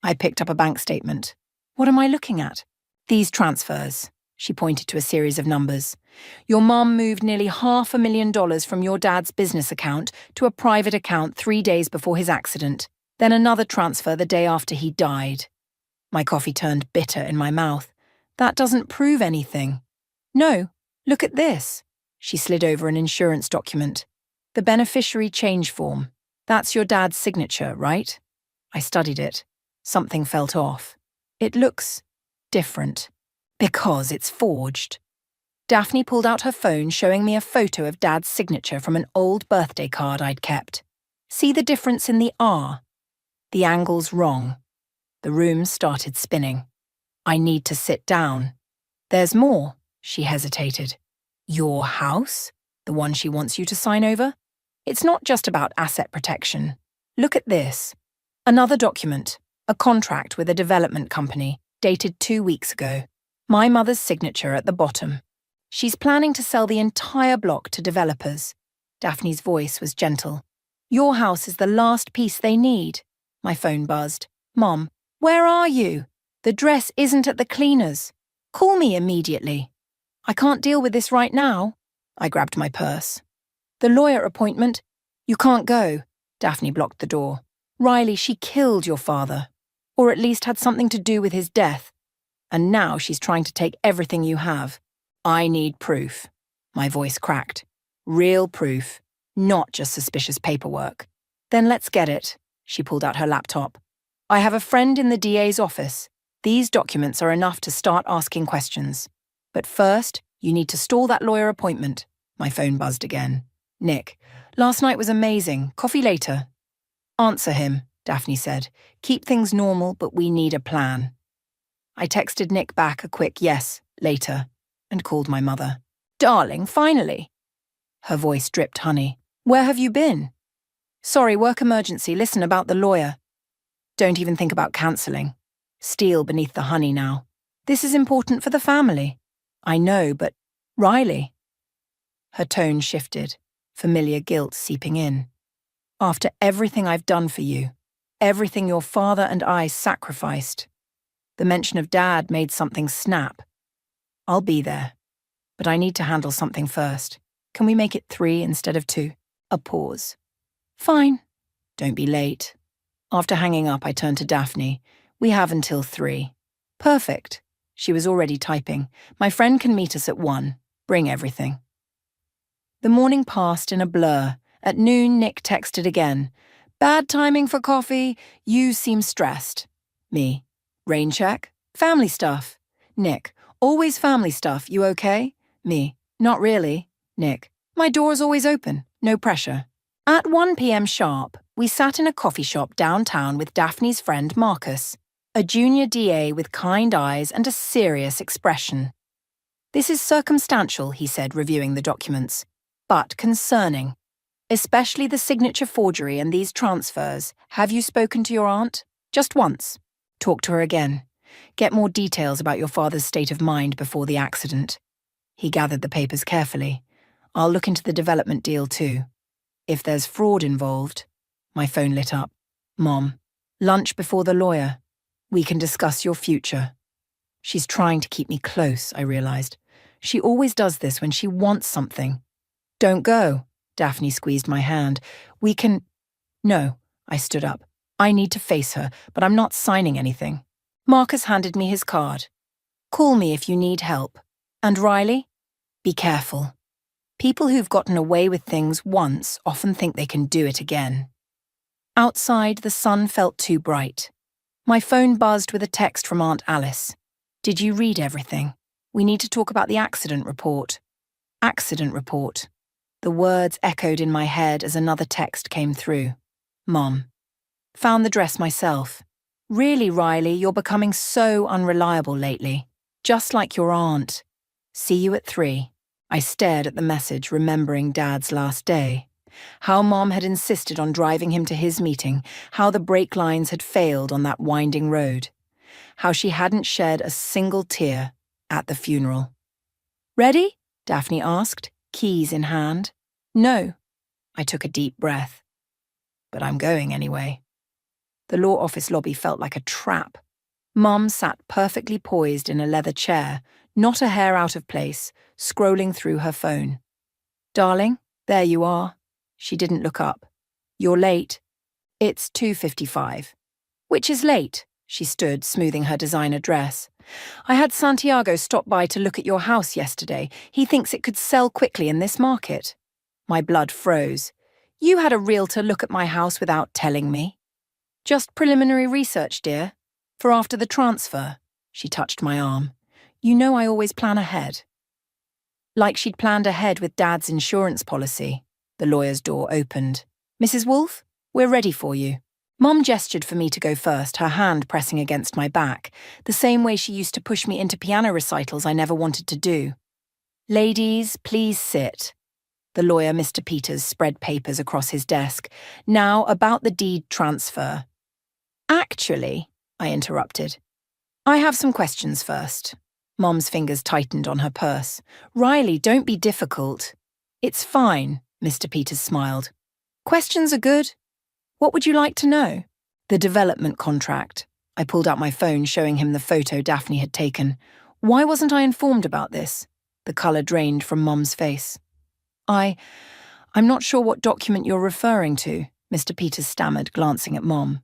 I picked up a bank statement. "What am I looking at?" "These transfers." She pointed to a series of numbers. "Your mum moved nearly $500,000 from your dad's business account to a private account 3 days before his accident, then another transfer the day after he died." My coffee turned bitter in my mouth. "That doesn't prove anything." "No, look at this." She slid over an insurance document. "The beneficiary change form. That's your dad's signature, right?" I studied it. Something felt off. "It looks different." "Because it's forged." Daphne pulled out her phone, showing me a photo of Dad's signature from an old birthday card I'd kept. "See the difference in the R? The angle's wrong." The room started spinning. "I need to sit down." "There's more." She hesitated. "Your house? The one she wants you to sign over? It's not just about asset protection. Look at this." Another document, a contract with a development company, dated 2 weeks ago. My mother's signature at the bottom. "She's planning to sell the entire block to developers." Daphne's voice was gentle. "Your house is the last piece they need." My phone buzzed. "Mom, where are you? The dress isn't at the cleaners. Call me immediately." "I can't deal with this right now." I grabbed my purse. "The lawyer appointment." "You can't go." Daphne blocked the door. "Riley, she killed your father. Or at least had something to do with his death. And now she's trying to take everything you have. I need proof." My voice cracked. "Real proof, not just suspicious paperwork." "Then let's get it." She pulled out her laptop. "I have a friend in the DA's office. These documents are enough to start asking questions. But first, you need to stall that lawyer appointment." My phone buzzed again. "Nick, last night was amazing. Coffee later." "Answer him," Daphne said. "Keep things normal, but we need a plan." I texted Nick back a quick yes, later, and called my mother. "Darling, finally." Her voice dripped honey. "Where have you been?" "Sorry, work emergency. Listen about the lawyer." "Don't even think about cancelling. Steel beneath the honey now. This is important for the family." "I know, but Riley." Her tone shifted, familiar guilt seeping in. "After everything I've done for you, everything your father and I sacrificed." The mention of Dad made something snap. "I'll be there, but I need to handle something first. Can we make it 3 instead of 2? A pause. "Fine." "Don't be late." After hanging up, I turned to Daphne. "We have until 3. "Perfect." She was already typing. "My friend can meet us at 1. Bring everything." The morning passed in a blur. At noon, Nick texted again. "Bad timing for coffee. You seem stressed." Me. "Rain check? Family stuff." Nick. "Always family stuff. You okay?" Me. "Not really." Nick. "My door's always open. No pressure." At 1 p.m. sharp, we sat in a coffee shop downtown with Daphne's friend Marcus, a junior DA with kind eyes and a serious expression. "This is circumstantial," he said, reviewing the documents, "but concerning. Especially the signature forgery and these transfers. Have you spoken to your aunt? Just once. Talk to her again. Get more details about your father's state of mind before the accident." He gathered the papers carefully. I'll look into the development deal too. If there's fraud involved. My phone lit up. Mom, lunch before the lawyer. We can discuss your future. She's trying to keep me close, I realized. She always does this when she wants something. Don't go. Daphne squeezed my hand. We can... No, I stood up. I need to face her, but I'm not signing anything. Marcus handed me his card. Call me if you need help. And Riley? Be careful. People who've gotten away with things once often think they can do it again. Outside, the sun felt too bright. My phone buzzed with a text from Aunt Alice. Did you read everything? We need to talk about the accident report. Accident report. The words echoed in my head as another text came through. Mom. Found the dress myself. Really, Riley, you're becoming so unreliable lately. Just like your aunt. See you at 3. I stared at the message, remembering Dad's last day. How Mom had insisted on driving him to his meeting, how the brake lines had failed on that winding road, how she hadn't shed a single tear at the funeral. Ready? Daphne asked, keys in hand. No. I took a deep breath. But I'm going anyway. The law office lobby felt like a trap. Mum sat perfectly poised in a leather chair, not a hair out of place, scrolling through her phone. Darling, there you are. She didn't look up. You're late. It's 2:55. Which is late? She stood, smoothing her designer dress. I had Santiago stop by to look at your house yesterday. He thinks it could sell quickly in this market. My blood froze. You had a realtor look at my house without telling me. Just preliminary research, dear. For after the transfer. She touched my arm. You know I always plan ahead. Like she'd planned ahead with Dad's insurance policy. The lawyer's door opened. Mrs. Wolfe, we're ready for you. Mom gestured for me to go first, her hand pressing against my back, the same way she used to push me into piano recitals I never wanted to do. Ladies, please sit. The lawyer, Mr. Peters, spread papers across his desk. Now, about the deed transfer. Actually, I interrupted. I have some questions first. Mom's fingers tightened on her purse. Riley, don't be difficult. It's fine, Mr. Peters smiled. Questions are good. What would you like to know? The development contract. I pulled out my phone, showing him the photo Daphne had taken. Why wasn't I informed about this? The colour drained from Mom's face. I'm not sure what document you're referring to, Mr. Peters stammered, glancing at Mom.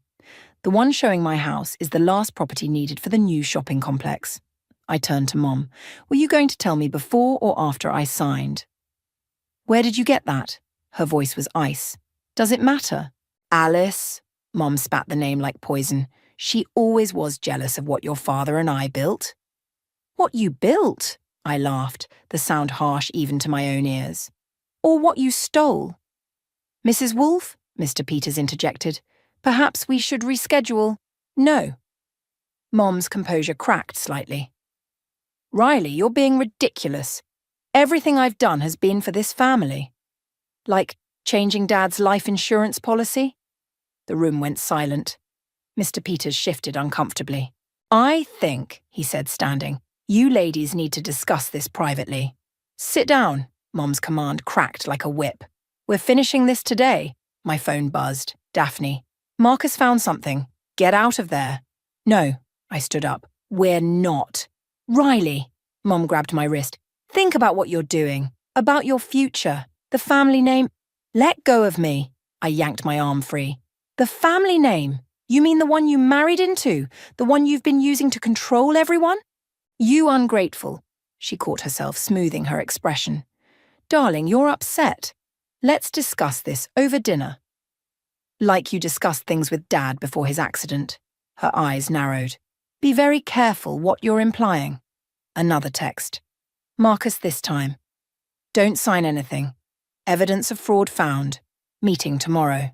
The one showing my house is the last property needed for the new shopping complex. I turned to Mom. Were you going to tell me before or after I signed? Where did you get that? Her voice was ice. Does it matter? Alice, Mom spat the name like poison. She always was jealous of what your father and I built. What you built? I laughed, the sound harsh even to my own ears. Or what you stole? Mrs. Wolfe, Mr. Peters interjected. Perhaps we should reschedule. No. Mom's composure cracked slightly. Riley, you're being ridiculous. Everything I've done has been for this family. Like changing Dad's life insurance policy? The room went silent. Mr. Peters shifted uncomfortably. I think, he said, standing, you ladies need to discuss this privately. Sit down, Mom's command cracked like a whip. We're finishing this today. My phone buzzed. Daphne. Marcus found something. Get out of there. No, I stood up. We're not. Riley, Mom grabbed my wrist. Think about what you're doing. About your future. The family name. Let go of me. I yanked my arm free. The family name? You mean the one you married into? The one you've been using to control everyone? You ungrateful. She caught herself, smoothing her expression. Darling, you're upset. Let's discuss this over dinner. Like you discussed things with Dad before his accident. Her eyes narrowed. Be very careful what you're implying. Another text. Marcus this time. Don't sign anything. Evidence of fraud found. Meeting tomorrow.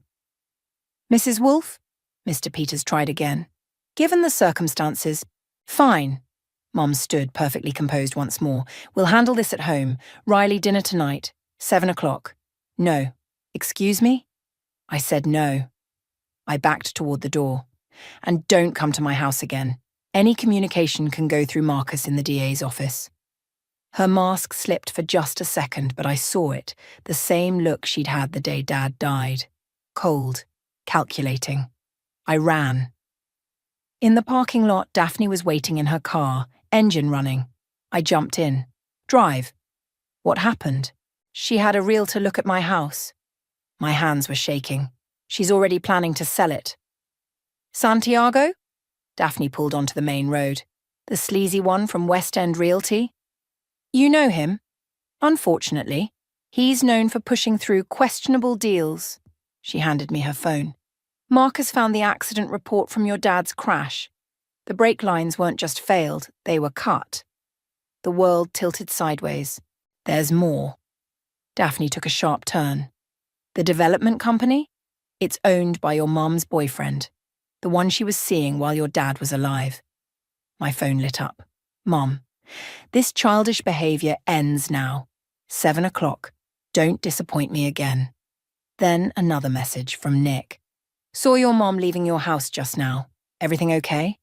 Mrs. Wolfe? Mr. Peters tried again. Given the circumstances, fine. Mom stood perfectly composed once more. We'll handle this at home. Riley, dinner tonight. 7 o'clock. No. Excuse me? I said no. I backed toward the door. And don't come to my house again. Any communication can go through Marcus in the DA's office. Her mask slipped for just a second, but I saw it, the same look she'd had the day Dad died. Cold, calculating. I ran. In the parking lot, Daphne was waiting in her car, engine running. I jumped in. Drive. What happened? She had a realtor look at my house. My hands were shaking. She's already planning to sell it. Santiago? Daphne pulled onto the main road. The sleazy one from West End Realty? You know him. Unfortunately, he's known for pushing through questionable deals. She handed me her phone. Marcus found the accident report from your dad's crash. The brake lines weren't just failed, they were cut. The world tilted sideways. There's more. Daphne took a sharp turn. The development company? It's owned by your mum's boyfriend, the one she was seeing while your dad was alive. My phone lit up. Mom, this childish behaviour ends now. 7 o'clock. Don't disappoint me again. Then another message from Nick. Saw your mom leaving your house just now. Everything okay?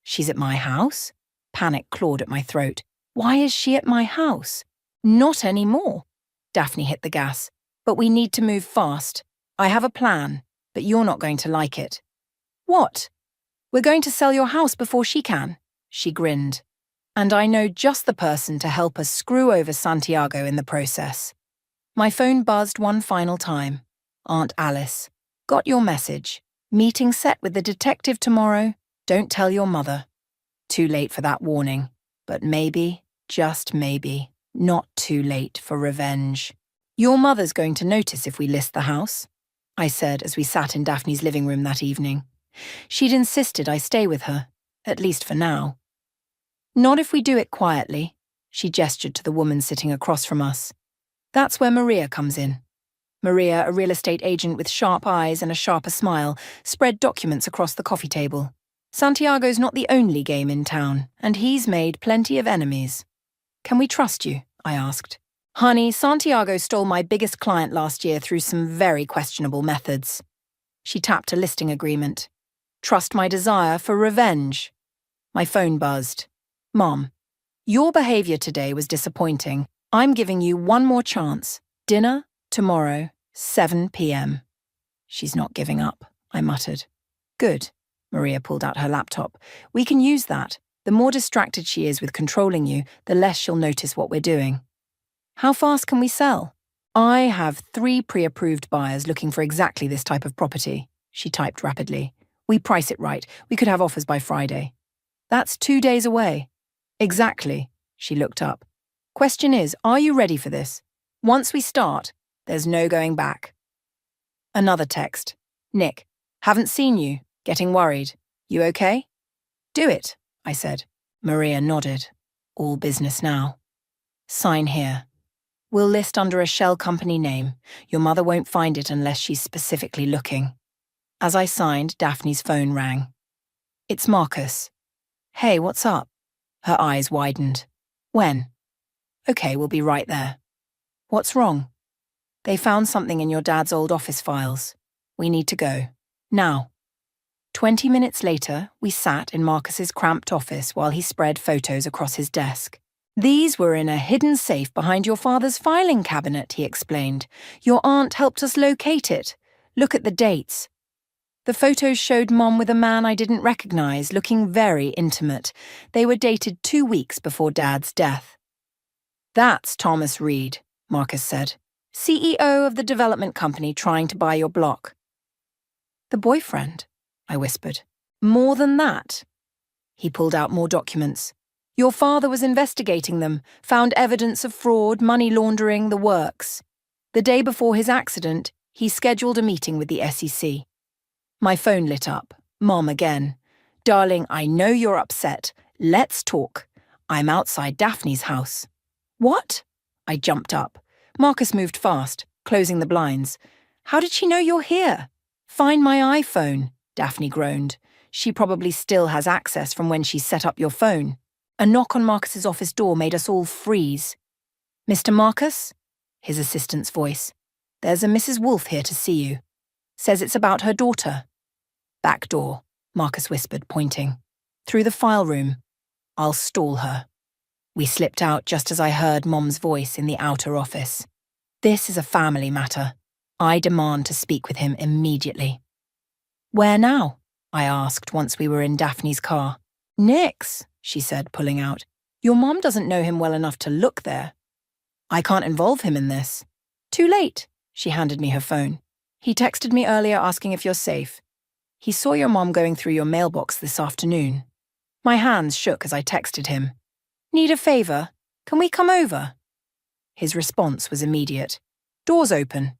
She's at my house? Panic clawed at my throat. Why is she at my house? Not anymore. Daphne hit the gas. But we need to move fast. I have a plan, but you're not going to like it. What? We're going to sell your house before she can. She grinned. And I know just the person to help us screw over Santiago in the process. My phone buzzed one final time. Aunt Alice. Got your message. Meeting set with the detective tomorrow. Don't tell your mother. Too late for that warning. But maybe, just maybe, not too late for revenge. Your mother's going to notice if we list the house, I said as we sat in Daphne's living room that evening. She'd insisted I stay with her, at least for now. Not if we do it quietly, she gestured to the woman sitting across from us. That's where Maria comes in. Maria, a real estate agent with sharp eyes and a sharper smile, spread documents across the coffee table. Santiago's not the only game in town, and he's made plenty of enemies. Can we trust you? I asked. Honey, Santiago stole my biggest client last year through some very questionable methods. She tapped a listing agreement. Trust my desire for revenge. My phone buzzed. Mom, your behaviour today was disappointing. I'm giving you one more chance. Dinner, tomorrow, 7 p.m. She's not giving up, I muttered. Good. Maria pulled out her laptop. We can use that. The more distracted she is with controlling you, the less she'll notice what we're doing. How fast can we sell? I have 3 pre-approved buyers looking for exactly this type of property, she typed rapidly. We price it right. We could have offers by Friday. That's 2 days away. Exactly, she looked up. Question is, are you ready for this? Once we start, there's no going back. Another text. Nick, haven't seen you. Getting worried. You okay? Do it, I said. Maria nodded. All business now. Sign here. We'll list under a shell company name. Your mother won't find it unless she's specifically looking. As I signed, Daphne's phone rang. It's Marcus. Hey, what's up? Her eyes widened. When? Okay, we'll be right there. What's wrong? They found something in your dad's old office files. We need to go. Now. 20 minutes later, we sat in Marcus's cramped office while he spread photos across his desk. These were in a hidden safe behind your father's filing cabinet, he explained. Your aunt helped us locate it. Look at the dates. The photos showed Mom with a man I didn't recognize, looking very intimate. They were dated 2 weeks before Dad's death. That's Thomas Reed, Marcus said. CEO of the development company trying to buy your block. The boyfriend, I whispered. More than that. He pulled out more documents. Your father was investigating them, found evidence of fraud, money laundering, the works. The day before his accident, he scheduled a meeting with the SEC. My phone lit up. Mom again. Darling, I know you're upset. Let's talk. I'm outside Daphne's house. What? I jumped up. Marcus moved fast, closing the blinds. How did she know you're here? Find my iPhone, Daphne groaned. She probably still has access from when she set up your phone. A knock on Marcus's office door made us all freeze. Mr. Marcus? His assistant's voice. There's a Mrs. Wolfe here to see you. Says it's about her daughter. Back door, Marcus whispered, pointing. Through the file room. I'll stall her. We slipped out just as I heard Mom's voice in the outer office. This is a family matter. I demand to speak with him immediately. Where now? I asked once we were in Daphne's car. Nick's, she said, pulling out. Your mom doesn't know him well enough to look there. I can't involve him in this. Too late, she handed me her phone. He texted me earlier asking if you're safe. He saw your mom going through your mailbox this afternoon. My hands shook as I texted him. Need a favor? Can we come over? His response was immediate. Doors open.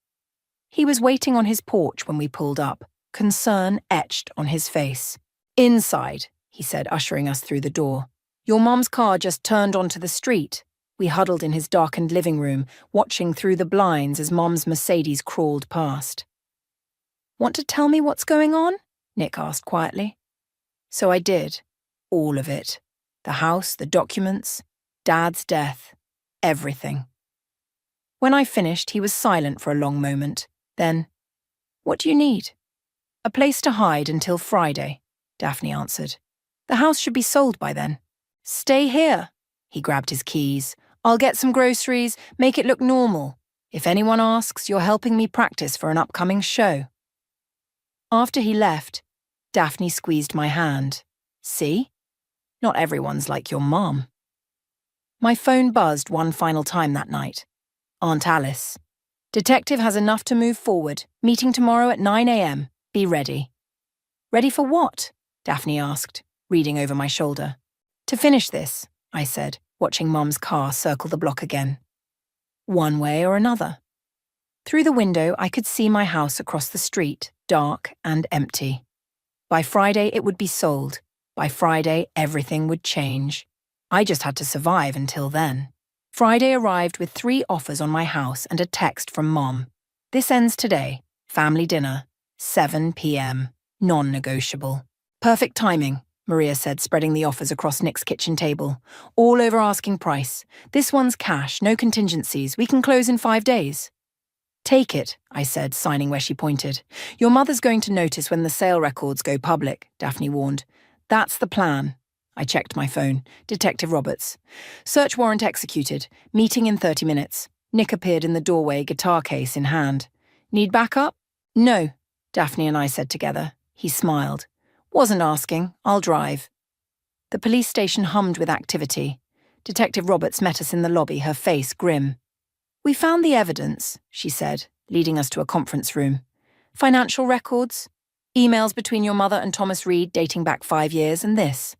He was waiting on his porch when we pulled up, concern etched on his face. Inside, he said, ushering us through the door. Your mom's car just turned onto the street. We huddled in his darkened living room, watching through the blinds as Mom's Mercedes crawled past. Want to tell me what's going on? Nick asked quietly. So I did. All of it. The house, the documents, Dad's death, everything. When I finished, he was silent for a long moment. Then, what do you need? A place to hide until Friday, Daphne answered. The house should be sold by then. Stay here. He grabbed his keys. I'll get some groceries, make it look normal. If anyone asks, you're helping me practice for an upcoming show. After he left, Daphne squeezed my hand. See? Not everyone's like your mom. My phone buzzed one final time that night. Aunt Alice. Detective has enough to move forward. Meeting tomorrow at 9 a.m. Be ready. Ready for what? Daphne asked, reading over my shoulder. To finish this, I said, watching Mom's car circle the block again. One way or another. Through the window, I could see my house across the street, dark and empty. By Friday, it would be sold. By Friday, everything would change. I just had to survive until then. Friday arrived with 3 offers on my house and a text from Mom. This ends today. Family dinner. 7 p.m. Non-negotiable. Perfect timing, Maria said, spreading the offers across Nick's kitchen table. All over asking price. This one's cash, no contingencies. We can close in 5 days. Take it, I said, signing where she pointed. Your mother's going to notice when the sale records go public, Daphne warned. That's the plan. I checked my phone. Detective Roberts. Search warrant executed. Meeting in 30 minutes. Nick appeared in the doorway, guitar case in hand. Need backup? No, Daphne and I said together. He smiled. Wasn't asking. I'll drive. The police station hummed with activity. Detective Roberts met us in the lobby, her face grim. We found the evidence, she said, leading us to a conference room. Financial records, emails between your mother and Thomas Reed dating back 5 years, and this.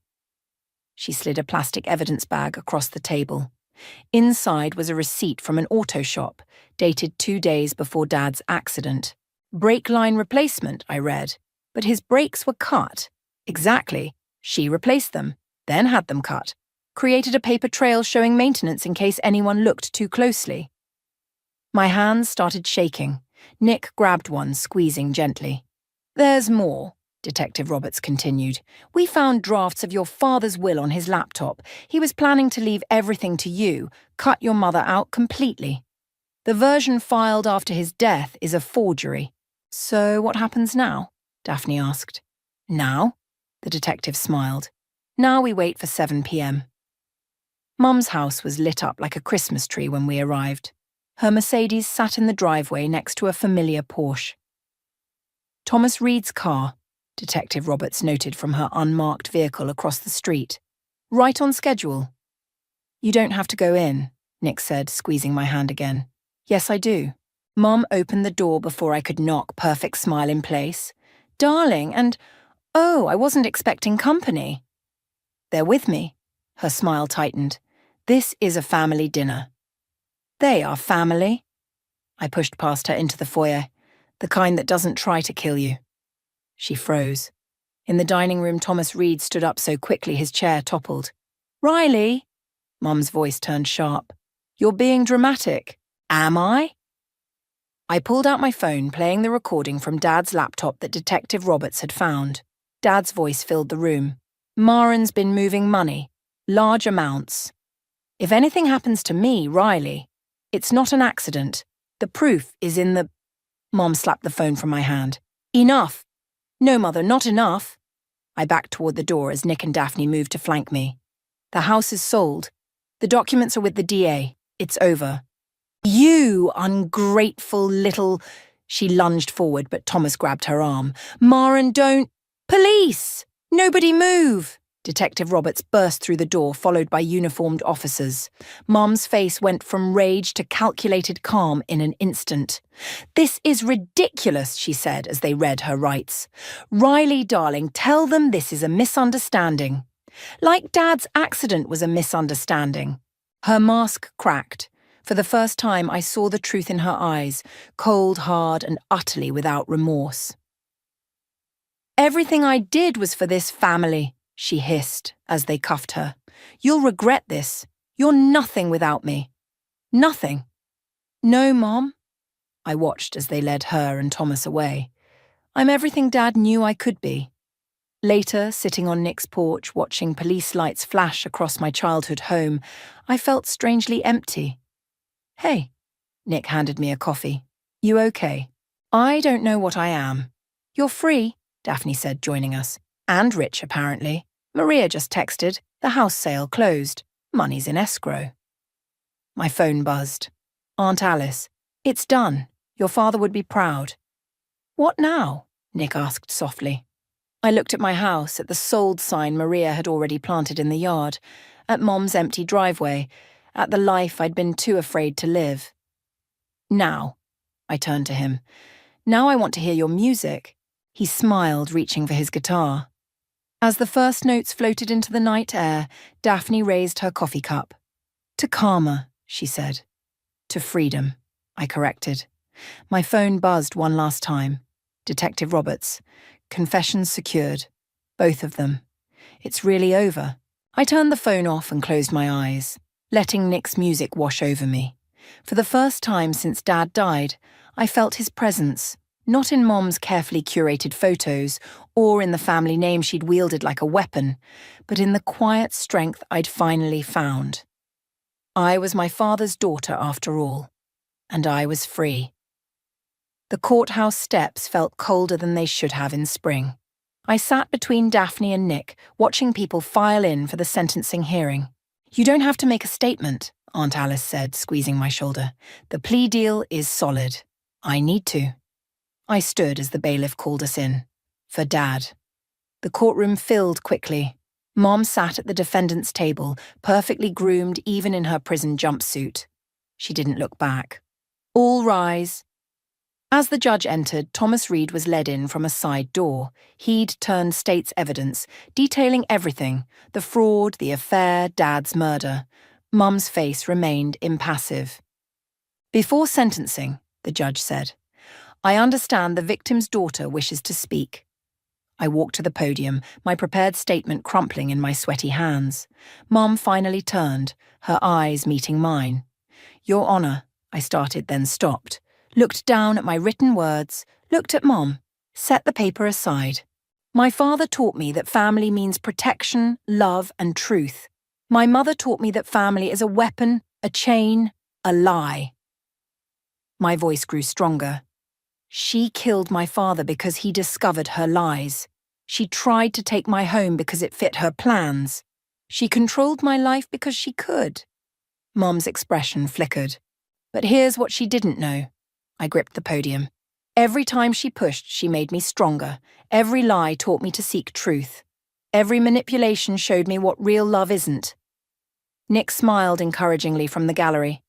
She slid a plastic evidence bag across the table. Inside was a receipt from an auto shop, dated 2 days before Dad's accident. Brake line replacement, I read. But his brakes were cut. Exactly. She replaced them, then had them cut. Created a paper trail showing maintenance in case anyone looked too closely. My hands started shaking. Nick grabbed one, squeezing gently. There's more, Detective Roberts continued. We found drafts of your father's will on his laptop. He was planning to leave everything to you, cut your mother out completely. The version filed after his death is a forgery. So what happens now? Daphne asked. Now? The detective smiled. Now we wait for 7 p.m. Mum's house was lit up like a Christmas tree when we arrived. Her Mercedes sat in the driveway next to a familiar Porsche. Thomas Reed's car, Detective Roberts noted from her unmarked vehicle across the street. Right on schedule. You don't have to go in, Nick said, squeezing my hand again. Yes, I do. Mum opened the door before I could knock, perfect smile in place. Darling, and, oh, I wasn't expecting company. They're with me. Her smile tightened. This is a family dinner. They are family. I pushed past her into the foyer, the kind that doesn't try to kill you. She froze. In the dining room, Thomas Reed stood up so quickly his chair toppled. Riley? Mum's voice turned sharp. You're being dramatic. Am I? I pulled out my phone, playing the recording from Dad's laptop that Detective Roberts had found. Dad's voice filled the room. Marin's been moving money. Large amounts. If anything happens to me, Riley, it's not an accident. The proof is in the... Mom slapped the phone from my hand. Enough. No, Mother, not enough. I backed toward the door as Nick and Daphne moved to flank me. The house is sold. The documents are with the DA. It's over. You ungrateful little... She lunged forward, but Thomas grabbed her arm. Maren, don't... Police! Nobody move! Detective Roberts burst through the door, followed by uniformed officers. Mum's face went from rage to calculated calm in an instant. This is ridiculous, she said as they read her rights. Riley, darling, tell them this is a misunderstanding. Like Dad's accident was a misunderstanding. Her mask cracked. For the first time, I saw the truth in her eyes, cold, hard, and utterly without remorse. Everything I did was for this family, she hissed as they cuffed her. You'll regret this. You're nothing without me. Nothing. No, Mom. I watched as they led her and Thomas away. I'm everything Dad knew I could be. Later, sitting on Nick's porch, watching police lights flash across my childhood home, I felt strangely empty. Hey, Nick handed me a coffee. You okay? I don't know what I am. You're free, Daphne said, joining us. And rich, apparently. Maria just texted. The house sale closed. Money's in escrow. My phone buzzed. Aunt Alice. It's done. Your father would be proud. What now? Nick asked softly. I looked at my house, at the sold sign Maria had already planted in the yard, at Mom's empty driveway, at the life I'd been too afraid to live. Now, I turned to him. Now I want to hear your music. He smiled, reaching for his guitar. As the first notes floated into the night air, Daphne raised her coffee cup. To karma, she said. To freedom, I corrected. My phone buzzed one last time. Detective Roberts. Confessions secured. Both of them. It's really over. I turned the phone off and closed my eyes, letting Nick's music wash over me. For the first time since Dad died, I felt his presence, not in Mom's carefully curated photos or in the family name she'd wielded like a weapon, but in the quiet strength I'd finally found. I was my father's daughter after all, and I was free. The courthouse steps felt colder than they should have in spring. I sat between Daphne and Nick, watching people file in for the sentencing hearing. You don't have to make a statement, Aunt Alice said, squeezing my shoulder. The plea deal is solid. I need to. I stood as the bailiff called us in. For Dad. The courtroom filled quickly. Mom sat at the defendant's table, perfectly groomed even in her prison jumpsuit. She didn't look back. All rise. As the judge entered, Thomas Reed was led in from a side door. He'd turned state's evidence, detailing everything, the fraud, the affair, Dad's murder. Mum's face remained impassive. Before sentencing, the judge said, I understand the victim's daughter wishes to speak. I walked to the podium, my prepared statement crumpling in my sweaty hands. Mum finally turned, her eyes meeting mine. Your Honour, I started, then stopped. Looked down at my written words, looked at Mom, set the paper aside. My father taught me that family means protection, love, and truth. My mother taught me that family is a weapon, a chain, a lie. My voice grew stronger. She killed my father because he discovered her lies. She tried to take my home because it fit her plans. She controlled my life because she could. Mom's expression flickered. But here's what she didn't know. I gripped the podium. Every time she pushed, she made me stronger. Every lie taught me to seek truth. Every manipulation showed me what real love isn't. Nick smiled encouragingly from the gallery.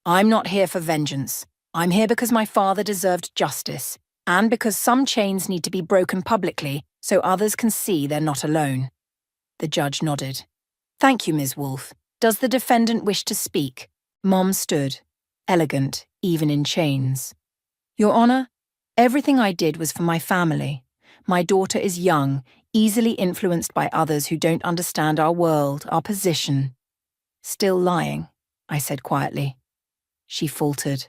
I'm not here for vengeance. I'm here because my father deserved justice, and because some chains need to be broken publicly so others can see they're not alone. The judge nodded. Thank you, Ms. Wolfe. Does the defendant wish to speak? Mom stood, elegant, even in chains. Your Honour, everything I did was for my family. My daughter is young, easily influenced by others who don't understand our world, our position. Still lying, I said quietly. She faltered.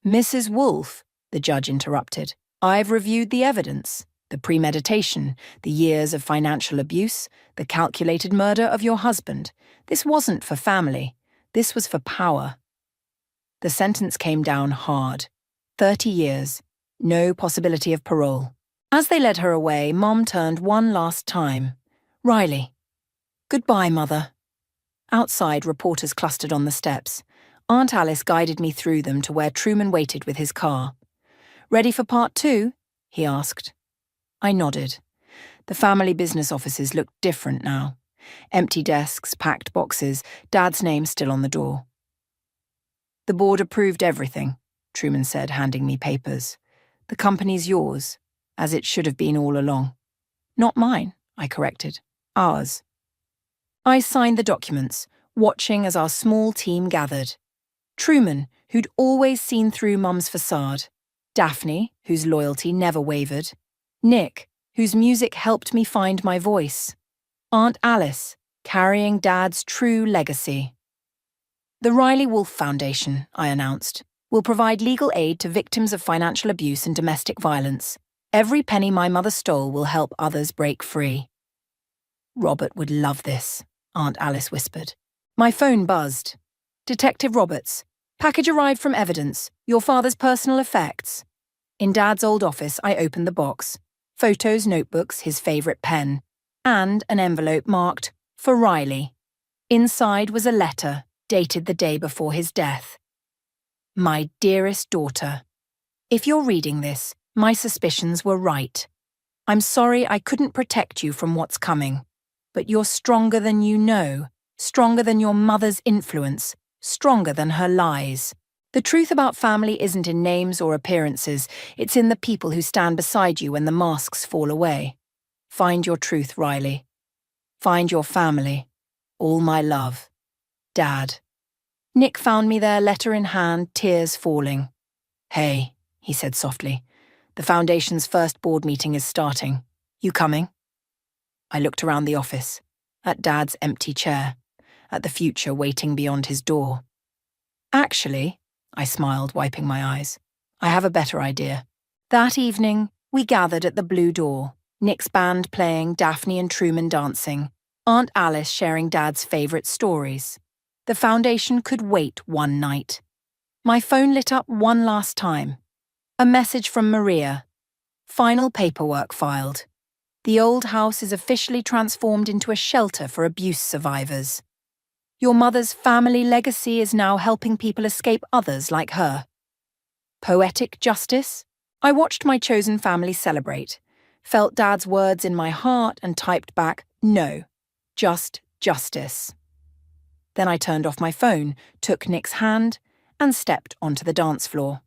Mrs. Wolfe, the judge interrupted, I've reviewed the evidence, the premeditation, the years of financial abuse, the calculated murder of your husband. This wasn't for family. This was for power. The sentence came down hard. 30 years. No possibility of parole. As they led her away, Mom turned one last time. Riley. Goodbye, Mother. Outside, reporters clustered on the steps. Aunt Alice guided me through them to where Truman waited with his car. "Ready for part 2?" he asked. I nodded. The family business offices looked different now. Empty desks, packed boxes, Dad's name still on the door. "The board approved everything," Truman said, handing me papers. "The company's yours, as it should have been all along." "Not mine," I corrected. "Ours." I signed the documents, watching as our small team gathered. Truman, who'd always seen through Mum's facade. Daphne, whose loyalty never wavered. Nick, whose music helped me find my voice. Aunt Alice, carrying Dad's true legacy. "The Riley Wolf Foundation," I announced, "will provide legal aid to victims of financial abuse and domestic violence. Every penny my mother stole will help others break free." "Robert would love this," Aunt Alice whispered. My phone buzzed. "Detective Roberts, package arrived from evidence. Your father's personal effects." In Dad's old office, I opened the box. Photos, notebooks, his favourite pen, and an envelope marked, "For Riley." Inside was a letter, dated the day before his death. "My dearest daughter, if you're reading this, my suspicions were right. I'm sorry I couldn't protect you from what's coming. But you're stronger than you know, stronger than your mother's influence, stronger than her lies. The truth about family isn't in names or appearances, it's in the people who stand beside you when the masks fall away. Find your truth, Riley. Find your family. All my love. Dad." Nick found me there, letter in hand, tears falling. "Hey," he said softly, "the foundation's first board meeting is starting. You coming?" I looked around the office, at Dad's empty chair, at the future waiting beyond his door. "Actually," I smiled, wiping my eyes, "I have a better idea." That evening, we gathered at the Blue Door, Nick's band playing, Daphne and Truman dancing, Aunt Alice sharing Dad's favourite stories. The foundation could wait one night. My phone lit up one last time. A message from Maria. "Final paperwork filed. The old house is officially transformed into a shelter for abuse survivors. Your mother's family legacy is now helping people escape others like her." Poetic justice? I watched my chosen family celebrate, felt Dad's words in my heart and typed back, "No, just justice." Then I turned off my phone, took Nick's hand, and stepped onto the dance floor.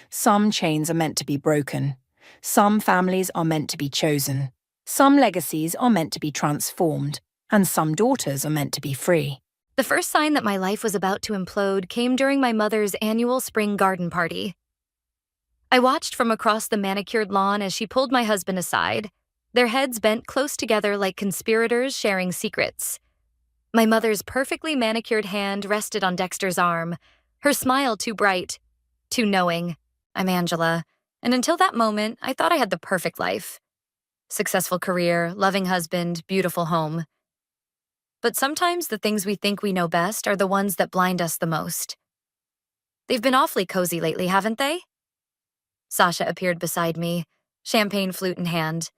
Some chains are meant to be broken. Some families are meant to be chosen. Some legacies are meant to be transformed. And some daughters are meant to be free. The first sign that my life was about to implode came during my mother's annual spring garden party. I watched from across the manicured lawn as she pulled my husband aside, their heads bent close together like conspirators sharing secrets. My mother's perfectly manicured hand rested on Dexter's arm, her smile too bright, too knowing. I'm Angela, and until that moment, I thought I had the perfect life. Successful career, loving husband, beautiful home. But sometimes the things we think we know best are the ones that blind us the most. They've been awfully cozy lately, haven't they? Sasha appeared beside me, champagne flute in hand.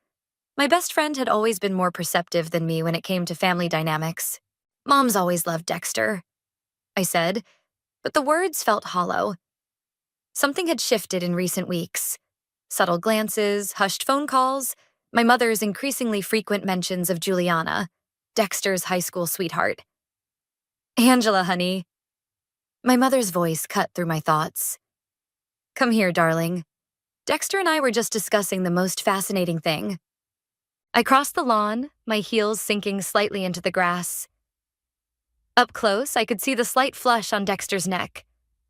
My best friend had always been more perceptive than me when it came to family dynamics. "Mom's always loved Dexter," I said, but the words felt hollow. Something had shifted in recent weeks. Subtle glances, hushed phone calls, my mother's increasingly frequent mentions of Juliana, Dexter's high school sweetheart. "Angela, honey." My mother's voice cut through my thoughts. "Come here, darling. Dexter and I were just discussing the most fascinating thing." I crossed the lawn, my heels sinking slightly into the grass. Up close, I could see the slight flush on Dexter's neck,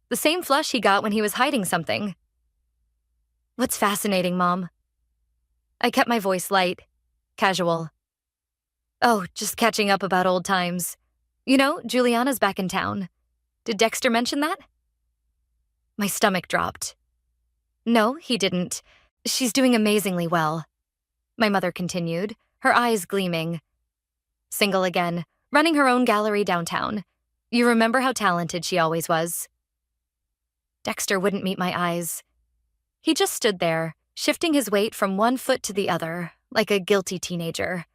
the same flush he got when he was hiding something. "What's fascinating, Mom?" I kept my voice light, casual. "Oh, just catching up about old times. You know, Juliana's back in town. Did Dexter mention that?" My stomach dropped. "No, he didn't. She's doing amazingly well," my mother continued, her eyes gleaming. "Single again, running her own gallery downtown. You remember how talented she always was." Dexter wouldn't meet my eyes. He just stood there, shifting his weight from one foot to the other, like a guilty teenager.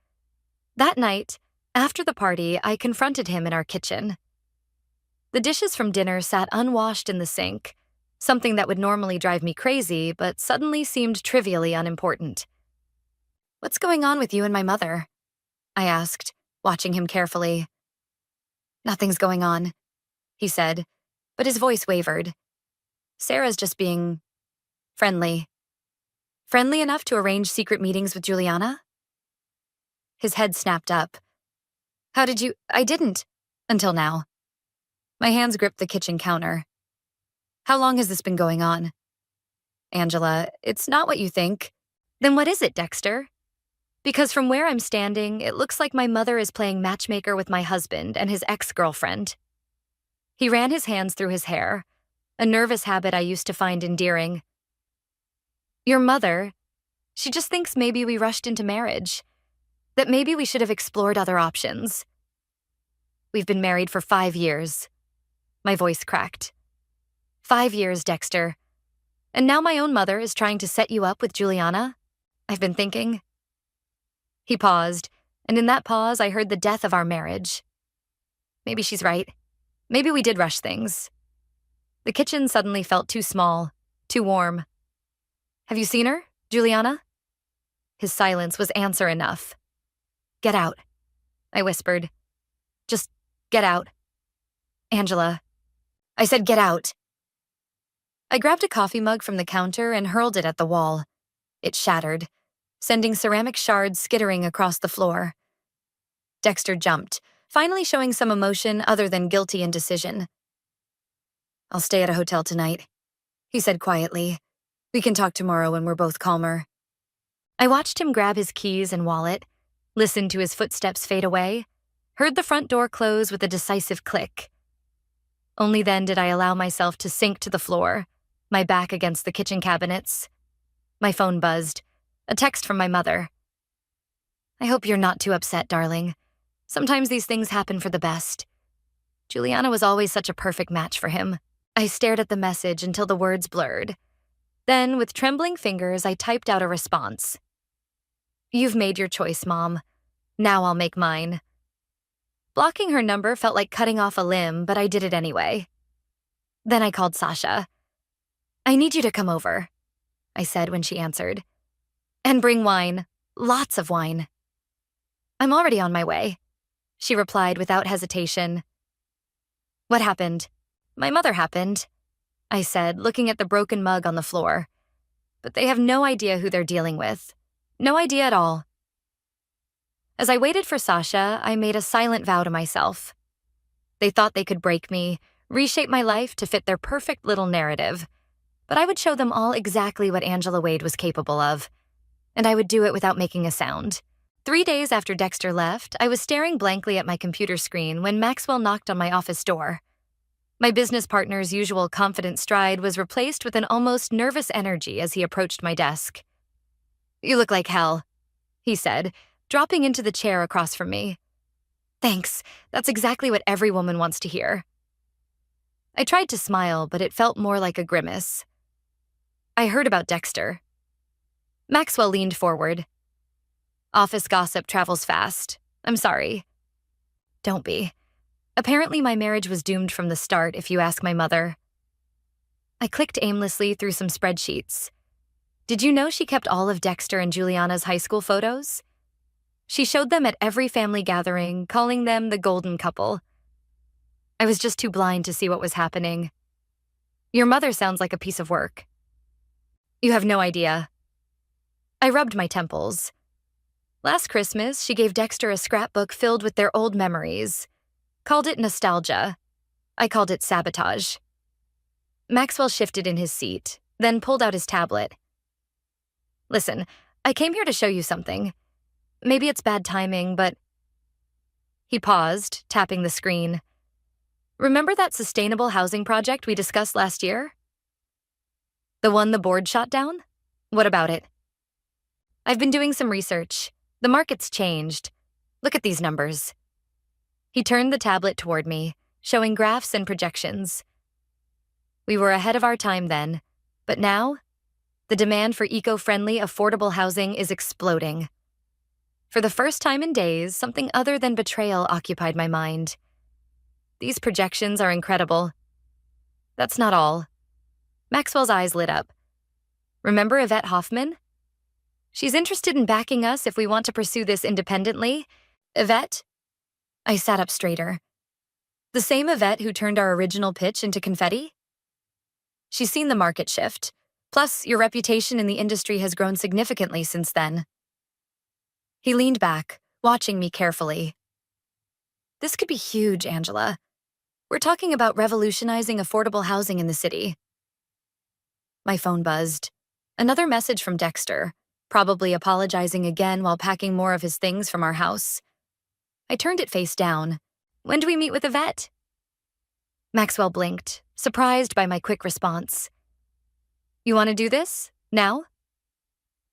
That night, After the party, I confronted him in our kitchen. The dishes from dinner sat unwashed in the sink, something that would normally drive me crazy, but suddenly seemed trivially unimportant. "What's going on with you and my mother?" I asked, watching him carefully. "Nothing's going on," he said, but his voice wavered. "Sarah's just being friendly." "Friendly enough to arrange secret meetings with Juliana?" His head snapped up. "How did you— I didn't, until now." My hands gripped the kitchen counter. "How long has this been going on?" "Angela, it's not what you think." "Then what is it, Dexter?" "Because from where I'm standing, it looks like my mother is playing matchmaker with my husband and his ex-girlfriend." He ran his hands through his hair, a nervous habit I used to find endearing. "Your mother, she just thinks maybe we rushed into marriage, that maybe we should have explored other options." "We've been married for 5 years." My voice cracked. 5 years, Dexter. And now my own mother is trying to set you up with Juliana? I've been thinking." He paused, and in that pause I heard the death of our marriage. Maybe she's right. Maybe we did rush things. The kitchen suddenly felt too small, too warm. "Have you seen her, Juliana?" His silence was answer enough. "Get out," I whispered. "Just get out." "Angela." I said, "Get out." I grabbed a coffee mug from the counter and hurled it at the wall. It shattered, sending ceramic shards skittering across the floor. Dexter jumped, finally showing some emotion other than guilty indecision. "I'll stay at a hotel tonight," he said quietly. "We can talk tomorrow when we're both calmer." I watched him grab his keys and wallet, listened to his footsteps fade away, heard the front door close with a decisive click. Only then did I allow myself to sink to the floor, my back against the kitchen cabinets. My phone buzzed, a text from my mother. "I hope you're not too upset, darling. Sometimes these things happen for the best. Juliana was always such a perfect match for him." I stared at the message until the words blurred. Then, with trembling fingers, I typed out a response. "You've made your choice, Mom. Now I'll make mine." Blocking her number felt like cutting off a limb, but I did it anyway. Then I called Sasha. "I need you to come over," I said when she answered. "And bring wine. Lots of wine." "I'm already on my way," she replied without hesitation. "What happened?" "My mother happened," I said, looking at the broken mug on the floor. "But they have no idea who they're dealing with. No idea at all." As I waited for Sasha, I made a silent vow to myself. They thought they could break me, reshape my life to fit their perfect little narrative, but I would show them all exactly what Angela Wade was capable of, and I would do it without making a sound. 3 days after Dexter left, I was staring blankly at my computer screen when Maxwell knocked on my office door. My business partner's usual confident stride was replaced with an almost nervous energy as he approached my desk. "You look like hell," he said, dropping into the chair across from me. "Thanks, that's exactly what every woman wants to hear." I tried to smile, but it felt more like a grimace. "I heard about Dexter." Maxwell leaned forward. "Office gossip travels fast. I'm sorry." "Don't be. Apparently my marriage was doomed from the start, if you ask my mother." I clicked aimlessly through some spreadsheets. Did you know she kept all of Dexter and Juliana's high school photos? She showed them at every family gathering, calling them the golden couple. I was just too blind to see what was happening. "Your mother sounds like a piece of work." "You have no idea." I rubbed my temples. Last Christmas, she gave Dexter a scrapbook filled with their old memories. Called it nostalgia. I called it sabotage. Maxwell shifted in his seat, then pulled out his tablet. "Listen, I came here to show you something. Maybe it's bad timing, but..." He paused, tapping the screen. "Remember that sustainable housing project we discussed last year? The one the board shot down? What about it?" "I've been doing some research. The market's changed. Look at these numbers." He turned the tablet toward me, showing graphs and projections. We were ahead of our time then, but now, the demand for eco-friendly, affordable housing is exploding. For the first time in days, something other than betrayal occupied my mind. These projections are incredible. That's not all. Maxwell's eyes lit up. Remember Yvette Hoffman? She's interested in backing us if we want to pursue this independently. Yvette? I sat up straighter. The same Yvette who turned our original pitch into confetti? She's seen the market shift. Plus, your reputation in the industry has grown significantly since then. He leaned back, watching me carefully. This could be huge, Angela. We're talking about revolutionizing affordable housing in the city. My phone buzzed. Another message from Dexter, probably apologizing again while packing more of his things from our house. I turned it face down. When do we meet with Yvette? Maxwell blinked, surprised by my quick response. You want to do this? Now?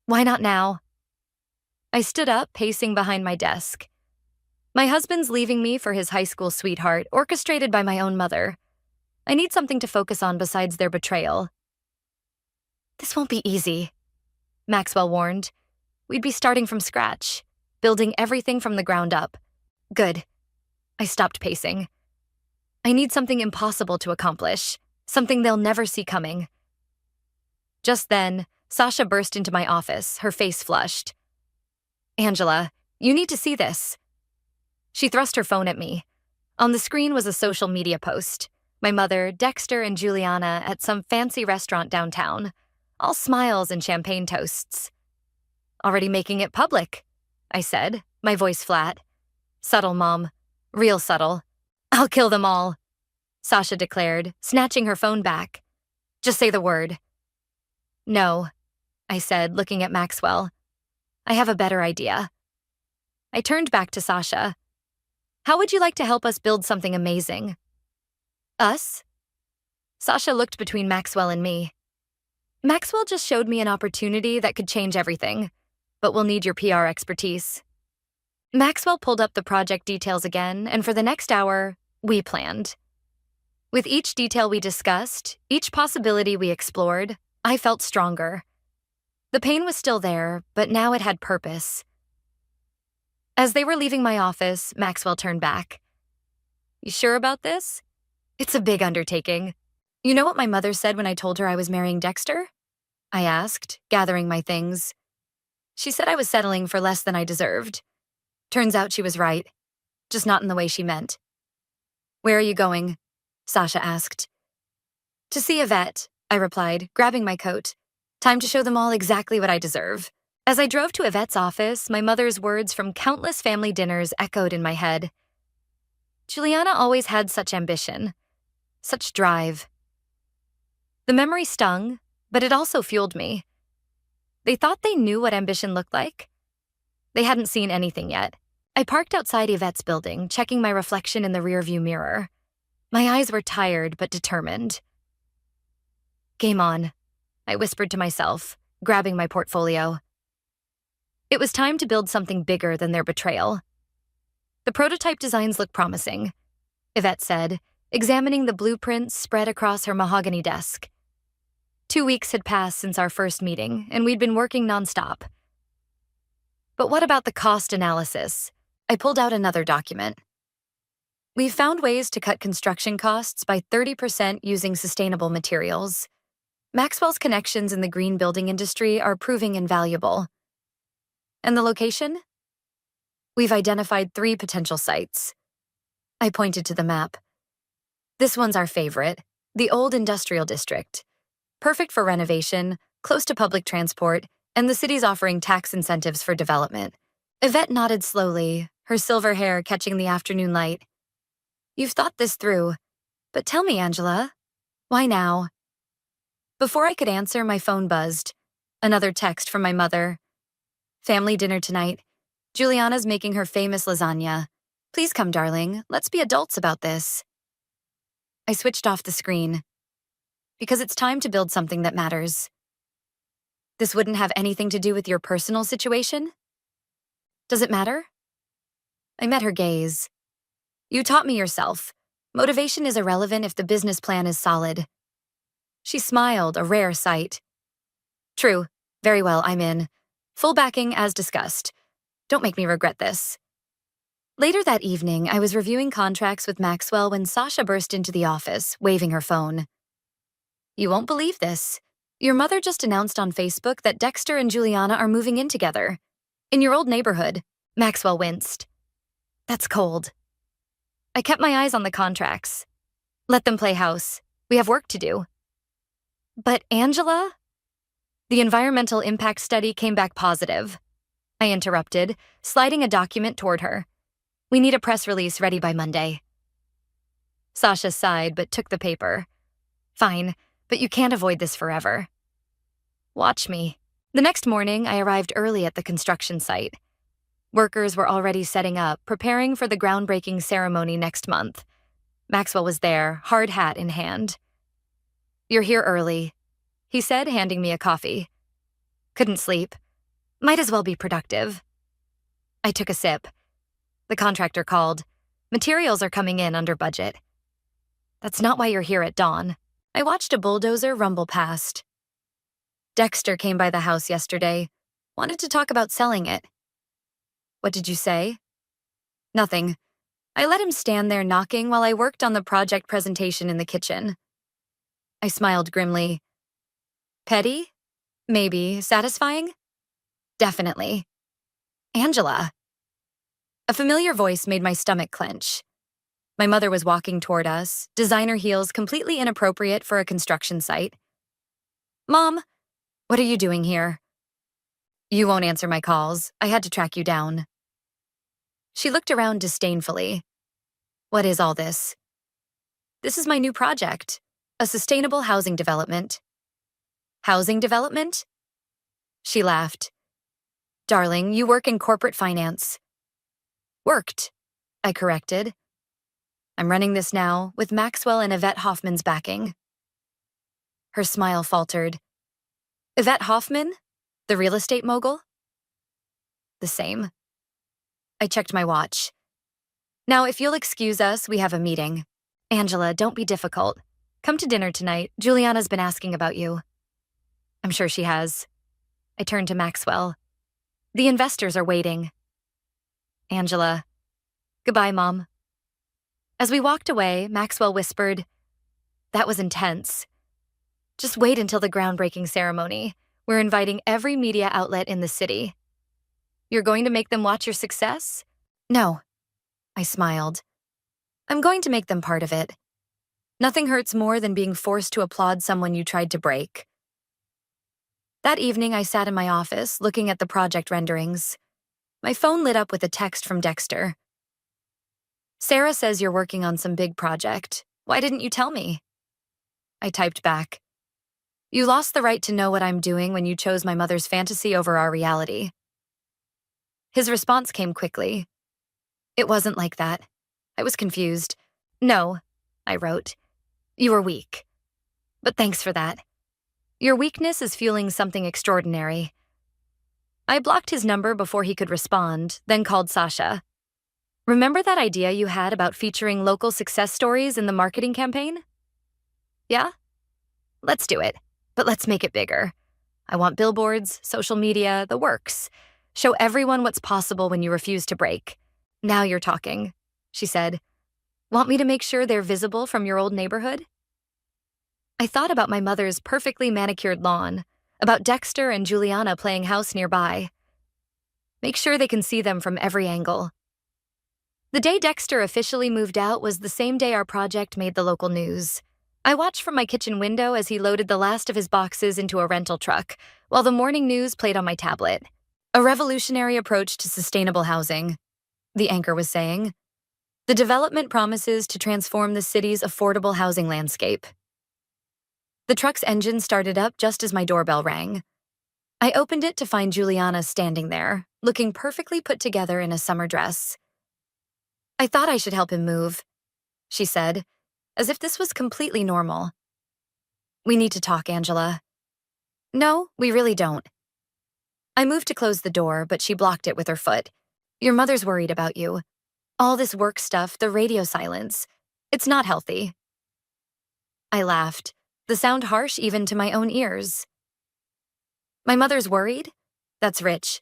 Why not now? I stood up, pacing behind my desk. My husband's leaving me for his high school sweetheart, orchestrated by my own mother. I need something to focus on besides their betrayal. This won't be easy, Maxwell warned. We'd be starting from scratch, building everything from the ground up. Good. I stopped pacing. I need something impossible to accomplish, something they'll never see coming. Just then, Sasha burst into my office, her face flushed. Angela, you need to see this. She thrust her phone at me. On the screen was a social media post. My mother, Dexter, and Juliana at some fancy restaurant downtown. All smiles and champagne toasts. Already making it public, I said, my voice flat. Subtle, Mom. Real subtle. I'll kill them all, Sasha declared, snatching her phone back. Just say the word. No, I said, looking at Maxwell. I have a better idea. I turned back to Sasha. How would you like to help us build something amazing? Us? Sasha looked between Maxwell and me. Maxwell just showed me an opportunity that could change everything, but we'll need your PR expertise. Maxwell pulled up the project details again, and for the next hour, we planned. With each detail we discussed, each possibility we explored, I felt stronger. The pain was still there, but now it had purpose. As they were leaving my office, Maxwell turned back. You sure about this? It's a big undertaking. You know what my mother said when I told her I was marrying Dexter? I asked, gathering my things. She said I was settling for less than I deserved. Turns out she was right, just not in the way she meant. Where are you going? Sasha asked. To see Yvette, I replied, grabbing my coat. Time to show them all exactly what I deserve. As I drove to Yvette's office, my mother's words from countless family dinners echoed in my head. Juliana always had such ambition, such drive. The memory stung, but it also fueled me. They thought they knew what ambition looked like. They hadn't seen anything yet. I parked outside Yvette's building, checking my reflection in the rearview mirror. My eyes were tired but determined. Game on, I whispered to myself, grabbing my portfolio. It was time to build something bigger than their betrayal. The prototype designs look promising, Yvette said, examining the blueprints spread across her mahogany desk. 2 weeks had passed since our first meeting, and we'd been working nonstop. But what about the cost analysis? I pulled out another document. We've found ways to cut construction costs by 30% using sustainable materials. Maxwell's connections in the green building industry are proving invaluable. And the location? We've identified 3 potential sites. I pointed to the map. This one's our favorite, the old industrial district. Perfect for renovation, close to public transport, and the city's offering tax incentives for development. Yvette nodded slowly, her silver hair catching the afternoon light. You've thought this through, but tell me, Angela, why now? Before I could answer, my phone buzzed. Another text from my mother. Family dinner tonight. Juliana's making her famous lasagna. Please come, darling. Let's be adults about this. I switched off the screen. Because it's time to build something that matters. This wouldn't have anything to do with your personal situation? Does it matter? I met her gaze. You taught me yourself. Motivation is irrelevant if the business plan is solid. She smiled, a rare sight. True. Very well, I'm in. Full backing as discussed. Don't make me regret this. Later that evening, I was reviewing contracts with Maxwell when Sasha burst into the office, waving her phone. You won't believe this. Your mother just announced on Facebook that Dexter and Juliana are moving in together. In your old neighborhood. Maxwell winced. That's cold. I kept my eyes on the contracts. Let them play house. We have work to do. But Angela? The environmental impact study came back positive. I interrupted, sliding a document toward her. We need a press release ready by Monday. Sasha sighed but took the paper. Fine, but you can't avoid this forever. Watch me. The next morning, I arrived early at the construction site. Workers were already setting up, preparing for the groundbreaking ceremony next month. Maxwell was there, hard hat in hand. You're here early, he said, handing me a coffee. Couldn't sleep. Might as well be productive. I took a sip. The contractor called. Materials are coming in under budget. That's not why you're here at dawn. I watched a bulldozer rumble past. Dexter came by the house yesterday. Wanted to talk about selling it. What did you say? Nothing. I let him stand there knocking while I worked on the project presentation in the kitchen. I smiled grimly. Petty? Maybe. Satisfying? Definitely. Angela. A familiar voice made my stomach clench. My mother was walking toward us, designer heels completely inappropriate for a construction site. Mom, what are you doing here? You won't answer my calls. I had to track you down. She looked around disdainfully. What is all this? This is my new project, a sustainable housing development. Housing development? She laughed. Darling, you work in corporate finance. Worked, I corrected. I'm running this now, with Maxwell and Yvette Hoffman's backing. Her smile faltered. Yvette Hoffman? The real estate mogul? The same. I checked my watch. Now, if you'll excuse us, we have a meeting. Angela, don't be difficult. Come to dinner tonight. Juliana's been asking about you. I'm sure she has. I turned to Maxwell. The investors are waiting. Angela. Goodbye, Mom. As we walked away, Maxwell whispered, That was intense. Just wait until the groundbreaking ceremony. We're inviting every media outlet in the city. You're going to make them watch your success? No. I smiled. I'm going to make them part of it. Nothing hurts more than being forced to applaud someone you tried to break. That evening, I sat in my office, looking at the project renderings. My phone lit up with a text from Dexter. Sarah says you're working on some big project. Why didn't you tell me? I typed back. You lost the right to know what I'm doing when you chose my mother's fantasy over our reality. His response came quickly. It wasn't like that. I was confused. No, I wrote. You were weak. But thanks for that. Your weakness is fueling something extraordinary. I blocked his number before he could respond, then called Sasha. Remember that idea you had about featuring local success stories in the marketing campaign? Yeah? Let's do it, but let's make it bigger. I want billboards, social media, the works. Show everyone what's possible when you refuse to break. Now you're talking, she said. Want me to make sure they're visible from your old neighborhood? I thought about my mother's perfectly manicured lawn, about Dexter and Juliana playing house nearby. Make sure they can see them from every angle. The day Dexter officially moved out was the same day our project made the local news. I watched from my kitchen window as he loaded the last of his boxes into a rental truck, while the morning news played on my tablet. A revolutionary approach to sustainable housing, the anchor was saying. The development promises to transform the city's affordable housing landscape. The truck's engine started up just as my doorbell rang. I opened it to find Juliana standing there, looking perfectly put together in a summer dress. I thought I should help him move, she said, as if this was completely normal. We need to talk, Angela. No, we really don't. I moved to close the door, but she blocked it with her foot. Your mother's worried about you. All this work stuff, the radio silence. It's not healthy. I laughed, the sound harsh even to my own ears. My mother's worried? That's rich.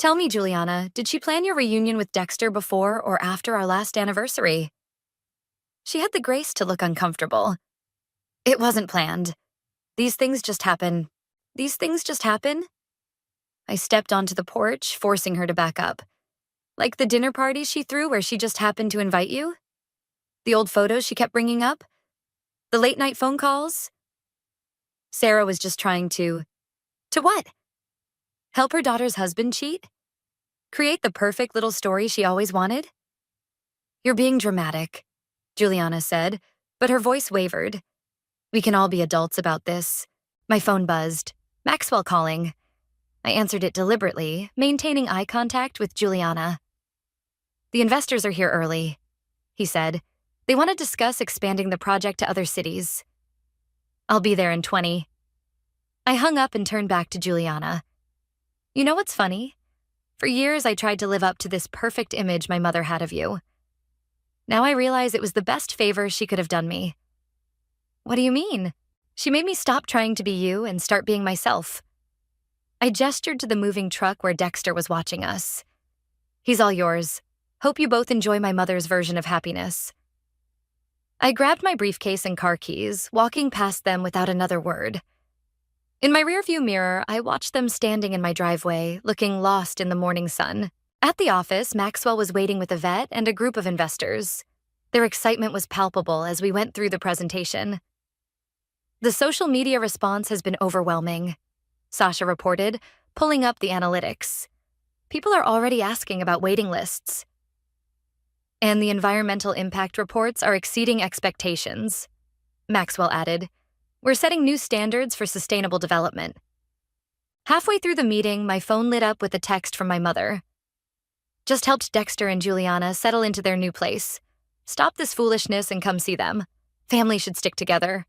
Tell me, Juliana, did she plan your reunion with Dexter before or after our last anniversary? She had the grace to look uncomfortable. It wasn't planned. These things just happen. These things just happen? I stepped onto the porch, forcing her to back up. Like the dinner party she threw where she just happened to invite you? The old photos she kept bringing up? The late-night phone calls? Sarah was just trying to... To what? Help her daughter's husband cheat? Create the perfect little story she always wanted? You're being dramatic, Juliana said, but her voice wavered. We can all be adults about this. My phone buzzed. Maxwell calling. I answered it deliberately, maintaining eye contact with Juliana. The investors are here early, he said. They want to discuss expanding the project to other cities. I'll be there in 20. I hung up and turned back to Juliana. You know what's funny? For years, I tried to live up to this perfect image my mother had of you. Now I realize it was the best favor she could have done me. What do you mean? She made me stop trying to be you and start being myself. I gestured to the moving truck where Dexter was watching us. He's all yours. Hope you both enjoy my mother's version of happiness. I grabbed my briefcase and car keys, walking past them without another word. In my rearview mirror, I watched them standing in my driveway, looking lost in the morning sun. At the office, Maxwell was waiting with Yvette and a group of investors. Their excitement was palpable as we went through the presentation. The social media response has been overwhelming, Sasha reported, pulling up the analytics. People are already asking about waiting lists. And the environmental impact reports are exceeding expectations, Maxwell added. We're setting new standards for sustainable development. Halfway through the meeting, my phone lit up with a text from my mother. Just helped Dexter and Juliana settle into their new place. Stop this foolishness and come see them. Family should stick together.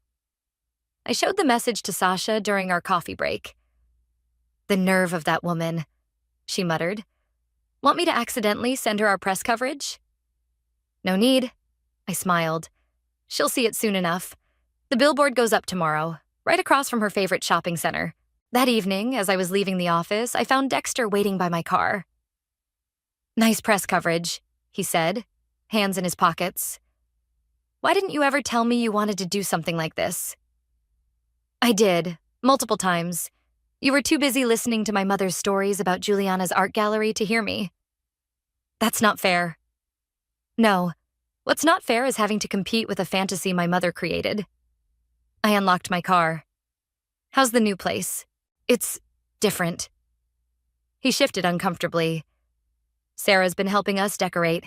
I showed the message to Sasha during our coffee break. The nerve of that woman, she muttered. Want me to accidentally send her our press coverage? No need, I smiled. She'll see it soon enough. The billboard goes up tomorrow, right across from her favorite shopping center. That evening, as I was leaving the office, I found Dexter waiting by my car. Nice press coverage, he said, hands in his pockets. Why didn't you ever tell me you wanted to do something like this? I did, multiple times. You were too busy listening to my mother's stories about Juliana's art gallery to hear me. That's not fair. No, what's not fair is having to compete with a fantasy my mother created. I unlocked my car. How's the new place? It's different. He shifted uncomfortably. Sarah's been helping us decorate.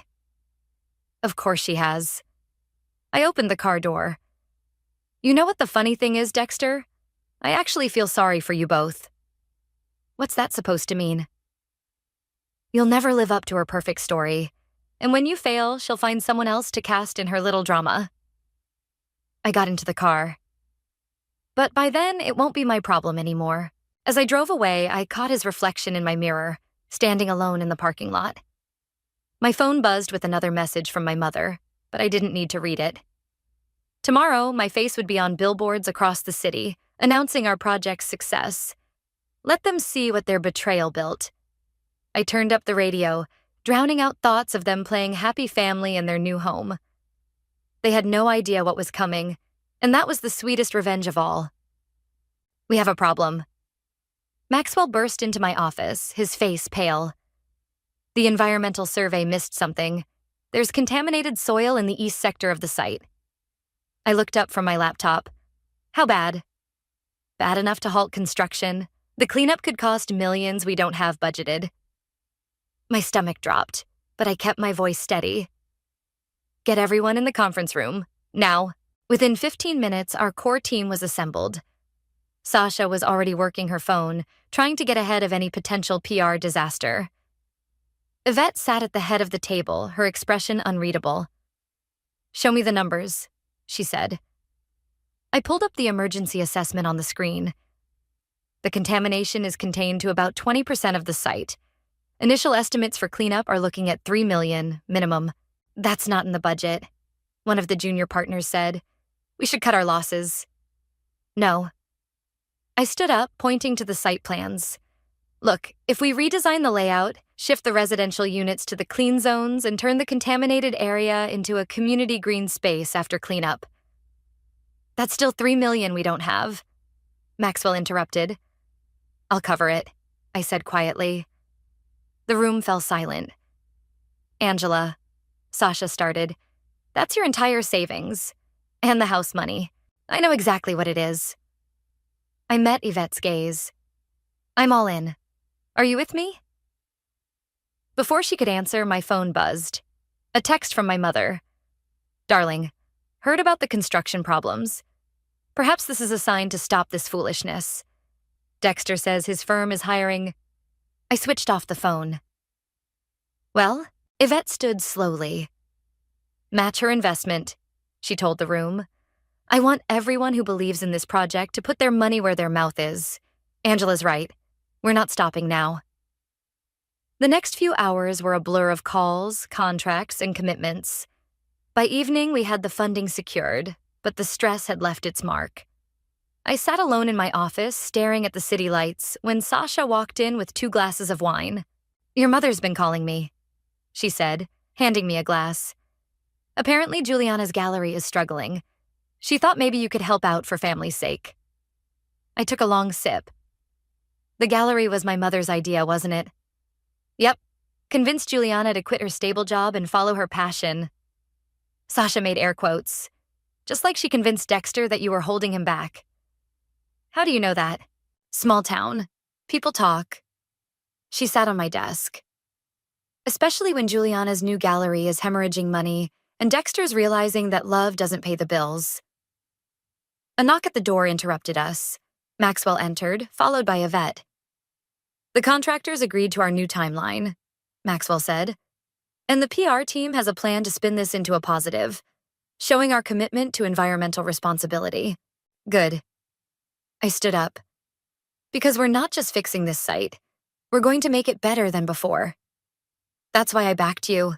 Of course she has. I opened the car door. You know what the funny thing is, Dexter? I actually feel sorry for you both. What's that supposed to mean? You'll never live up to her perfect story, and when you fail, she'll find someone else to cast in her little drama. I got into the car. But by then, it won't be my problem anymore. As I drove away, I caught his reflection in my mirror, standing alone in the parking lot. My phone buzzed with another message from my mother, but I didn't need to read it. Tomorrow, my face would be on billboards across the city, announcing our project's success. Let them see what their betrayal built. I turned up the radio, drowning out thoughts of them playing happy family in their new home. They had no idea what was coming, and that was the sweetest revenge of all. We have a problem. Maxwell burst into my office, his face pale. The environmental survey missed something. There's contaminated soil in the east sector of the site. I looked up from my laptop. How bad? Bad enough to halt construction. The cleanup could cost millions we don't have budgeted. My stomach dropped, but I kept my voice steady. Get everyone in the conference room, now. Within 15 minutes, our core team was assembled. Sasha was already working her phone, trying to get ahead of any potential PR disaster. Yvette sat at the head of the table, her expression unreadable. Show me the numbers, she said. I pulled up the emergency assessment on the screen. The contamination is contained to about 20% of the site. Initial estimates for cleanup are looking at $3 million, minimum. That's not in the budget, one of the junior partners said. We should cut our losses. No. I stood up, pointing to the site plans. Look, if we redesign the layout, shift the residential units to the clean zones, and turn the contaminated area into a community green space after cleanup. That's still $3 million we don't have, Maxwell interrupted. I'll cover it, I said quietly. The room fell silent. Angela, Sasha started, that's your entire savings. And the house money. I know exactly what it is. I met Yvette's gaze. I'm all in. Are you with me? Before she could answer, my phone buzzed. A text from my mother. Darling, heard about the construction problems. Perhaps this is a sign to stop this foolishness. Dexter says his firm is hiring. I switched off the phone. Well, Yvette stood slowly. Match her investment, she told the room. I want everyone who believes in this project to put their money where their mouth is. Angela's right. We're not stopping now. The next few hours were a blur of calls, contracts, and commitments. By evening, we had the funding secured, but the stress had left its mark. I sat alone in my office, staring at the city lights, when Sasha walked in with 2 glasses of wine. Your mother's been calling me, she said, handing me a glass. Apparently, Juliana's gallery is struggling. She thought maybe you could help out for family's sake. I took a long sip. The gallery was my mother's idea, wasn't it? Yep. Convinced Juliana to quit her stable job and follow her passion. Sasha made air quotes. Just like she convinced Dexter that you were holding him back. How do you know that? Small town. People talk. She sat on my desk. Especially when Juliana's new gallery is hemorrhaging money and Dexter's realizing that love doesn't pay the bills. A knock at the door interrupted us. Maxwell entered, followed by Yvette. The contractors agreed to our new timeline, Maxwell said. And the PR team has a plan to spin this into a positive, showing our commitment to environmental responsibility. Good. I stood up. Because we're not just fixing this site. We're going to make it better than before. That's why I backed you,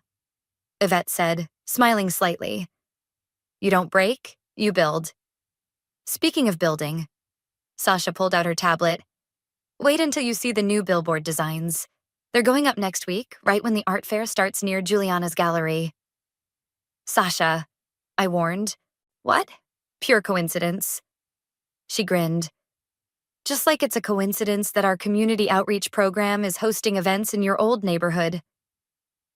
Yvette said, smiling slightly. You don't break, you build. Speaking of building, Sasha pulled out her tablet. Wait until you see the new billboard designs. They're going up next week, right when the art fair starts near Juliana's gallery. Sasha, I warned. What? Pure coincidence. She grinned. Just like it's a coincidence that our community outreach program is hosting events in your old neighborhood.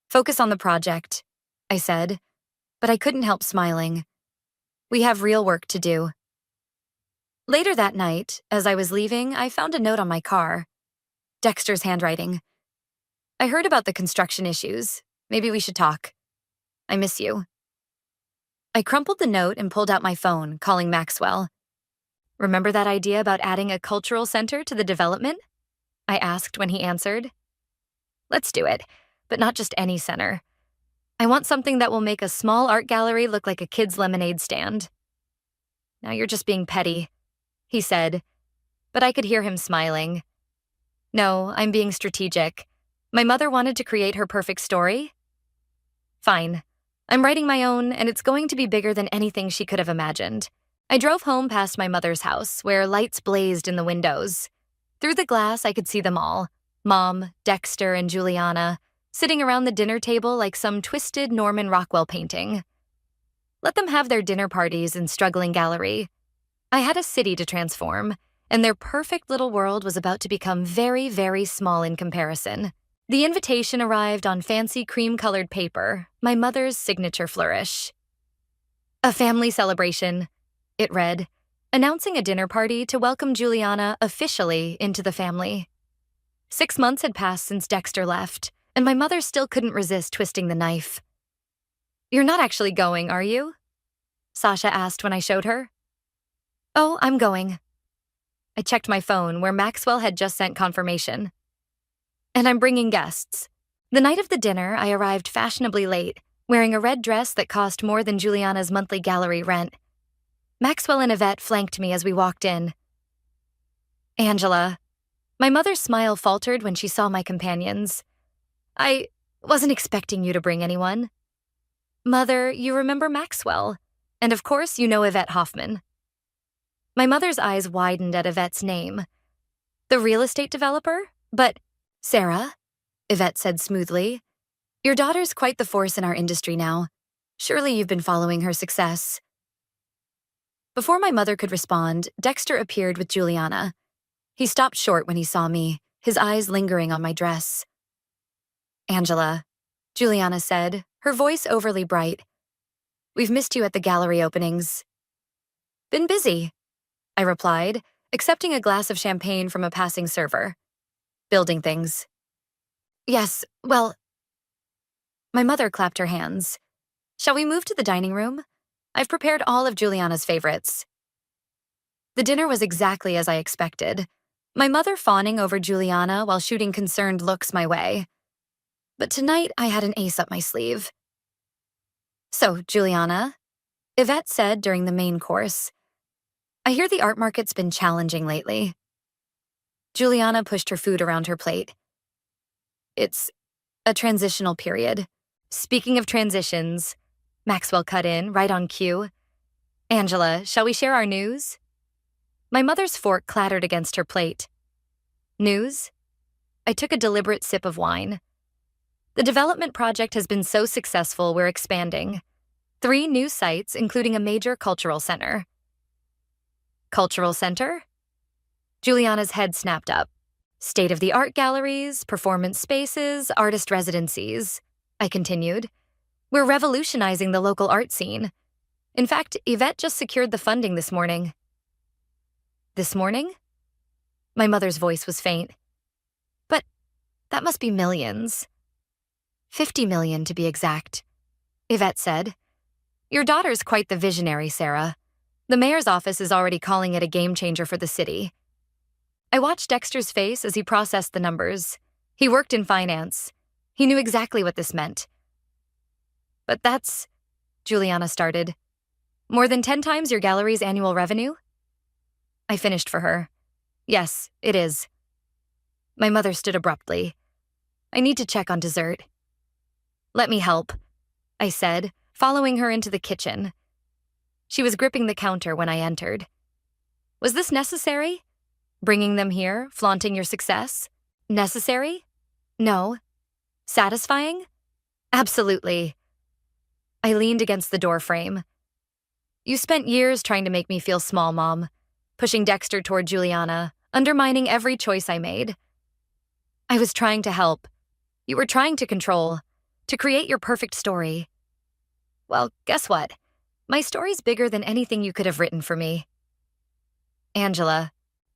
Focus on the project, I said, but I couldn't help smiling. We have real work to do. Later that night, as I was leaving, I found a note on my car. Dexter's handwriting. I heard about the construction issues. Maybe we should talk. I miss you. I crumpled the note and pulled out my phone, calling Maxwell. Remember that idea about adding a cultural center to the development? I asked when he answered. Let's do it, but not just any center. I want something that will make a small art gallery look like a kid's lemonade stand. Now you're just being petty, he said, but I could hear him smiling. No, I'm being strategic. My mother wanted to create her perfect story. Fine. I'm writing my own, and it's going to be bigger than anything she could have imagined. I drove home past my mother's house, where lights blazed in the windows. Through the glass, I could see them all, Mom, Dexter, and Juliana, sitting around the dinner table like some twisted Norman Rockwell painting. Let them have their dinner parties in struggling gallery. I had a city to transform, and their perfect little world was about to become very, very small in comparison. The invitation arrived on fancy cream-colored paper, my mother's signature flourish. A family celebration, it read, announcing a dinner party to welcome Juliana officially into the family. 6 months had passed since Dexter left, and my mother still couldn't resist twisting the knife. You're not actually going, are you? Sasha asked when I showed her. Oh, I'm going. I checked my phone, where Maxwell had just sent confirmation. And I'm bringing guests. The night of the dinner, I arrived fashionably late, wearing a red dress that cost more than Juliana's monthly gallery rent. Maxwell and Yvette flanked me as we walked in. Angela. My mother's smile faltered when she saw my companions. I wasn't expecting you to bring anyone. Mother, you remember Maxwell. And of course, you know Yvette Hoffman. My mother's eyes widened at Yvette's name. The real estate developer? But, Sarah, Yvette said smoothly, your daughter's quite the force in our industry now. Surely you've been following her success. Before my mother could respond, Dexter appeared with Juliana. He stopped short when he saw me, his eyes lingering on my dress. Angela, Juliana said, her voice overly bright. We've missed you at the gallery openings. Been busy, I replied, accepting a glass of champagne from a passing server. Building things. Yes, well. My mother clapped her hands. Shall we move to the dining room? I've prepared all of Juliana's favorites. The dinner was exactly as I expected, my mother fawning over Juliana while shooting concerned looks my way. But tonight I had an ace up my sleeve. So, Juliana, Yvette said during the main course, I hear the art market's been challenging lately. Juliana pushed her food around her plate. It's a transitional period. Speaking of transitions, Maxwell cut in, right on cue. Angela, shall we share our news? My mother's fork clattered against her plate. News? I took a deliberate sip of wine. The development project has been so successful we're expanding. 3 new sites, including a major cultural center. Cultural center? Juliana's head snapped up. State-of-the-art galleries, performance spaces, artist residencies. I continued. We're revolutionizing the local art scene. In fact, Yvette just secured the funding this morning. This morning? My mother's voice was faint. But that must be millions. 50 million to be exact, Yvette said. Your daughter's quite the visionary, Sarah. The mayor's office is already calling it a game changer for the city. I watched Dexter's face as he processed the numbers. He worked in finance. He knew exactly what this meant. But that's, Juliana started. More than 10 times your gallery's annual revenue? I finished for her. Yes, it is. My mother stood abruptly. I need to check on dessert. Let me help, I said, following her into the kitchen. She was gripping the counter when I entered. Was this necessary? Bringing them here, flaunting your success? Necessary? No. Satisfying? Absolutely. I leaned against the door frame. You spent years trying to make me feel small, Mom, pushing Dexter toward Juliana, undermining every choice I made. I was trying to help. You were trying to control, to create your perfect story. Well, guess what? My story's bigger than anything you could have written for me. Angela,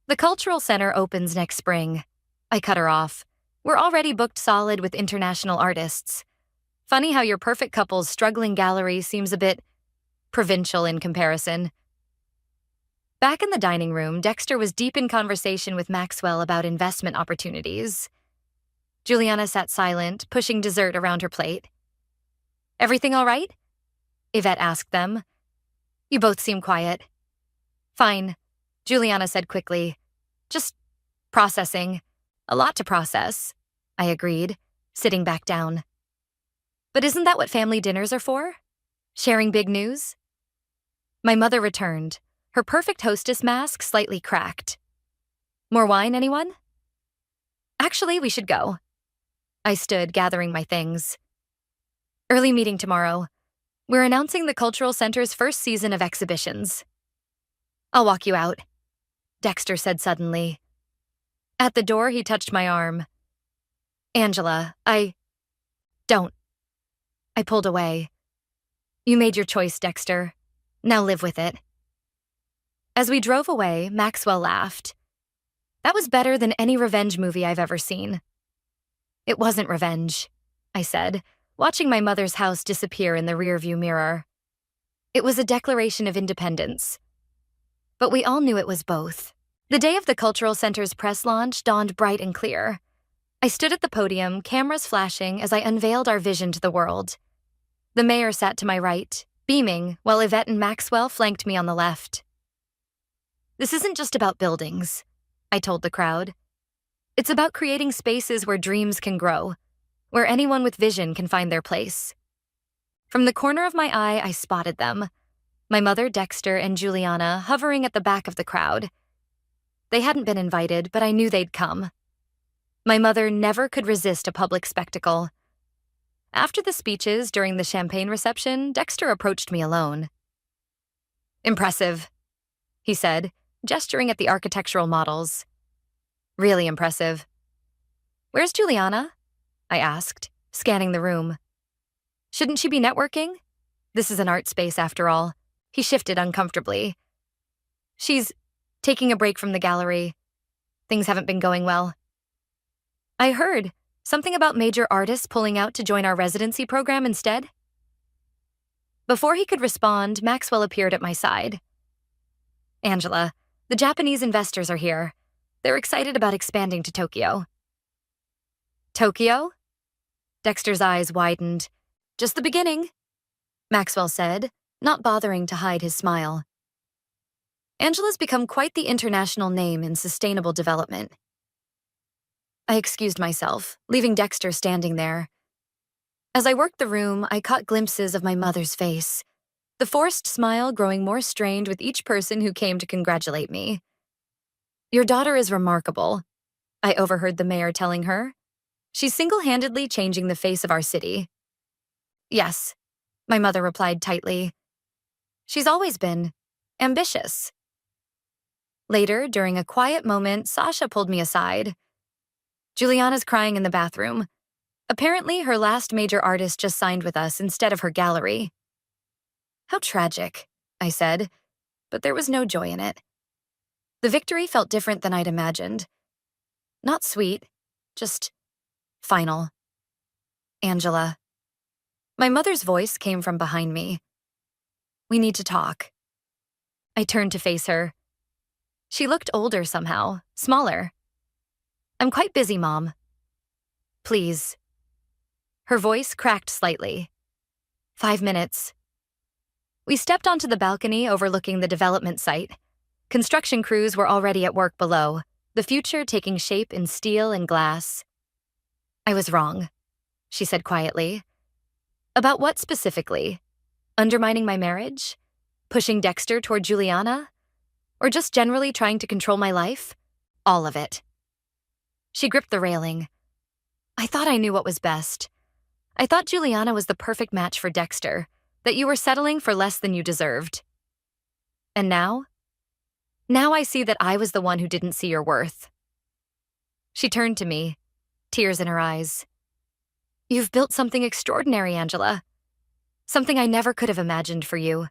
the Cultural Center opens next spring. I cut her off. We're already booked solid with international artists. Funny how your perfect couple's struggling gallery seems a bit provincial in comparison. Back in the dining room, Dexter was deep in conversation with Maxwell about investment opportunities. Juliana sat silent, pushing dessert around her plate. Everything all right? Yvette asked them. You both seem quiet. Fine, Juliana said quickly. Just processing. A lot to process, I agreed, sitting back down. But isn't that what family dinners are for? Sharing big news? My mother returned, her perfect hostess mask slightly cracked. More wine, anyone? Actually, we should go. I stood, gathering my things. Early meeting tomorrow. We're announcing the Cultural Center's first season of exhibitions. I'll walk you out, Dexter said suddenly. At the door, he touched my arm. Angela, Don't. I pulled away. You made your choice, Dexter. Now live with it. As we drove away, Maxwell laughed. That was better than any revenge movie I've ever seen. It wasn't revenge, I said, watching my mother's house disappear in the rearview mirror. It was a declaration of independence. But we all knew it was both. The day of the Cultural Center's press launch dawned bright and clear. I stood at the podium, cameras flashing as I unveiled our vision to the world. The mayor sat to my right, beaming, while Yvette and Maxwell flanked me on the left. This isn't just about buildings, I told the crowd. It's about creating spaces where dreams can grow, where anyone with vision can find their place. From the corner of my eye, I spotted them. My mother, Dexter, and Juliana hovering at the back of the crowd. They hadn't been invited, but I knew they'd come. My mother never could resist a public spectacle. After the speeches during the champagne reception, Dexter approached me alone. "Impressive," he said, gesturing at the architectural models. "Really impressive." "Where's Juliana?" I asked, scanning the room. "Shouldn't she be networking? This is an art space after all." He shifted uncomfortably. "She's taking a break from the gallery. Things haven't been going well." "I heard something about major artists pulling out to join our residency program instead." Before he could respond, Maxwell appeared at my side. "Angela, the Japanese investors are here. They're excited about expanding to Tokyo." "Tokyo?" Dexter's eyes widened. "Just the beginning," Maxwell said, not bothering to hide his smile. "Angela's become quite the international name in sustainable development." I excused myself, leaving Dexter standing there. As I worked the room, I caught glimpses of my mother's face, the forced smile growing more strained with each person who came to congratulate me. "Your daughter is remarkable," I overheard the mayor telling her. "She's single-handedly changing the face of our city." "Yes," my mother replied tightly. "She's always been ambitious." Later, during a quiet moment, Sasha pulled me aside. "Juliana's crying in the bathroom. Apparently, her last major artist just signed with us instead of her gallery." "How tragic," I said, but there was no joy in it. The victory felt different than I'd imagined. Not sweet, just final. "Angela." My mother's voice came from behind me. "We need to talk." I turned to face her. She looked older somehow, smaller. "I'm quite busy, Mom." "Please." Her voice cracked slightly. 5 minutes. We stepped onto the balcony overlooking the development site. Construction crews were already at work below, the future taking shape in steel and glass. "I was wrong," she said quietly. "About what specifically? Undermining my marriage? Pushing Dexter toward Juliana? Or just generally trying to control my life? All of it." She gripped the railing. "I thought I knew what was best. I thought Juliana was the perfect match for Dexter, that you were settling for less than you deserved. And now? Now I see that I was the one who didn't see your worth." She turned to me, tears in her eyes. "You've built something extraordinary, Angela. Something I never could have imagined for you.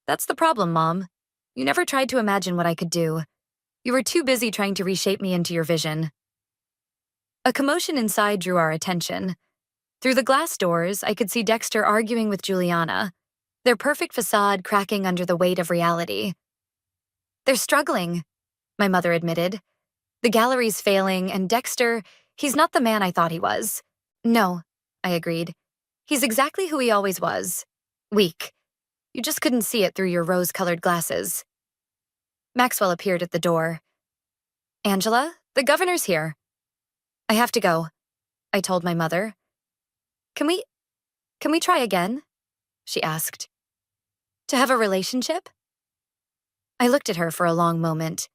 That's the problem, Mom. You never tried to imagine what I could do. You were too busy trying to reshape me into your vision." A commotion inside drew our attention. Through the glass doors, I could see Dexter arguing with Juliana, their perfect facade cracking under the weight of reality. "They're struggling," my mother admitted. "The gallery's failing, and Dexter, he's not the man I thought he was." "No," I agreed. "He's exactly who he always was. Weak. You just couldn't see it through your rose-colored glasses." Maxwell appeared at the door. "Angela, the governor's here." "I have to go," I told my mother. Can we try again?" she asked. "To have a relationship?" I looked at her for a long moment.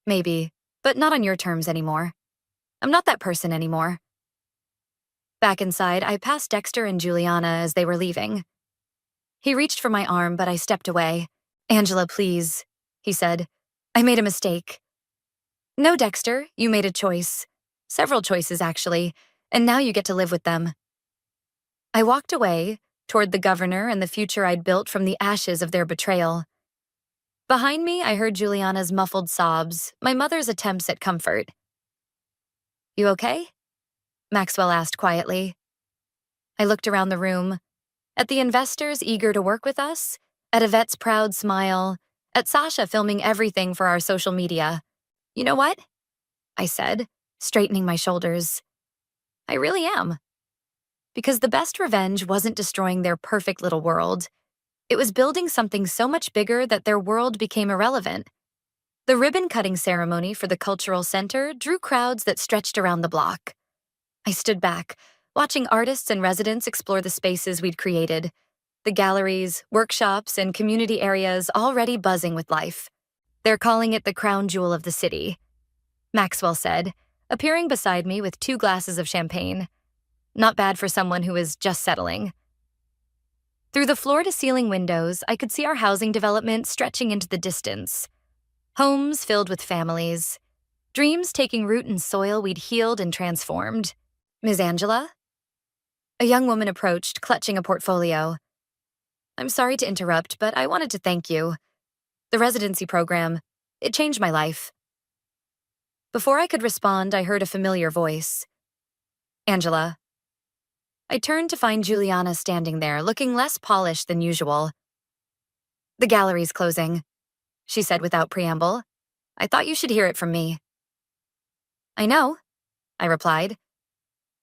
"Maybe, but not on your terms anymore. I'm not that person anymore." Back inside, I passed Dexter and Juliana as they were leaving. He reached for my arm, but I stepped away. "Angela, please," he said. "I made a mistake." "No, Dexter, you made a choice. Several choices, actually, and now you get to live with them." I walked away, toward the governor and the future I'd built from the ashes of their betrayal. Behind me, I heard Juliana's muffled sobs, my mother's attempts at comfort. "You okay?" Maxwell asked quietly. I looked around the room, at the investors eager to work with us, at Yvette's proud smile, at Sasha filming everything for our social media. "You know what?" I said, straightening my shoulders. "I really am." Because the best revenge wasn't destroying their perfect little world. It was building something so much bigger that their world became irrelevant. The ribbon-cutting ceremony for the cultural center drew crowds that stretched around the block. I stood back, watching artists and residents explore the spaces we'd created, the galleries, workshops, and community areas already buzzing with life. "They're calling it the crown jewel of the city," Maxwell said, appearing beside me with 2 glasses of champagne. Not bad for someone who is just settling. Through the floor-to-ceiling windows, I could see our housing development stretching into the distance. Homes filled with families. Dreams taking root in soil we'd healed and transformed. Ms. Angela? A young woman approached, clutching a portfolio. I'm sorry to interrupt, but I wanted to thank you. The residency program, it changed my life. Before I could respond, I heard a familiar voice. Angela. I turned to find Juliana standing there, looking less polished than usual. The gallery's closing, she said without preamble. I thought you should hear it from me. I know, I replied.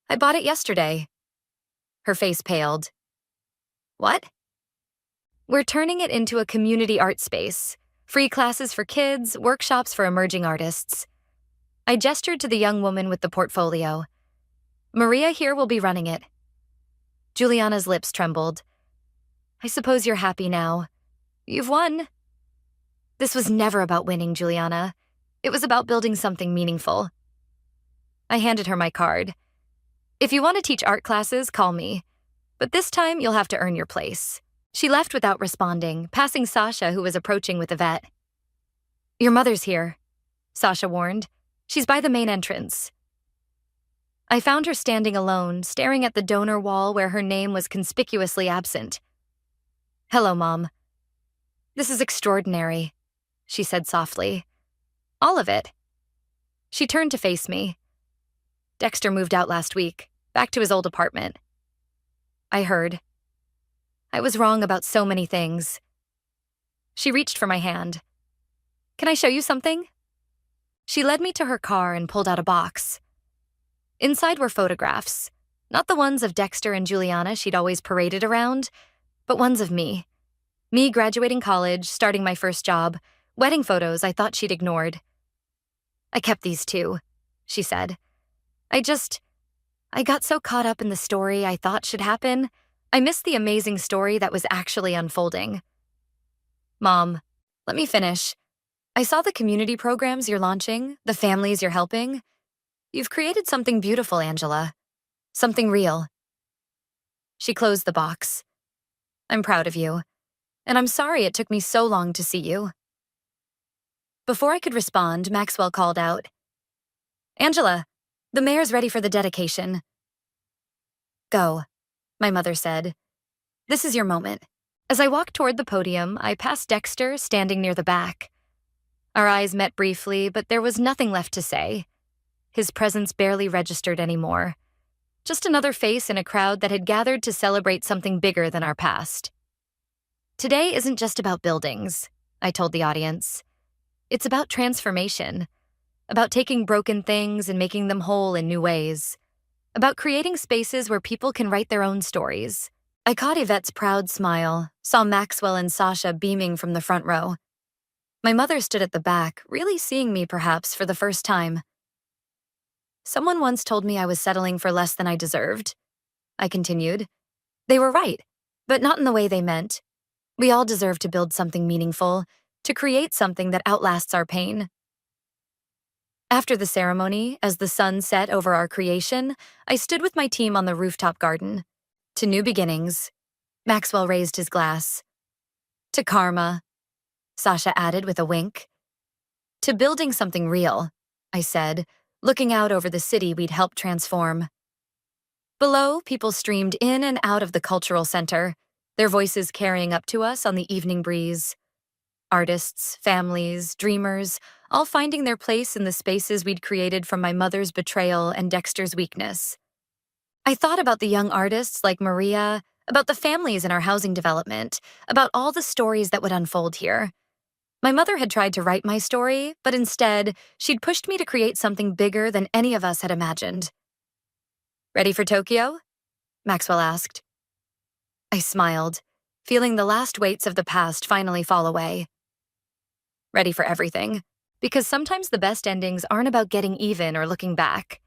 I bought it yesterday. Her face paled. What? We're turning it into a community art space. Free classes for kids, workshops for emerging artists. I gestured to the young woman with the portfolio. Maria here will be running it. Juliana's lips trembled. I suppose you're happy now. You've won. This was never about winning, Juliana. It was about building something meaningful. I handed her my card. If you want to teach art classes, call me. But this time, you'll have to earn your place. She left without responding, passing Sasha, who was approaching with Yvette. Your mother's here, Sasha warned. She's by the main entrance. I found her standing alone, staring at the donor wall where her name was conspicuously absent. Hello, Mom. This is extraordinary, she said softly. All of it. She turned to face me. Dexter moved out last week, back to his old apartment. I heard. I was wrong about so many things. She reached for my hand. Can I show you something? She led me to her car and pulled out a box. Inside were photographs, not the ones of Dexter and Juliana she'd always paraded around, but ones of me. Me graduating college, starting my first job, wedding photos I thought she'd ignored. I kept these too, she said. I got so caught up in the story I thought should happen, I missed the amazing story that was actually unfolding. Mom, let me finish. I saw the community programs you're launching, the families you're helping. You've created something beautiful, Angela. Something real. She closed the box. I'm proud of you, and I'm sorry it took me so long to see you. Before I could respond, Maxwell called out. Angela, the mayor's ready for the dedication. Go, my mother said. This is your moment. As I walked toward the podium, I passed Dexter standing near the back. Our eyes met briefly, but there was nothing left to say. His presence barely registered anymore. Just another face in a crowd that had gathered to celebrate something bigger than our past. Today isn't just about buildings, I told the audience. It's about transformation, about taking broken things and making them whole in new ways, about creating spaces where people can write their own stories. I caught Yvette's proud smile, saw Maxwell and Sasha beaming from the front row. My mother stood at the back, really seeing me perhaps for the first time. Someone once told me I was settling for less than I deserved. I continued. They were right, but not in the way they meant. We all deserve to build something meaningful, to create something that outlasts our pain. After the ceremony, as the sun set over our creation, I stood with my team on the rooftop garden. To new beginnings, Maxwell raised his glass. To karma, Sasha added with a wink. To building something real, I said, looking out over the city we'd helped transform. Below, people streamed in and out of the cultural center, their voices carrying up to us on the evening breeze. Artists, families, dreamers, all finding their place in the spaces we'd created from my mother's betrayal and Dexter's weakness. I thought about the young artists like Maria, about the families in our housing development, about all the stories that would unfold here. My mother had tried to write my story, but instead, she'd pushed me to create something bigger than any of us had imagined. Ready for Tokyo? Maxwell asked. I smiled, feeling the last weights of the past finally fall away. Ready for everything, because sometimes the best endings aren't about getting even or looking back.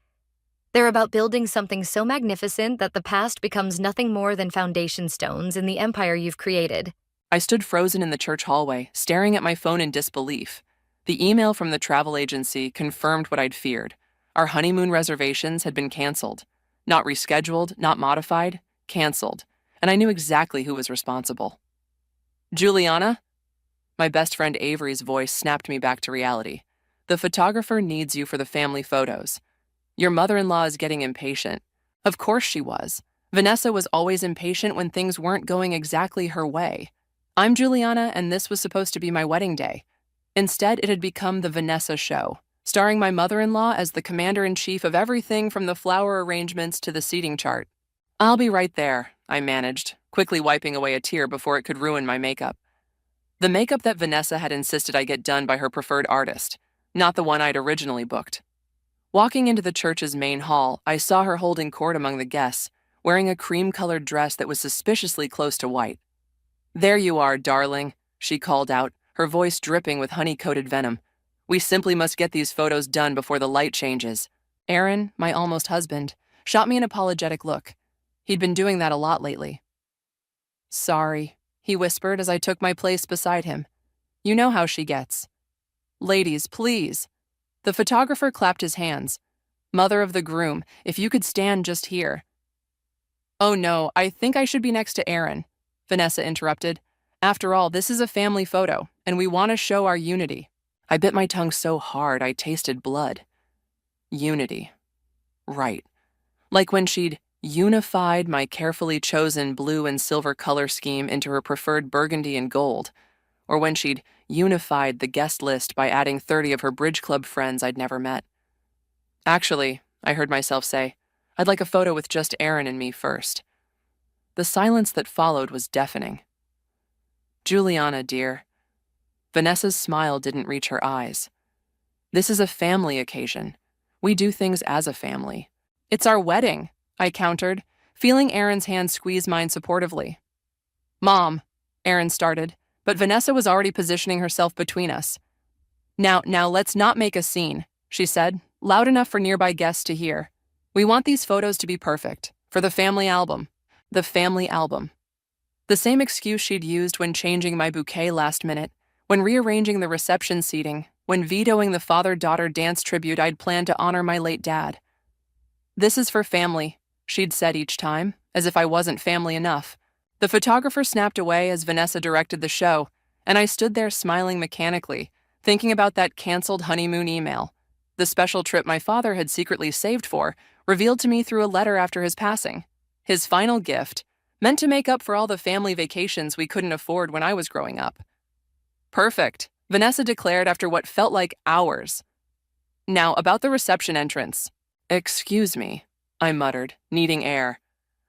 They're about building something so magnificent that the past becomes nothing more than foundation stones in the empire you've created. I stood frozen in the church hallway, staring at my phone in disbelief. The email from the travel agency confirmed what I'd feared. Our honeymoon reservations had been canceled. Not rescheduled, not modified, canceled. And I knew exactly who was responsible. Juliana? My best friend Avery's voice snapped me back to reality. The photographer needs you for the family photos. Your mother-in-law is getting impatient. Of course she was. Vanessa was always impatient when things weren't going exactly her way. I'm Juliana, and this was supposed to be my wedding day. Instead, it had become the Vanessa show, starring my mother-in-law as the commander-in-chief of everything from the flower arrangements to the seating chart. I'll be right there, I managed, quickly wiping away a tear before it could ruin my makeup. The makeup that Vanessa had insisted I get done by her preferred artist, not the one I'd originally booked. Walking into the church's main hall, I saw her holding court among the guests, wearing a cream-colored dress that was suspiciously close to white. "There you are, darling," she called out, her voice dripping with honey-coated venom. "We simply must get these photos done before the light changes." Aaron, my almost husband, shot me an apologetic look. He'd been doing that a lot lately. "Sorry," he whispered as I took my place beside him. "You know how she gets." "Ladies, please." The photographer clapped his hands. "Mother of the groom, if you could stand just here." "Oh no, I think I should be next to Aaron," Vanessa interrupted. "After all, this is a family photo, and we want to show our unity." I bit my tongue so hard I tasted blood. Unity. Right. Like when she'd unified my carefully chosen blue and silver color scheme into her preferred burgundy and gold, or when she'd unified the guest list by adding 30 of her bridge club friends I'd never met. "Actually," I heard myself say, "I'd like a photo with just Aaron and me first." The silence that followed was deafening. "Juliana, dear." Vanessa's smile didn't reach her eyes. "This is a family occasion. We do things as a family." "It's our wedding," I countered, feeling Aaron's hand squeeze mine supportively. "Mom," Aaron started, but Vanessa was already positioning herself between us. Now, let's not make a scene," she said, loud enough for nearby guests to hear. "We want these photos to be perfect, for the family album." The family album. The same excuse she'd used when changing my bouquet last minute, when rearranging the reception seating, when vetoing the father-daughter dance tribute I'd planned to honor my late dad. "This is for family," she'd said each time, as if I wasn't family enough. The photographer snapped away as Vanessa directed the show, and I stood there smiling mechanically, thinking about that canceled honeymoon email. The special trip my father had secretly saved for, revealed to me through a letter after his passing. His final gift, meant to make up for all the family vacations we couldn't afford when I was growing up. "Perfect," Vanessa declared after what felt like hours. "Now, about the reception entrance." "Excuse me," I muttered, needing air.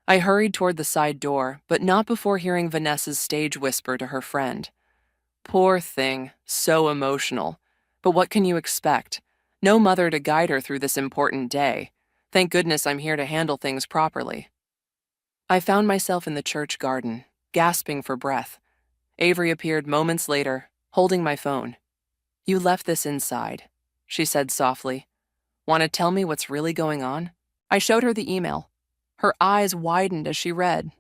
I hurried toward the side door, but not before hearing Vanessa's stage whisper to her friend. "Poor thing, so emotional. But what can you expect? No mother to guide her through this important day. Thank goodness I'm here to handle things properly." I found myself in the church garden, gasping for breath. Avery appeared moments later, holding my phone. "You left this inside," she said softly. "Want to tell me what's really going on?" I showed her the email. Her eyes widened as she read.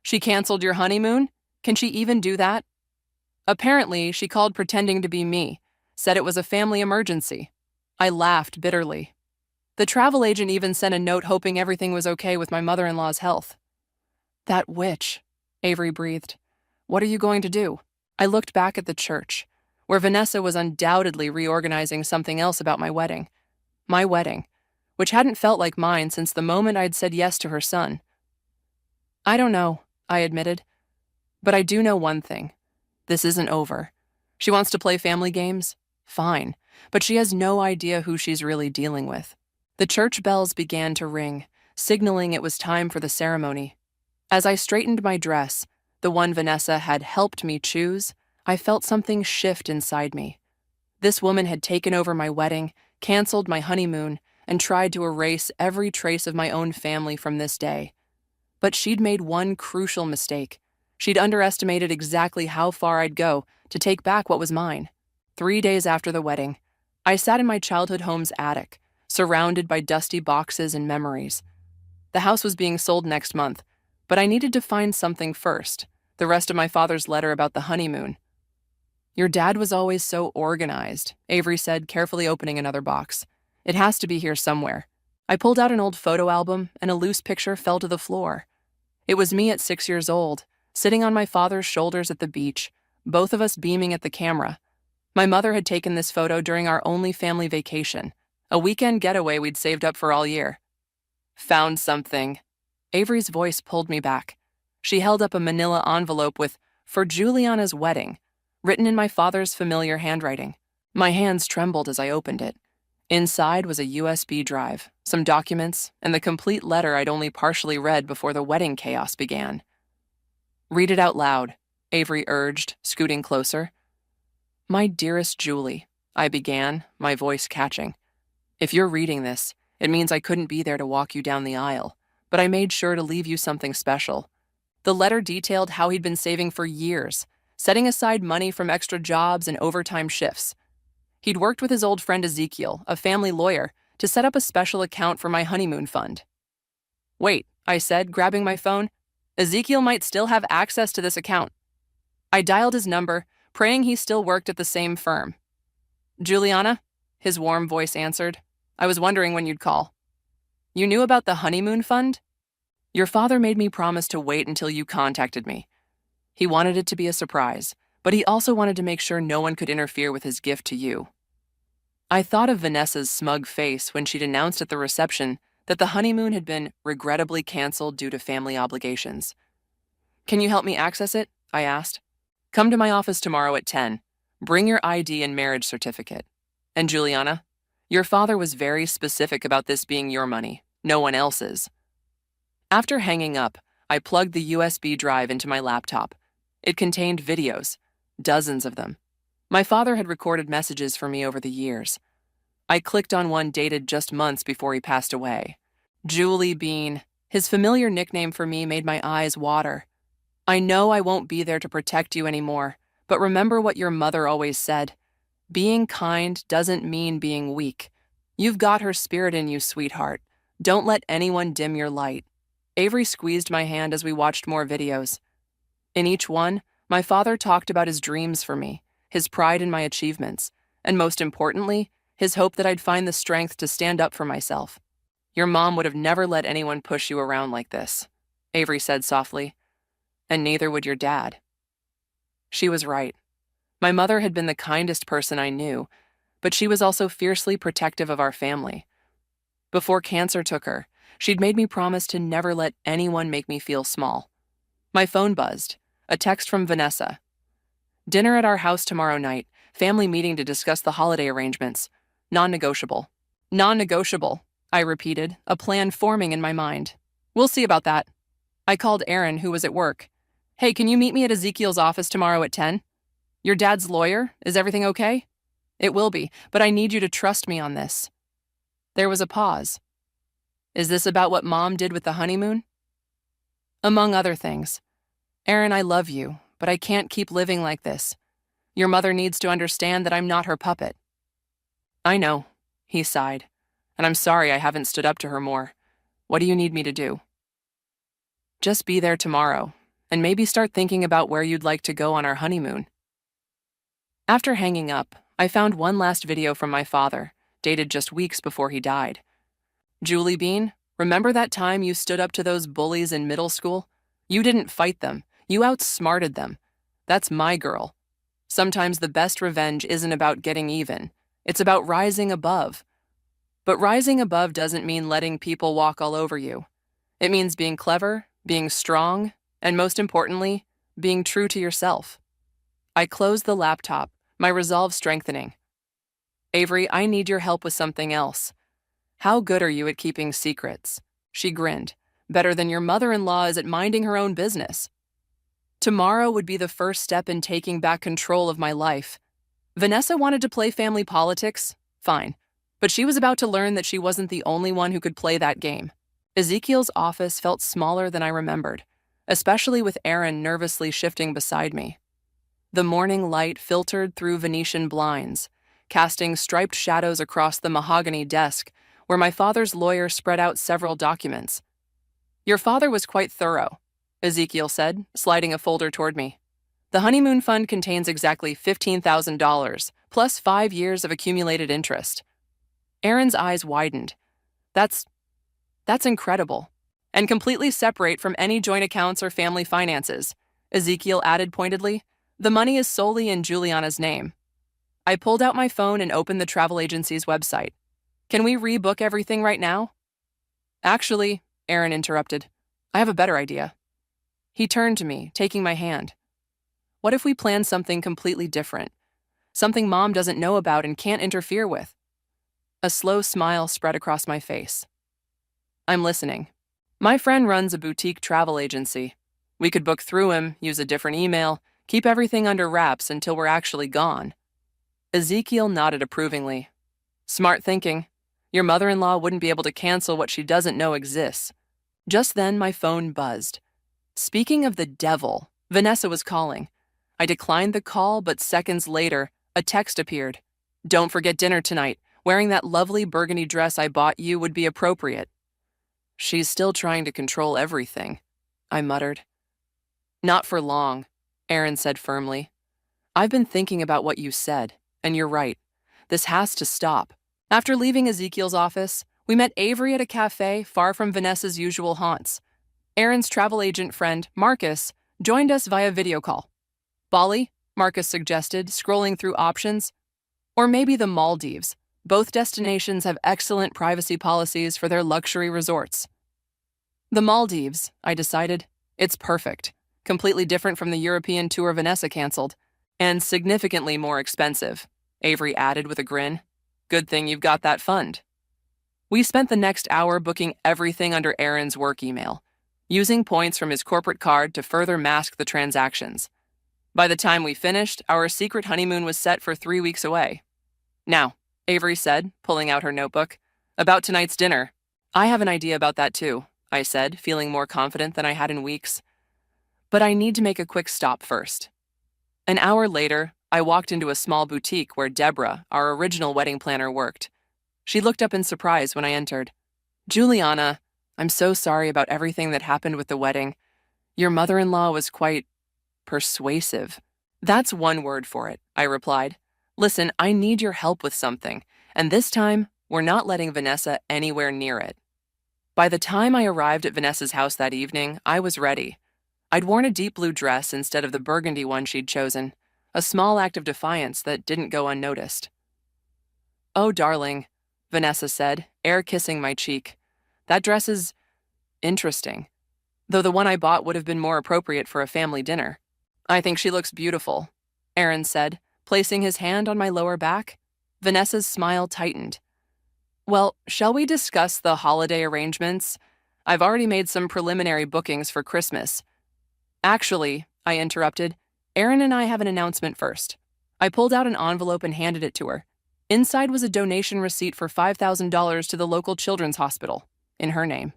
"She canceled your honeymoon? Can she even do that?" "Apparently, she called pretending to be me, said it was a family emergency." I laughed bitterly. "The travel agent even sent a note hoping everything was okay with my mother-in-law's health." "That witch," Avery breathed. "What are you going to do?" I looked back at the church, where Vanessa was undoubtedly reorganizing something else about my wedding. My wedding, which hadn't felt like mine since the moment I'd said yes to her son. "I don't know," I admitted. "But I do know one thing. This isn't over. She wants to play family games? Fine. But she has no idea who she's really dealing with." The church bells began to ring, signaling it was time for the ceremony. As I straightened my dress, the one Vanessa had helped me choose, I felt something shift inside me. This woman had taken over my wedding, canceled my honeymoon, and tried to erase every trace of my own family from this day. But she'd made one crucial mistake. She'd underestimated exactly how far I'd go to take back what was mine. 3 days after the wedding, I sat in my childhood home's attic, surrounded by dusty boxes and memories. The house was being sold next month, but I needed to find something first, the rest of my father's letter about the honeymoon. "Your dad was always so organized," Avery said, carefully opening another box. It has to be here somewhere. I pulled out an old photo album, and a loose picture fell to the floor. It was me at 6 years old, sitting on my father's shoulders at the beach, both of us beaming at the camera. My mother had taken this photo during our only family vacation, a weekend getaway we'd saved up for all year. Found something. Avery's voice pulled me back. She held up a manila envelope with, "For Juliana's wedding," written in my father's familiar handwriting. My hands trembled as I opened it. Inside was a USB drive, some documents, and the complete letter I'd only partially read before the wedding chaos began. "Read it out loud," Avery urged, scooting closer. "My dearest Julie," I began, my voice catching. "If you're reading this, it means I couldn't be there to walk you down the aisle, but I made sure to leave you something special." The letter detailed how he'd been saving for years, setting aside money from extra jobs and overtime shifts. He'd worked with his old friend Ezekiel, a family lawyer, to set up a special account for my honeymoon fund. "Wait," I said, grabbing my phone. "Ezekiel might still have access to this account." I dialed his number, praying he still worked at the same firm. "Juliana?" His warm voice answered. "I was wondering when you'd call." "You knew about the honeymoon fund?" "Your father made me promise to wait until you contacted me. He wanted it to be a surprise, but he also wanted to make sure no one could interfere with his gift to you." I thought of Vanessa's smug face when she'd announced at the reception that the honeymoon had been regrettably canceled due to family obligations. "Can you help me access it?" I asked. "Come to my office tomorrow at 10. Bring your ID and marriage certificate. And Juliana, your father was very specific about this being your money, no one else's." After hanging up, I plugged the USB drive into my laptop. It contained videos, dozens of them. My father had recorded messages for me over the years. I clicked on one dated just months before he passed away. Julie Bean, his familiar nickname for me, made my eyes water. "I know I won't be there to protect you anymore, but remember what your mother always said. Being kind doesn't mean being weak. You've got her spirit in you, sweetheart. Don't let anyone dim your light." Avery squeezed my hand as we watched more videos. In each one, my father talked about his dreams for me, his pride in my achievements, and most importantly, his hope that I'd find the strength to stand up for myself. "Your mom would have never let anyone push you around like this," Avery said softly. "And neither would your dad." She was right. My mother had been the kindest person I knew, but she was also fiercely protective of our family. Before cancer took her, she'd made me promise to never let anyone make me feel small. My phone buzzed, a text from Vanessa. "Dinner at our house tomorrow night, family meeting to discuss the holiday arrangements. Non-negotiable." "Non-negotiable," I repeated, a plan forming in my mind. "We'll see about that." I called Aaron, who was at work. "Hey, can you meet me at Ezekiel's office tomorrow at 10? Your dad's lawyer? Is everything okay?" "It will be, but I need you to trust me on this." There was a pause. "Is this about what Mom did with the honeymoon?" "Among other things. Aaron, I love you, but I can't keep living like this. Your mother needs to understand that I'm not her puppet." "I know," he sighed, "and I'm sorry I haven't stood up to her more. What do you need me to do?" "Just be there tomorrow, and maybe start thinking about where you'd like to go on our honeymoon." After hanging up, I found one last video from my father, dated just weeks before he died. "Julie Bean, remember that time you stood up to those bullies in middle school? You didn't fight them. You outsmarted them. That's my girl. Sometimes the best revenge isn't about getting even. It's about rising above. But rising above doesn't mean letting people walk all over you. It means being clever, being strong, and most importantly, being true to yourself." I closed the laptop, my resolve strengthening. "Avery, I need your help with something else. How good are you at keeping secrets?" She grinned. "Better than your mother-in-law is at minding her own business." Tomorrow would be the first step in taking back control of my life. Vanessa wanted to play family politics? Fine. But she was about to learn that she wasn't the only one who could play that game. Ezekiel's office felt smaller than I remembered, especially with Aaron nervously shifting beside me. The morning light filtered through Venetian blinds, casting striped shadows across the mahogany desk where my father's lawyer spread out several documents. "Your father was quite thorough," Ezekiel said, sliding a folder toward me. "The honeymoon fund contains exactly $15,000, plus 5 years of accumulated interest." Aaron's eyes widened. That's incredible. And completely separate from any joint accounts or family finances, Ezekiel added pointedly. The money is solely in Juliana's name. I pulled out my phone and opened the travel agency's website. Can we rebook everything right now? Actually, Aaron interrupted, I have a better idea. He turned to me, taking my hand. What if we plan something completely different? Something Mom doesn't know about and can't interfere with? A slow smile spread across my face. I'm listening. My friend runs a boutique travel agency. We could book through him, use a different email, keep everything under wraps until we're actually gone. Ezekiel nodded approvingly. Smart thinking. Your mother-in-law wouldn't be able to cancel what she doesn't know exists. Just then, my phone buzzed. Speaking of the devil, Vanessa was calling. I declined the call, but seconds later, a text appeared. Don't forget dinner tonight. Wearing that lovely burgundy dress I bought you would be appropriate. She's still trying to control everything, I muttered. Not for long, Aaron said firmly. I've been thinking about what you said, and you're right. This has to stop. After leaving Ezekiel's office, we met Avery at a cafe far from Vanessa's usual haunts. Aaron's travel agent friend, Marcus, joined us via video call. Bali, Marcus suggested, scrolling through options. Or maybe the Maldives. Both destinations have excellent privacy policies for their luxury resorts. The Maldives, I decided. It's perfect. Completely different from the European tour Vanessa canceled. And significantly more expensive, Avery added with a grin. Good thing you've got that fund. We spent the next hour booking everything under Aaron's work email, using points from his corporate card to further mask the transactions. By the time we finished, our secret honeymoon was set for 3 weeks away. Now, Avery said, pulling out her notebook, about tonight's dinner. I have an idea about that too, I said, feeling more confident than I had in weeks. But I need to make a quick stop first. An hour later, I walked into a small boutique where Deborah, our original wedding planner, worked. She looked up in surprise when I entered. Juliana, I'm so sorry about everything that happened with the wedding. Your mother-in-law was quite persuasive. That's one word for it, I replied. Listen, I need your help with something, and this time, we're not letting Vanessa anywhere near it. By the time I arrived at Vanessa's house that evening, I was ready. I'd worn a deep blue dress instead of the burgundy one she'd chosen, a small act of defiance that didn't go unnoticed. Oh, darling, Vanessa said, air kissing my cheek. That dress is interesting, though the one I bought would have been more appropriate for a family dinner. I think she looks beautiful, Aaron said, placing his hand on my lower back. Vanessa's smile tightened. Well, shall we discuss the holiday arrangements? I've already made some preliminary bookings for Christmas. Actually, I interrupted, Aaron and I have an announcement first. I pulled out an envelope and handed it to her. Inside was a donation receipt for $5,000 to the local children's hospital, in her name.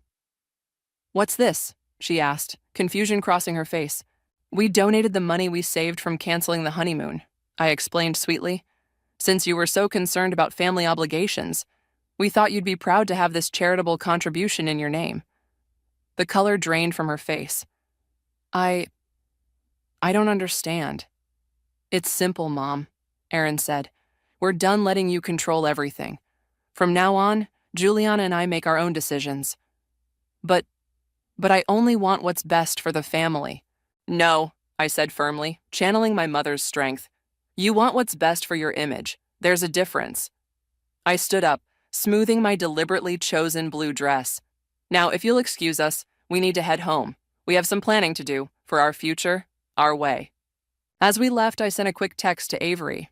What's this? She asked, confusion crossing her face. We donated the money we saved from canceling the honeymoon, I explained sweetly. Since you were so concerned about family obligations, we thought you'd be proud to have this charitable contribution in your name. The color drained from her face. I don't understand. It's simple, Mom, Aaron said. We're done letting you control everything. From now on, Juliana and I make our own decisions. But I only want what's best for the family. No, I said firmly, channeling my mother's strength. You want what's best for your image. There's a difference. I stood up, smoothing my deliberately chosen blue dress. Now, if you'll excuse us, we need to head home. We have some planning to do for our future, our way. As we left, I sent a quick text to Avery.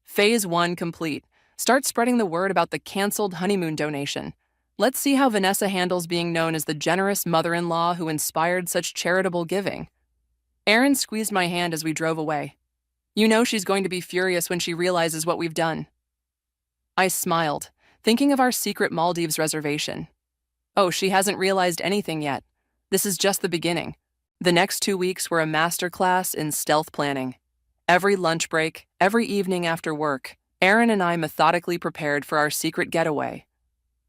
Phase 1 complete. Start spreading the word about the canceled honeymoon donation. Let's see how Vanessa handles being known as the generous mother-in-law who inspired such charitable giving. Aaron squeezed my hand as we drove away. You know she's going to be furious when she realizes what we've done. I smiled, thinking of our secret Maldives reservation. Oh, she hasn't realized anything yet. This is just the beginning. The next 2 weeks were a masterclass in stealth planning. Every lunch break, every evening after work, Aaron and I methodically prepared for our secret getaway.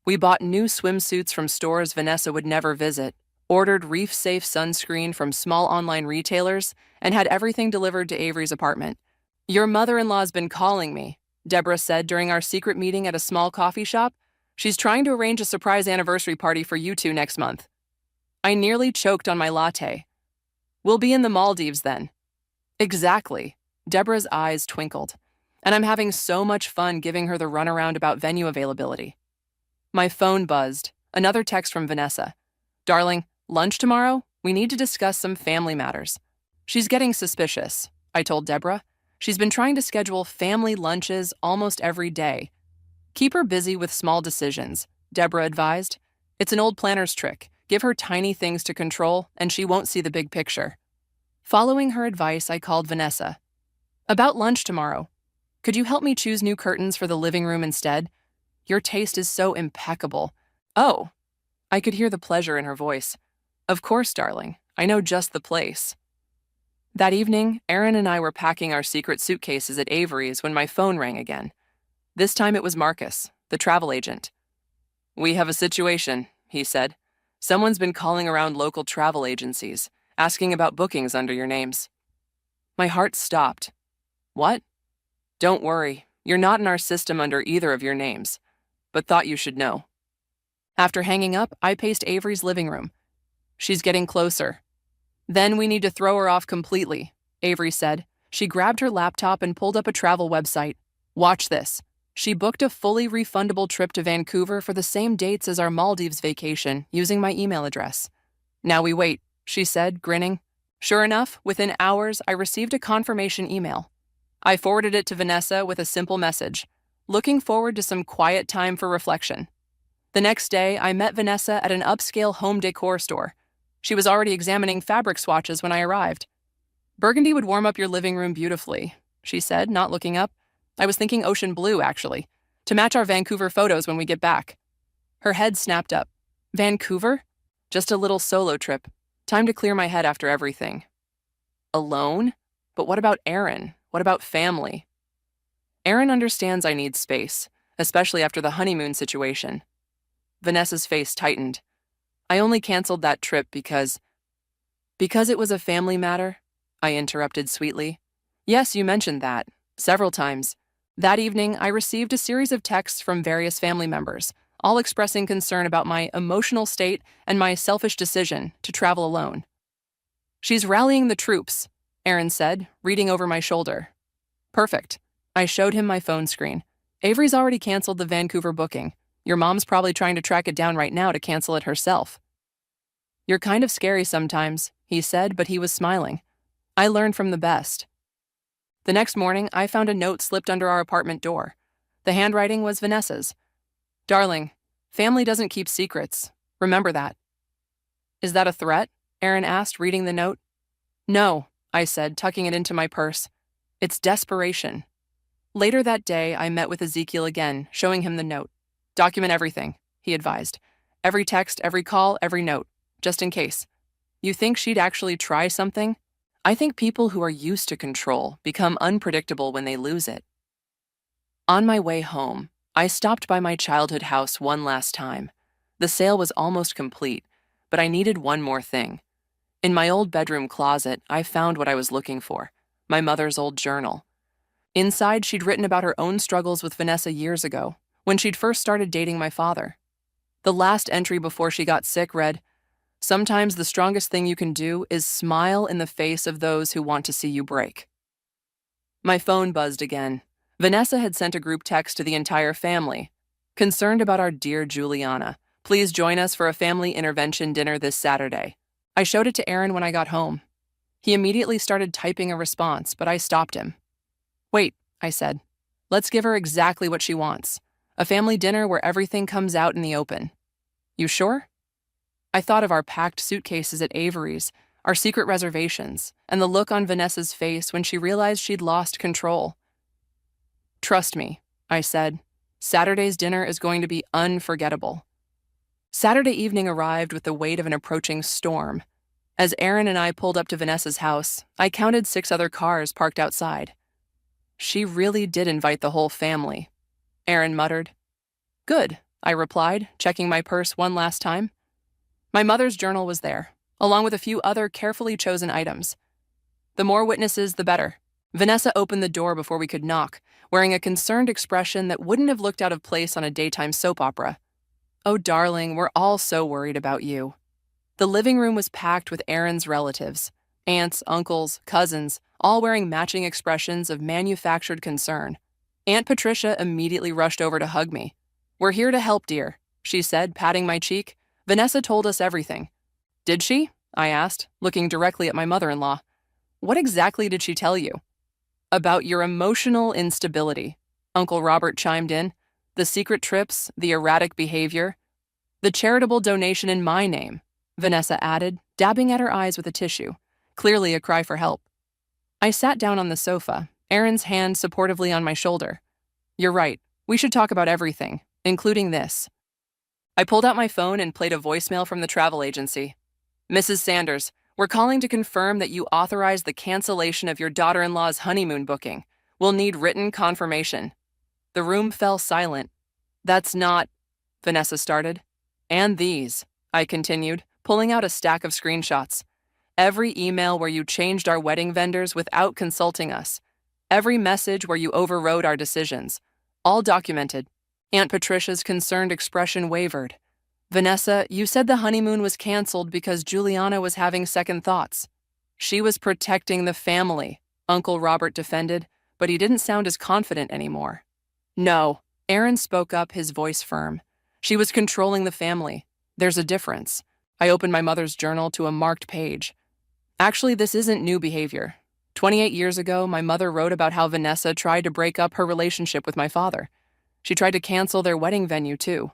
We bought new swimsuits from stores Vanessa would never visit, ordered reef-safe sunscreen from small online retailers, and had everything delivered to Avery's apartment. Your mother-in-law's been calling me, Deborah said during our secret meeting at a small coffee shop. She's trying to arrange a surprise anniversary party for you two next month. I nearly choked on my latte. We'll be in the Maldives then. Exactly. Deborah's eyes twinkled. And I'm having so much fun giving her the runaround about venue availability. My phone buzzed. Another text from Vanessa. Darling, lunch tomorrow? We need to discuss some family matters. She's getting suspicious, I told Deborah. She's been trying to schedule family lunches almost every day. Keep her busy with small decisions, Deborah advised. It's an old planner's trick. Give her tiny things to control, and she won't see the big picture. Following her advice, I called Vanessa. About lunch tomorrow. Could you help me choose new curtains for the living room instead? Your taste is so impeccable. Oh, I could hear the pleasure in her voice. Of course, darling. I know just the place. That evening, Aaron and I were packing our secret suitcases at Avery's when my phone rang again. This time it was Marcus, the travel agent. We have a situation, he said. Someone's been calling around local travel agencies, asking about bookings under your names. My heart stopped. What? Don't worry, you're not in our system under either of your names, but thought you should know. After hanging up, I paced Avery's living room. She's getting closer. Then we need to throw her off completely, Avery said. She grabbed her laptop and pulled up a travel website. Watch this. She booked a fully refundable trip to Vancouver for the same dates as our Maldives vacation using my email address. Now we wait, she said, grinning. Sure enough, within hours, I received a confirmation email. I forwarded it to Vanessa with a simple message. Looking forward to some quiet time for reflection. The next day, I met Vanessa at an upscale home decor store. She was already examining fabric swatches when I arrived. Burgundy would warm up your living room beautifully, she said, not looking up. I was thinking ocean blue, actually, to match our Vancouver photos when we get back. Her head snapped up. Vancouver? Just a little solo trip. Time to clear my head after everything. Alone? But what about Aaron? What about family? Aaron understands I need space, especially after the honeymoon situation. Vanessa's face tightened. I only canceled that trip because it was a family matter, I interrupted sweetly. Yes, you mentioned that. Several times. That evening, I received a series of texts from various family members, all expressing concern about my emotional state and my selfish decision to travel alone. She's rallying the troops, Aaron said, reading over my shoulder. Perfect. I showed him my phone screen. Avery's already canceled the Vancouver booking. Your mom's probably trying to track it down right now to cancel it herself. You're kind of scary sometimes, he said, but he was smiling. I learned from the best. The next morning, I found a note slipped under our apartment door. The handwriting was Vanessa's. Darling, family doesn't keep secrets. Remember that. Is that a threat? Aaron asked, reading the note. No, I said, tucking it into my purse. It's desperation. Later that day, I met with Ezekiel again, showing him the note. Document everything, he advised. Every text, every call, every note, just in case. You think she'd actually try something? I think people who are used to control become unpredictable when they lose it. On my way home, I stopped by my childhood house one last time. The sale was almost complete, but I needed one more thing. In my old bedroom closet, I found what I was looking for, my mother's old journal. Inside, she'd written about her own struggles with Vanessa years ago, when she'd first started dating my father. The last entry before she got sick read, "Sometimes the strongest thing you can do is smile in the face of those who want to see you break." My phone buzzed again. Vanessa had sent a group text to the entire family. Concerned about our dear Juliana. Please join us for a family intervention dinner this Saturday. I showed it to Aaron when I got home. He immediately started typing a response, but I stopped him. Wait, I said. Let's give her exactly what she wants. A family dinner where everything comes out in the open. You sure? I thought of our packed suitcases at Avery's, our secret reservations, and the look on Vanessa's face when she realized she'd lost control. Trust me, I said. Saturday's dinner is going to be unforgettable. Saturday evening arrived with the weight of an approaching storm. As Aaron and I pulled up to Vanessa's house, I counted 6 other cars parked outside. She really did invite the whole family, Aaron muttered. Good, I replied, checking my purse one last time. My mother's journal was there, along with a few other carefully chosen items. The more witnesses, the better, Vanessa opened the door before we could knock, wearing a concerned expression that wouldn't have looked out of place on a daytime soap opera. "Oh, darling, we're all so worried about you." The living room was packed with Aaron's relatives, aunts, uncles, cousins, all wearing matching expressions of manufactured concern. Aunt Patricia immediately rushed over to hug me. "We're here to help, dear," she said, patting my cheek. "Vanessa told us everything." "Did she?" I asked, looking directly at my mother-in-law. "What exactly did she tell you?" "About your emotional instability," Uncle Robert chimed in. "The secret trips, the erratic behavior. The charitable donation in my name," Vanessa added, dabbing at her eyes with a tissue, clearly a cry for help. I sat down on the sofa, Aaron's hand supportively on my shoulder. "You're right. We should talk about everything, including this." I pulled out my phone and played a voicemail from the travel agency. "Mrs. Sanders, we're calling to confirm that you authorized the cancellation of your daughter-in-law's honeymoon booking. We'll need written confirmation." The room fell silent. "That's not," Vanessa started. "And these," I continued, pulling out a stack of screenshots. "Every email where you changed our wedding vendors without consulting us. Every message where you overrode our decisions. All documented." Aunt Patricia's concerned expression wavered. "Vanessa, you said the honeymoon was canceled because Juliana was having second thoughts." "She was protecting the family," Uncle Robert defended, but he didn't sound as confident anymore. "No," Aaron spoke up, his voice firm. "She was controlling the family. There's a difference." I opened my mother's journal to a marked page. "Actually, this isn't new behavior. 28 years ago, my mother wrote about how Vanessa tried to break up her relationship with my father. She tried to cancel their wedding venue, too."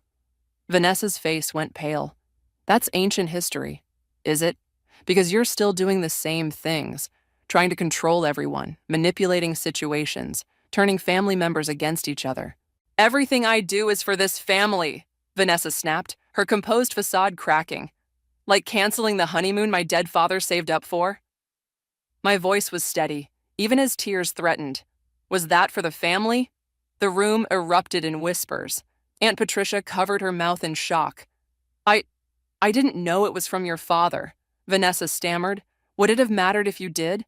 Vanessa's face went pale. "That's ancient history, is it? Because you're still doing the same things, trying to control everyone, manipulating situations, turning family members against each other." "Everything I do is for this family," Vanessa snapped, her composed facade cracking. "Like canceling the honeymoon my dead father saved up for?" My voice was steady, even as tears threatened. "Was that for the family?" The room erupted in whispers. Aunt Patricia covered her mouth in shock. I didn't know it was from your father," Vanessa stammered. "Would it have mattered if you did?"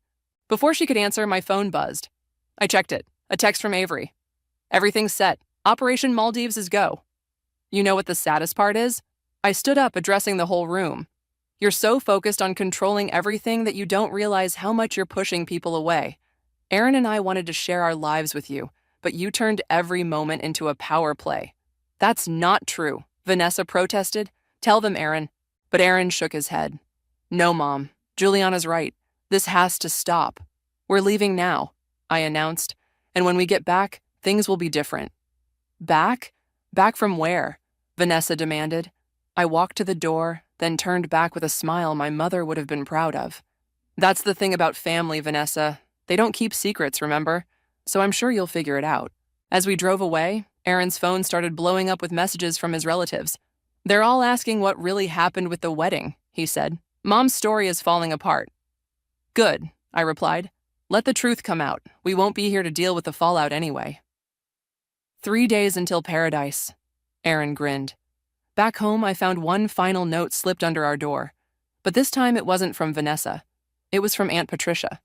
Before she could answer, my phone buzzed. I checked it. A text from Avery. "Everything's set. Operation Maldives is go." You know what the saddest part is? I stood up, addressing the whole room. "You're so focused on controlling everything that you don't realize how much you're pushing people away. Aaron and I wanted to share our lives with you, but you turned every moment into a power play." "That's not true," Vanessa protested. "Tell them, Aaron." But Aaron shook his head. "No, Mom. Juliana's right. This has to stop. We're leaving now," I announced. "And when we get back, things will be different." "Back? Back from where?" Vanessa demanded. I walked to the door, then turned back with a smile my mother would have been proud of. "That's the thing about family, Vanessa. They don't keep secrets, remember? So I'm sure you'll figure it out." As we drove away, Aaron's phone started blowing up with messages from his relatives. "They're all asking what really happened with the wedding," he said. "Mom's story is falling apart." "Good," I replied. "Let the truth come out. We won't be here to deal with the fallout anyway." 3 days until paradise. Aaron grinned. Back home, I found one final note slipped under our door. But this time it wasn't from Vanessa. It was from Aunt Patricia.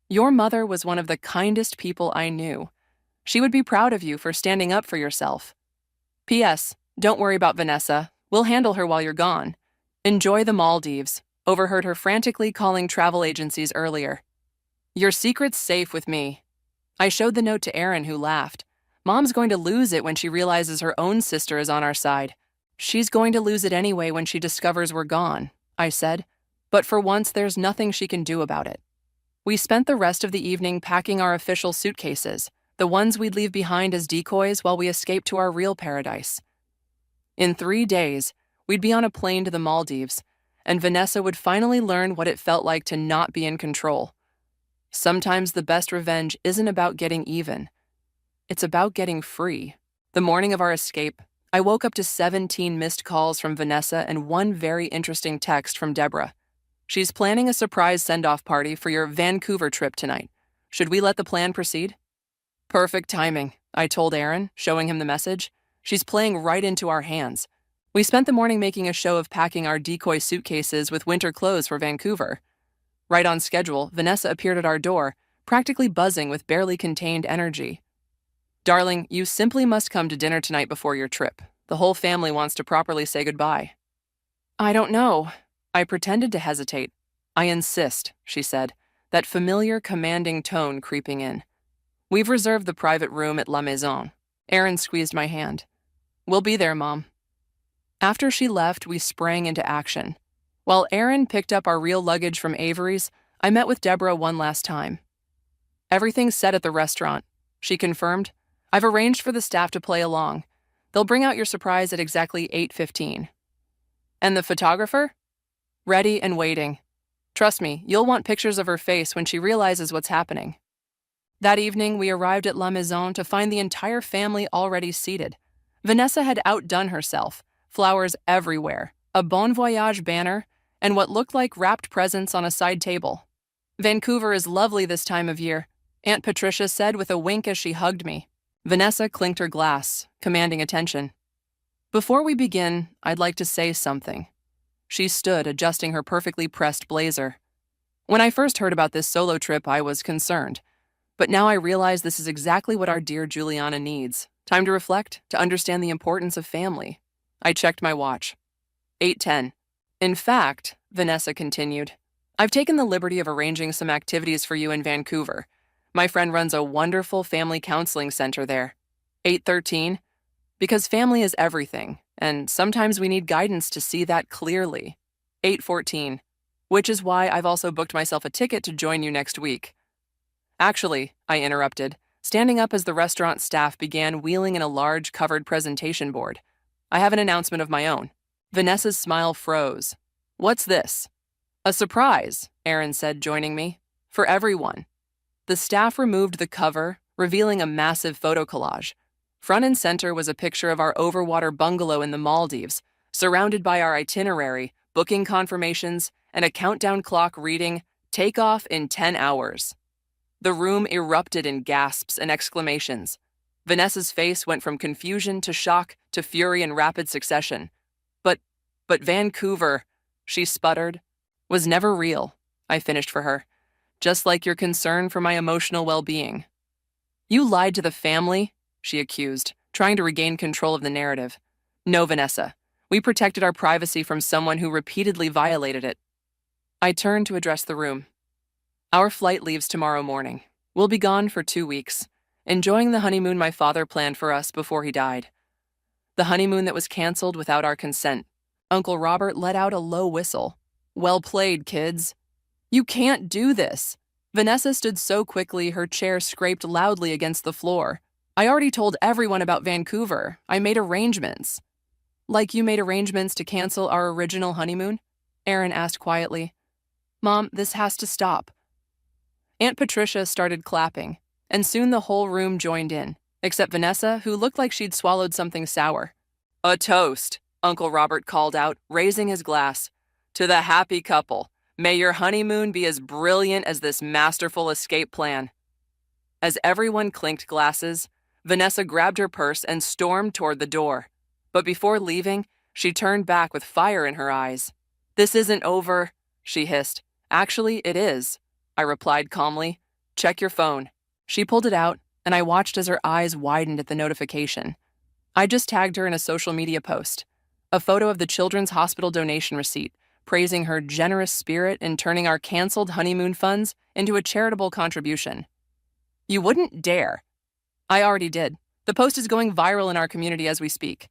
"Your mother was one of the kindest people I knew. She would be proud of you for standing up for yourself. P.S. Don't worry about Vanessa. We'll handle her while you're gone. Enjoy the Maldives." Overheard her frantically calling travel agencies earlier. "Your secret's safe with me." I showed the note to Aaron, who laughed. "Mom's going to lose it when she realizes her own sister is on our side." "She's going to lose it anyway when she discovers we're gone," I said. "But for once, there's nothing she can do about it." We spent the rest of the evening packing our official suitcases, the ones we'd leave behind as decoys while we escaped to our real paradise. In 3 days, we'd be on a plane to the Maldives, and Vanessa would finally learn what it felt like to not be in control. Sometimes the best revenge isn't about getting even. It's about getting free. The morning of our escape, I woke up to 17 missed calls from Vanessa and one very interesting text from Deborah. "She's planning a surprise send-off party for your Vancouver trip tonight. Should we let the plan proceed?" "Perfect timing," I told Aaron, showing him the message. "She's playing right into our hands." We spent the morning making a show of packing our decoy suitcases with winter clothes for Vancouver. Right on schedule, Vanessa appeared at our door, practically buzzing with barely contained energy. "Darling, you simply must come to dinner tonight before your trip. The whole family wants to properly say goodbye." "I don't know." I pretended to hesitate. "I insist," she said, that familiar, commanding tone creeping in. "We've reserved the private room at La Maison." Aaron squeezed my hand. "We'll be there, Mom." After she left, we sprang into action. While Aaron picked up our real luggage from Avery's, I met with Deborah one last time. "Everything's set at the restaurant," she confirmed. "I've arranged for the staff to play along. They'll bring out your surprise at exactly 8:15. "And the photographer?" "Ready and waiting. Trust me, you'll want pictures of her face when she realizes what's happening." That evening, we arrived at La Maison to find the entire family already seated. Vanessa had outdone herself, flowers everywhere, a Bon Voyage banner, and what looked like wrapped presents on a side table. "Vancouver is lovely this time of year," Aunt Patricia said with a wink as she hugged me. Vanessa clinked her glass, commanding attention. "Before we begin, I'd like to say something." She stood, adjusting her perfectly pressed blazer. "When I first heard about this solo trip, I was concerned. But now I realize this is exactly what our dear Juliana needs. Time to reflect, to understand the importance of family." I checked my watch. 8:10. "In fact," Vanessa continued, "I've taken the liberty of arranging some activities for you in Vancouver. My friend runs a wonderful family counseling center there." 8:13. "Because family is everything, and sometimes we need guidance to see that clearly." 8:14. "Which is why I've also booked myself a ticket to join you next week." "Actually," I interrupted, standing up as the restaurant staff began wheeling in a large covered presentation board, "I have an announcement of my own." Vanessa's smile froze. "What's this?" "A surprise," Aaron said, joining me. "For everyone." The staff removed the cover, revealing a massive photo collage. Front and center was a picture of our overwater bungalow in the Maldives, surrounded by our itinerary, booking confirmations, and a countdown clock reading, "Takeoff in 10 hours." The room erupted in gasps and exclamations. Vanessa's face went from confusion to shock to fury in rapid succession. But Vancouver," she sputtered, "was never real," I finished for her. "Just like your concern for my emotional well-being." "You lied to the family," she accused, trying to regain control of the narrative. "No, Vanessa. We protected our privacy from someone who repeatedly violated it." I turned to address the room. "Our flight leaves tomorrow morning. We'll be gone for 2 weeks, enjoying the honeymoon my father planned for us before he died. The honeymoon that was canceled without our consent." Uncle Robert let out a low whistle. "Well played, kids." "You can't do this." Vanessa stood so quickly her chair scraped loudly against the floor. "I already told everyone about Vancouver. I made arrangements." "Like you made arrangements to cancel our original honeymoon?" Aaron asked quietly. "Mom, this has to stop." Aunt Patricia started clapping, and soon the whole room joined in, except Vanessa, who looked like she'd swallowed something sour. "A toast," Uncle Robert called out, raising his glass. "To the happy couple. May your honeymoon be as brilliant as this masterful escape plan." As everyone clinked glasses, Vanessa grabbed her purse and stormed toward the door. But before leaving, she turned back with fire in her eyes. "This isn't over," she hissed. "Actually, it is," I replied calmly. "Check your phone." She pulled it out, and I watched as her eyes widened at the notification. I just tagged her in a social media post, a photo of the Children's Hospital donation receipt, praising her generous spirit in turning our canceled honeymoon funds into a charitable contribution. "You wouldn't dare." "I already did. The post is going viral in our community as we speak.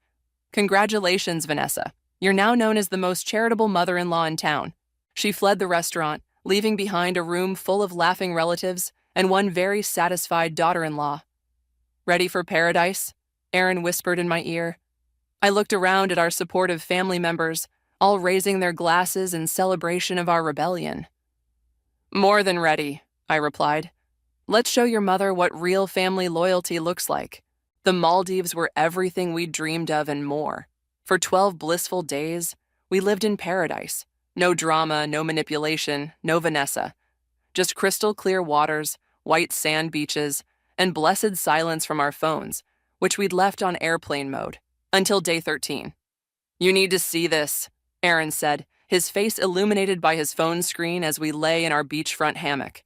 Congratulations, Vanessa. You're now known as the most charitable mother-in-law in town." She fled the restaurant, leaving behind a room full of laughing relatives and one very satisfied daughter-in-law. "Ready for paradise?" Aaron whispered in my ear. I looked around at our supportive family members, all raising their glasses in celebration of our rebellion. "More than ready," I replied. "Let's show your mother what real family loyalty looks like." The Maldives were everything we dreamed of and more. For 12 blissful days, we lived in paradise. No drama, no manipulation, no Vanessa. Just crystal clear waters, white sand beaches, and blessed silence from our phones, which we'd left on airplane mode, until day 13. "You need to see this," Aaron said, his face illuminated by his phone screen as we lay in our beachfront hammock.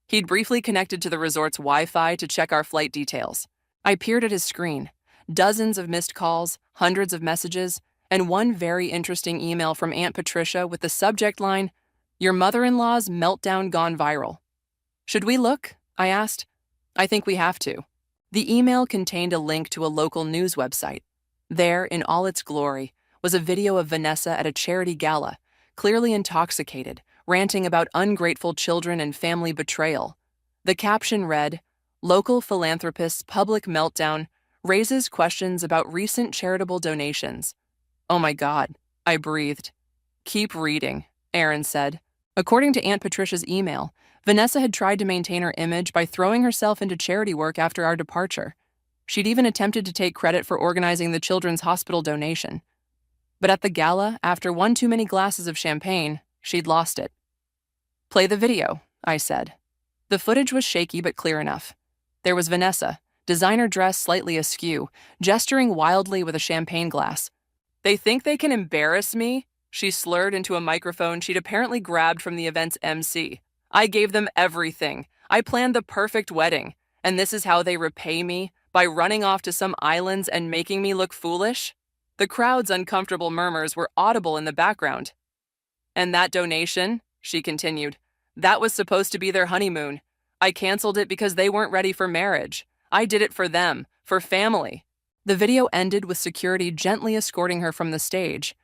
He'd briefly connected to the resort's Wi-Fi to check our flight details. I peered at his screen. Dozens of missed calls, hundreds of messages, and one very interesting email from Aunt Patricia with the subject line, "Your mother-in-law's meltdown gone viral." "Should we look?" I asked. "I think we have to." The email contained a link to a local news website. There, in all its glory, was a video of Vanessa at a charity gala, clearly intoxicated, ranting about ungrateful children and family betrayal. The caption read, "Local philanthropist's public meltdown raises questions about recent charitable donations." "Oh my God," I breathed. "Keep reading," Aaron said. According to Aunt Patricia's email, Vanessa had tried to maintain her image by throwing herself into charity work after our departure. She'd even attempted to take credit for organizing the children's hospital donation. But at the gala, after one too many glasses of champagne, she'd lost it. "Play the video," I said. The footage was shaky but clear enough. There was Vanessa, designer dress slightly askew, gesturing wildly with a champagne glass. "They think they can embarrass me?" She slurred into a microphone she'd apparently grabbed from the event's MC. "I gave them everything. I planned the perfect wedding. And this is how they repay me? By running off to some islands and making me look foolish?" The crowd's uncomfortable murmurs were audible in the background. "And that donation," she continued, "that was supposed to be their honeymoon. I canceled it because they weren't ready for marriage. I did it for them, for family." The video ended with security gently escorting her from the stage.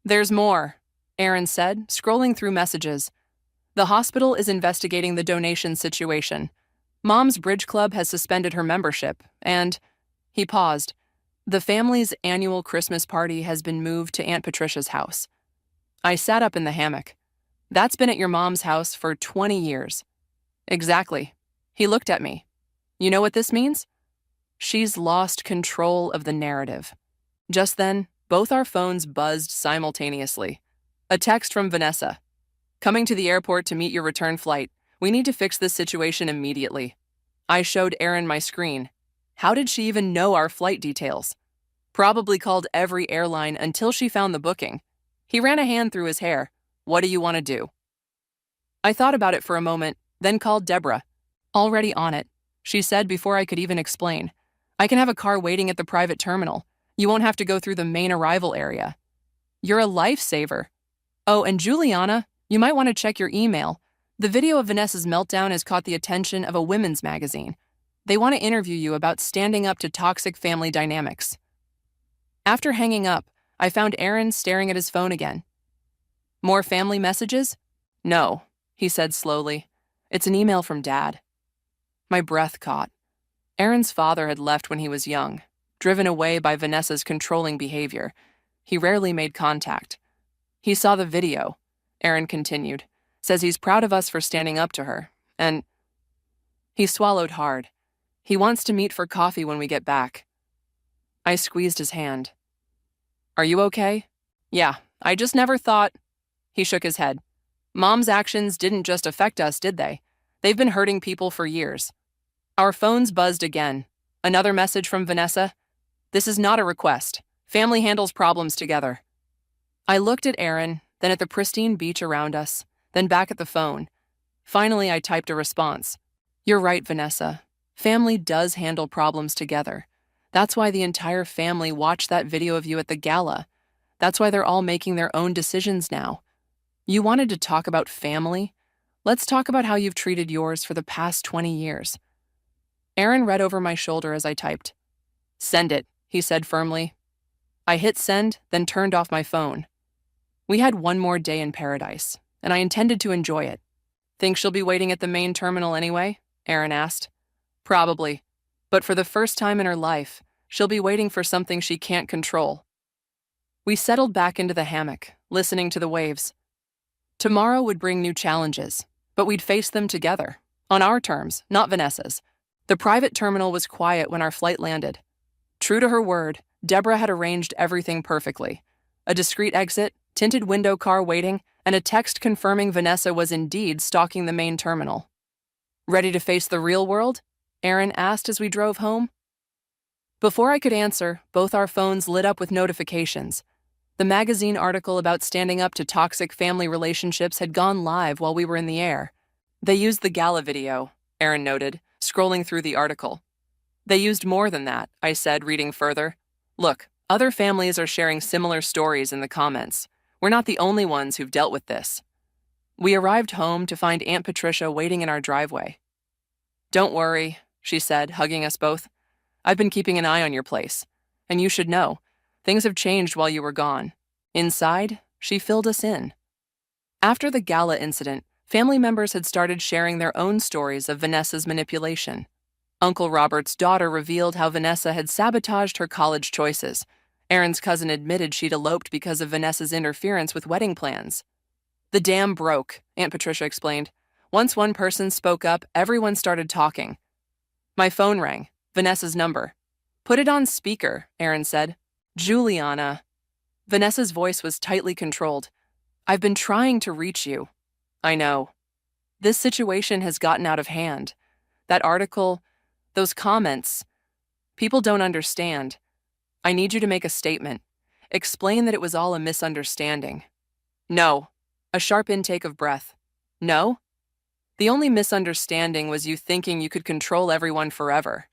"There's more," Aaron said, scrolling through messages. "The hospital is investigating the donation situation. Mom's Bridge Club has suspended her membership, and..." He paused. "The family's annual Christmas party has been moved to Aunt Patricia's house." I sat up in the hammock. "That's been at your mom's house for 20 years. "Exactly." He looked at me. "You know what this means?" She's lost control of the narrative. Just then, both our phones buzzed simultaneously. A text from Vanessa. "Coming to the airport to meet your return flight. We need to fix this situation immediately." I showed Aaron my screen. How did she even know our flight details? Probably called every airline until she found the booking. He ran a hand through his hair. "What do you want to do?" I thought about it for a moment, then called Deborah. "Already on it," she said before I could even explain. "I can have a car waiting at the private terminal. You won't have to go through the main arrival area." "You're a lifesaver." "Oh, and Juliana, you might want to check your email. The video of Vanessa's meltdown has caught the attention of a women's magazine. They want to interview you about standing up to toxic family dynamics." After hanging up, I found Aaron staring at his phone again. "More family messages?" "No," he said slowly. "It's an email from Dad." My breath caught. Aaron's father had left when he was young, driven away by Vanessa's controlling behavior. He rarely made contact. "He saw the video," Aaron continued. "Says he's proud of us for standing up to her, and..." He swallowed hard. "He wants to meet for coffee when we get back." I squeezed his hand. "Are you okay?" "Yeah, I just never thought..." He shook his head. "Mom's actions didn't just affect us, did they? They've been hurting people for years." Our phones buzzed again. Another message from Vanessa. "This is not a request. Family handles problems together." I looked at Aaron, then at the pristine beach around us, then back at the phone. Finally, I typed a response. "You're right, Vanessa. Family does handle problems together. That's why the entire family watched that video of you at the gala. That's why they're all making their own decisions now. You wanted to talk about family? Let's talk about how you've treated yours for the past 20 years. Aaron read over my shoulder as I typed. "Send it," he said firmly. I hit send, then turned off my phone. We had one more day in paradise, and I intended to enjoy it. "Think she'll be waiting at the main terminal anyway?" Aaron asked. "Probably. But for the first time in her life, she'll be waiting for something she can't control." We settled back into the hammock, listening to the waves. Tomorrow would bring new challenges, but we'd face them together, on our terms, not Vanessa's. The private terminal was quiet when our flight landed. True to her word, Deborah had arranged everything perfectly. A discreet exit, tinted window car waiting, and a text confirming Vanessa was indeed stalking the main terminal. "Ready to face the real world?" Aaron asked as we drove home. Before I could answer, both our phones lit up with notifications. The magazine article about standing up to toxic family relationships had gone live while we were in the air. They used the gala video, Aaron noted, scrolling through the article. They used more than that, I said, reading further. Look, other families are sharing similar stories in the comments. We're not the only ones who've dealt with this. We arrived home to find Aunt Patricia waiting in our driveway. Don't worry, she said, hugging us both. I've been keeping an eye on your place. And you should know, things have changed while you were gone. Inside, she filled us in. After the gala incident, family members had started sharing their own stories of Vanessa's manipulation. Uncle Robert's daughter revealed how Vanessa had sabotaged her college choices. Aaron's cousin admitted she'd eloped because of Vanessa's interference with wedding plans. The dam broke, Aunt Patricia explained. Once one person spoke up, everyone started talking. My phone rang, Vanessa's number. Put it on speaker, Aaron said. Juliana. Vanessa's voice was tightly controlled. I've been trying to reach you. I know. This situation has gotten out of hand. That article, those comments, people don't understand. I need you to make a statement. Explain that it was all a misunderstanding. No. A sharp intake of breath. No? The only misunderstanding was you thinking you could control everyone forever.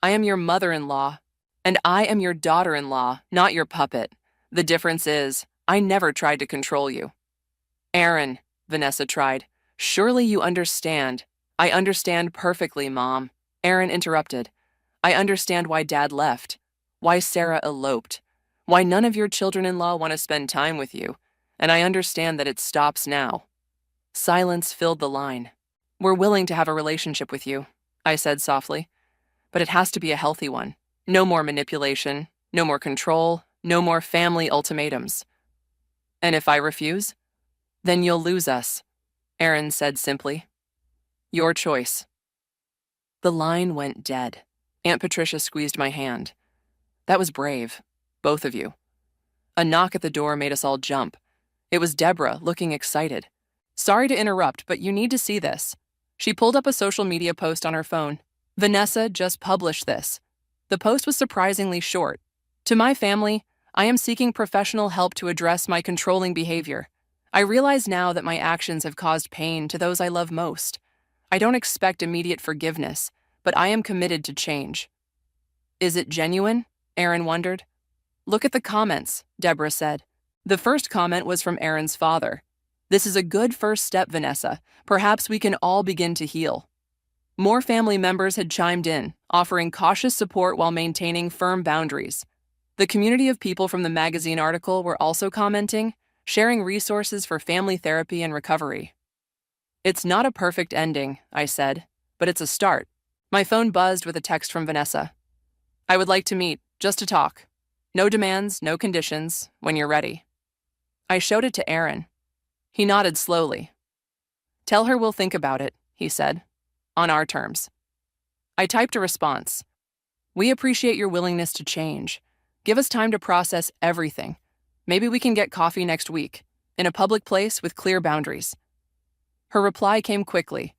I am your mother-in-law, and I am your daughter-in-law, not your puppet. The difference is, I never tried to control you. Aaron, Vanessa tried. Surely you understand. I understand perfectly, Mom. Aaron interrupted. I understand why Dad left, why Sarah eloped, why none of your children-in-law want to spend time with you, and I understand that it stops now. Silence filled the line. We're willing to have a relationship with you, I said softly, but it has to be a healthy one. No more manipulation, no more control, no more family ultimatums. And if I refuse? Then you'll lose us, Aaron said simply. Your choice. The line went dead. Aunt Patricia squeezed my hand. That was brave, both of you. A knock at the door made us all jump. It was Deborah, looking excited. Sorry to interrupt, but you need to see this. She pulled up a social media post on her phone. Vanessa just published this. The post was surprisingly short. To my family, I am seeking professional help to address my controlling behavior. I realize now that my actions have caused pain to those I love most. I don't expect immediate forgiveness, but I am committed to change. Is it genuine? Aaron wondered. Look at the comments, Deborah said. The first comment was from Aaron's father. This is a good first step, Vanessa. Perhaps we can all begin to heal. More family members had chimed in, offering cautious support while maintaining firm boundaries. The community of people from the magazine article were also commenting, sharing resources for family therapy and recovery. It's not a perfect ending, I said, but it's a start. My phone buzzed with a text from Vanessa. I would like to meet, just to talk. No demands, no conditions, when you're ready. I showed it to Aaron. He nodded slowly. Tell her we'll think about it, he said, on our terms. I typed a response. We appreciate your willingness to change. Give us time to process everything. Maybe we can get coffee next week, in a public place with clear boundaries. Her reply came quickly.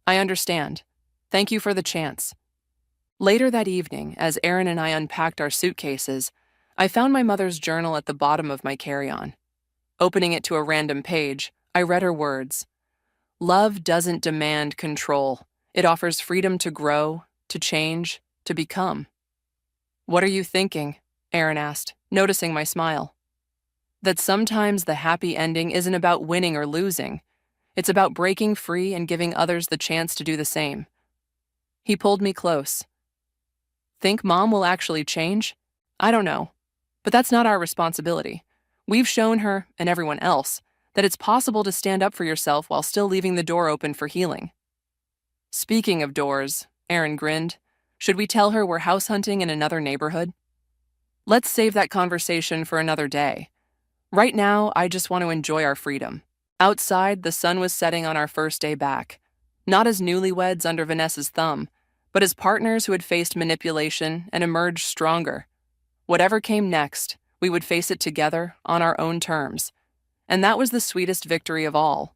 I understand. Thank you for the chance. Later that evening, as Aaron and I unpacked our suitcases, I found my mother's journal at the bottom of my carry-on. Opening it to a random page, I read her words. Love doesn't demand control. It offers freedom to grow, to change, to become. What are you thinking? Aaron asked, noticing my smile. That sometimes the happy ending isn't about winning or losing. It's about breaking free and giving others the chance to do the same. He pulled me close. Think Mom will actually change? I don't know. But that's not our responsibility. We've shown her, and everyone else, that it's possible to stand up for yourself while still leaving the door open for healing. Speaking of doors, Aaron grinned, should we tell her we're house hunting in another neighborhood? Let's save that conversation for another day. Right now, I just want to enjoy our freedom. Outside, the sun was setting on our first day back, not as newlyweds under Vanessa's thumb, but as partners who had faced manipulation and emerged stronger. Whatever came next, we would face it together on our own terms. And that was the sweetest victory of all.